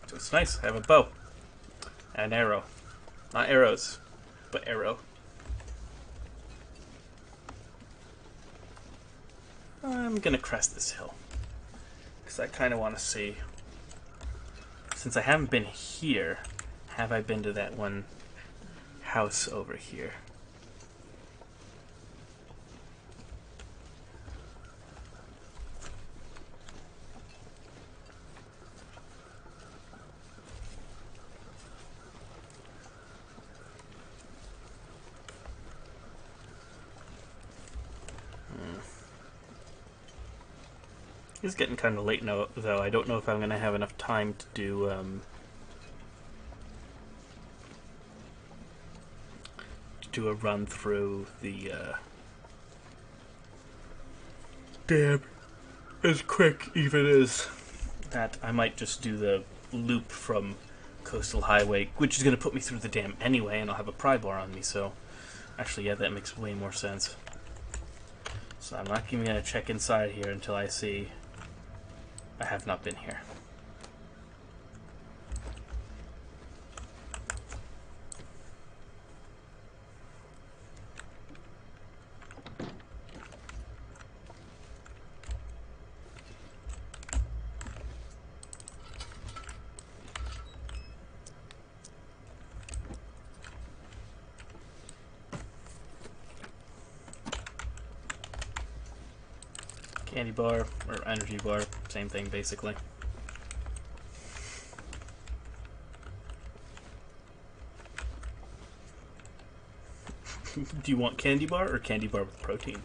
So it's nice. I have a bow and an arrow. Not arrows, but arrow. I'm gonna crest this hill because I kind of want to see, since I haven't been here, Have I been to that one house over here? It's getting kind of late now, though. I don't know if I'm going to have enough time to do a run through the dam as quick even as that. I might just do the loop from Coastal Highway, which is going to put me through the dam anyway, and I'll have a pry bar on me, so actually, yeah, that makes way more sense. So I'm not even going to check inside here until I see I have not been here. Candy bar, or energy bar, same thing basically. Do you want candy bar or candy bar with protein?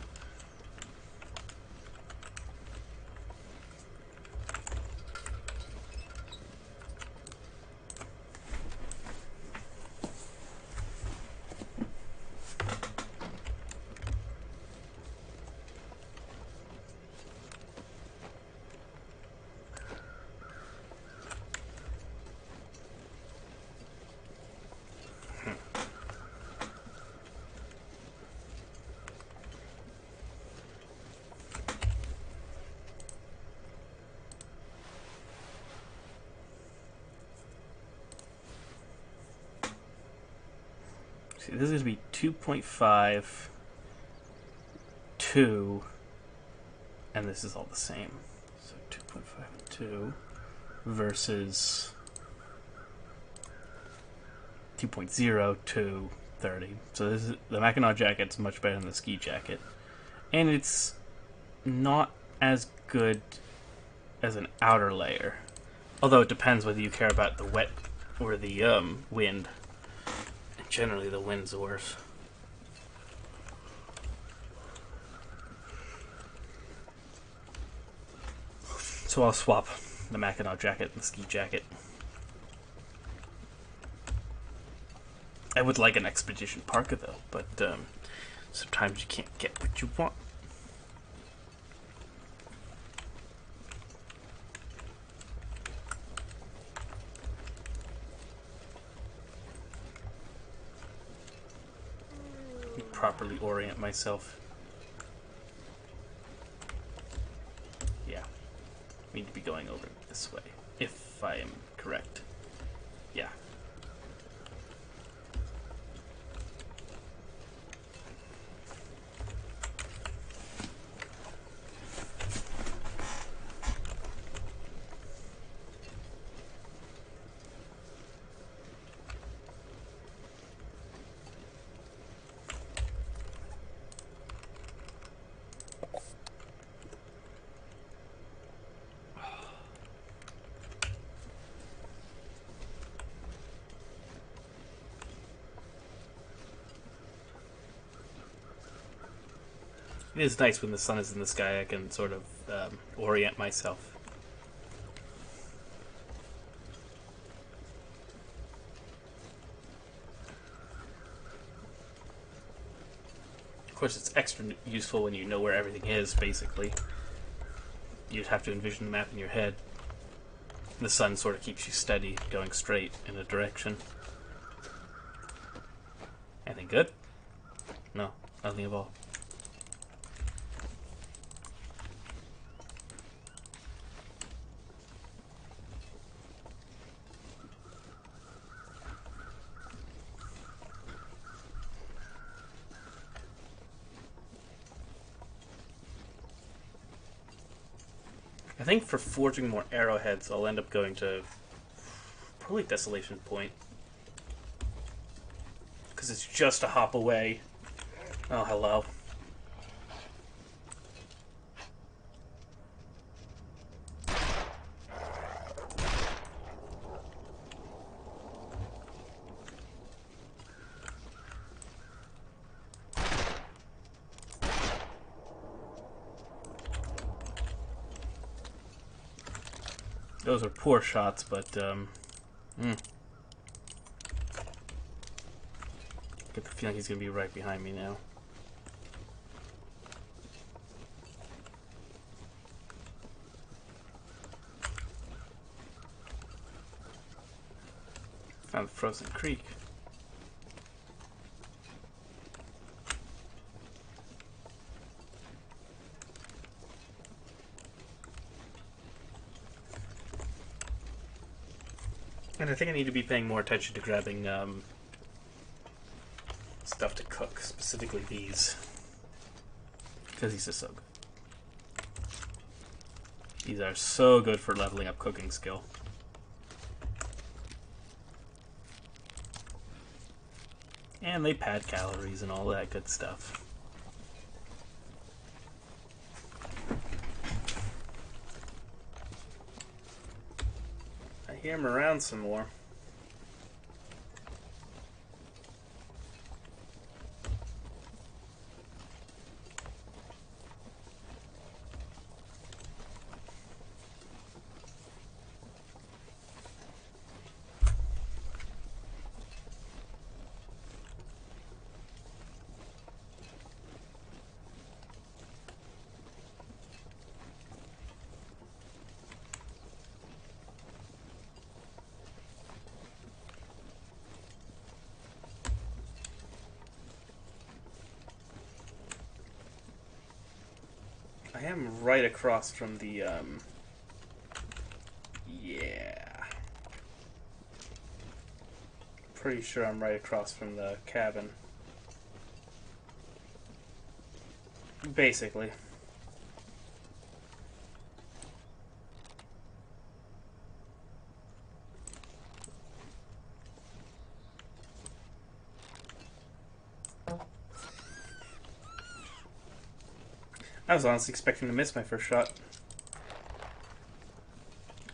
See, this is going to be 2.5, 2, and this is all the same. So 2.5 and 2 versus 2.0 to 30. So this is, the Mackinac jacket's much better than the ski jacket. And it's not as good as an outer layer. Although it depends whether you care about the wet or the wind. Generally, the wind's the worst. So I'll swap the Mackinac jacket and the ski jacket. I would like an Expedition Parka though, but sometimes you can't get what you want. Properly orient myself. Yeah. We need to be going over this way, if I am correct. Yeah. It is nice when the sun is in the sky, I can sort of orient myself. Of course, it's extra useful when you know where everything is, basically. You'd have to envision the map in your head. The sun sort of keeps you steady, going straight in a direction. Anything good? No, nothing at all. I think for forging more arrowheads, I'll end up going to probably Desolation Point. because it's just a hop away. Oh, hello. Those are poor shots, but get the feeling he's going to be right behind me now. Found the frozen creek. And I think I need to be paying more attention to grabbing stuff to cook, specifically these, because these are so good. These are so good for leveling up cooking skill. And they pad calories and all that good stuff. I hear him around some more. I am right across from the, yeah. Pretty sure I'm right across from the cabin. Basically. I was honestly expecting to miss my first shot.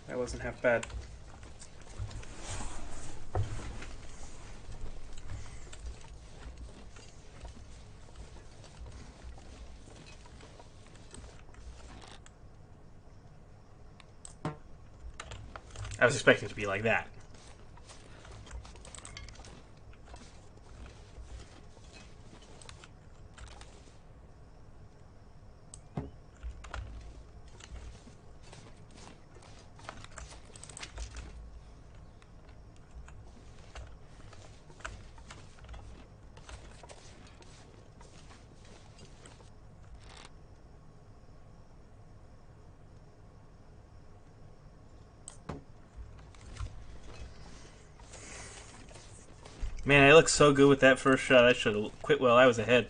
That wasn't half bad. I was expecting it to be like that. Man, I looked so good with that first shot. I should have quit while I was ahead.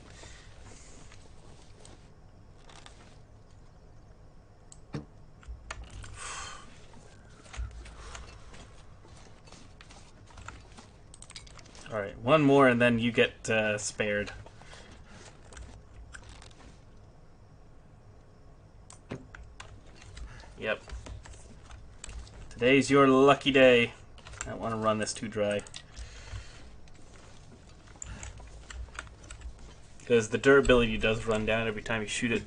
Alright, one more and then you get spared. Yep. Today's your lucky day. I don't want to run this too dry. Because the durability does run down every time you shoot it.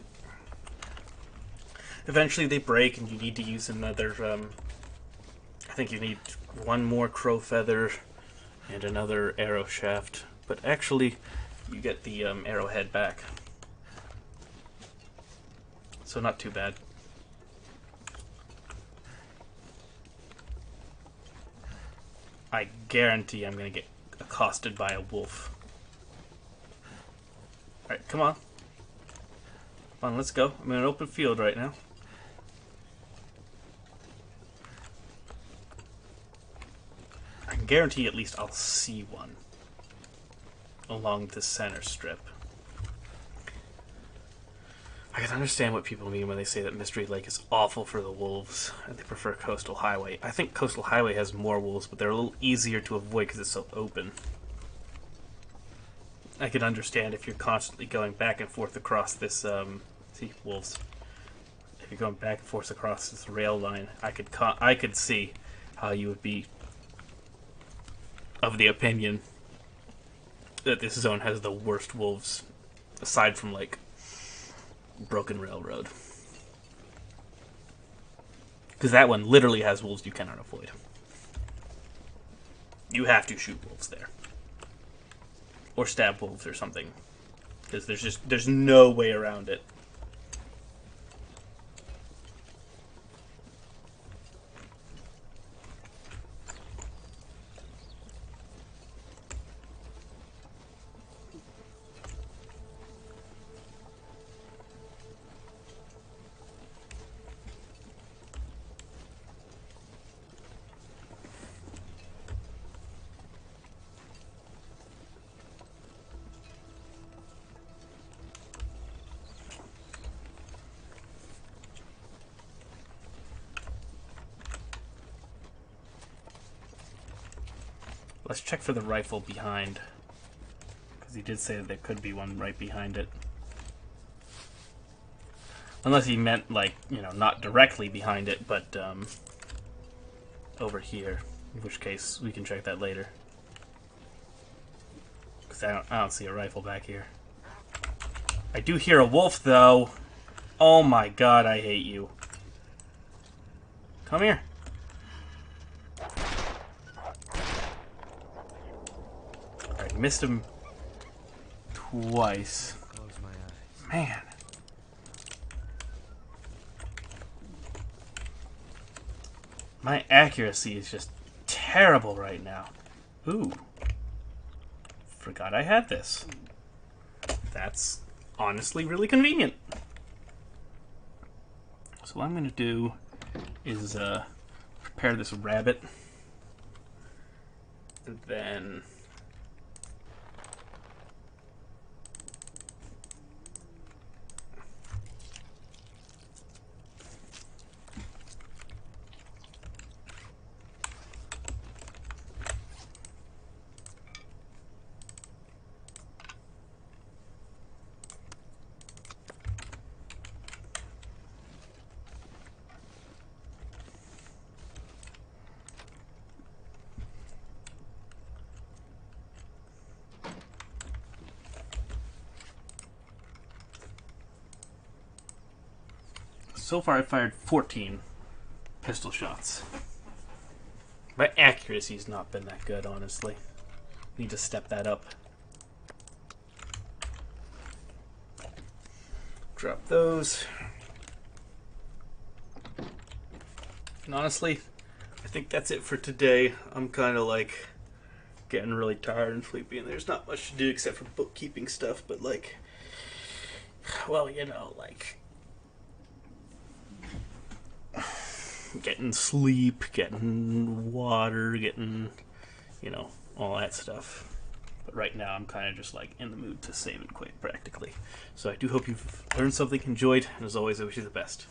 Eventually they break and you need to use another, I think you need one more crow feather and another arrow shaft. But actually, you get the arrowhead back. So not too bad. I guarantee I'm going to get accosted by a wolf. Alright, come on. Come on, let's go. I'm in an open field right now. I can guarantee at least I'll see one along the center strip. I can understand what people mean when they say that Mystery Lake is awful for the wolves and they prefer Coastal Highway. I think Coastal Highway has more wolves, but they're a little easier to avoid because it's so open. I could understand if you're constantly going back and forth across this, see, wolves. If you're going back and forth across this rail line, I could see how you would be of the opinion that this zone has the worst wolves, aside from, like, Broken Railroad. Because that one literally has wolves you cannot avoid. You have to shoot wolves there. Or stab wolves or something. Because there's no way around it. Let's check for the rifle behind. Because he did say that there could be one right behind it. Unless he meant, like, you know, not directly behind it, but over here. In which case, we can check that later. Because I don't see a rifle back here. I do hear a wolf, though. Oh my god, I hate you. Come here. Alright, missed him twice. Close my eyes. Man. My accuracy is just terrible right now. Ooh. Forgot I had this. That's honestly really convenient. So what I'm going to do is prepare this rabbit. And then... So far, I've fired 14 pistol shots. My accuracy's not been that good, honestly. Need to step that up. Drop those. And honestly, I think that's it for today. I'm kind of like getting really tired and sleepy, and there's not much to do except for bookkeeping stuff, but like, well, you know, like getting sleep, getting water, getting, you know, all that stuff. But right now I'm kind of just like in the mood to save and quit practically. So I do hope you've learned something, enjoyed, and as always I wish you the best.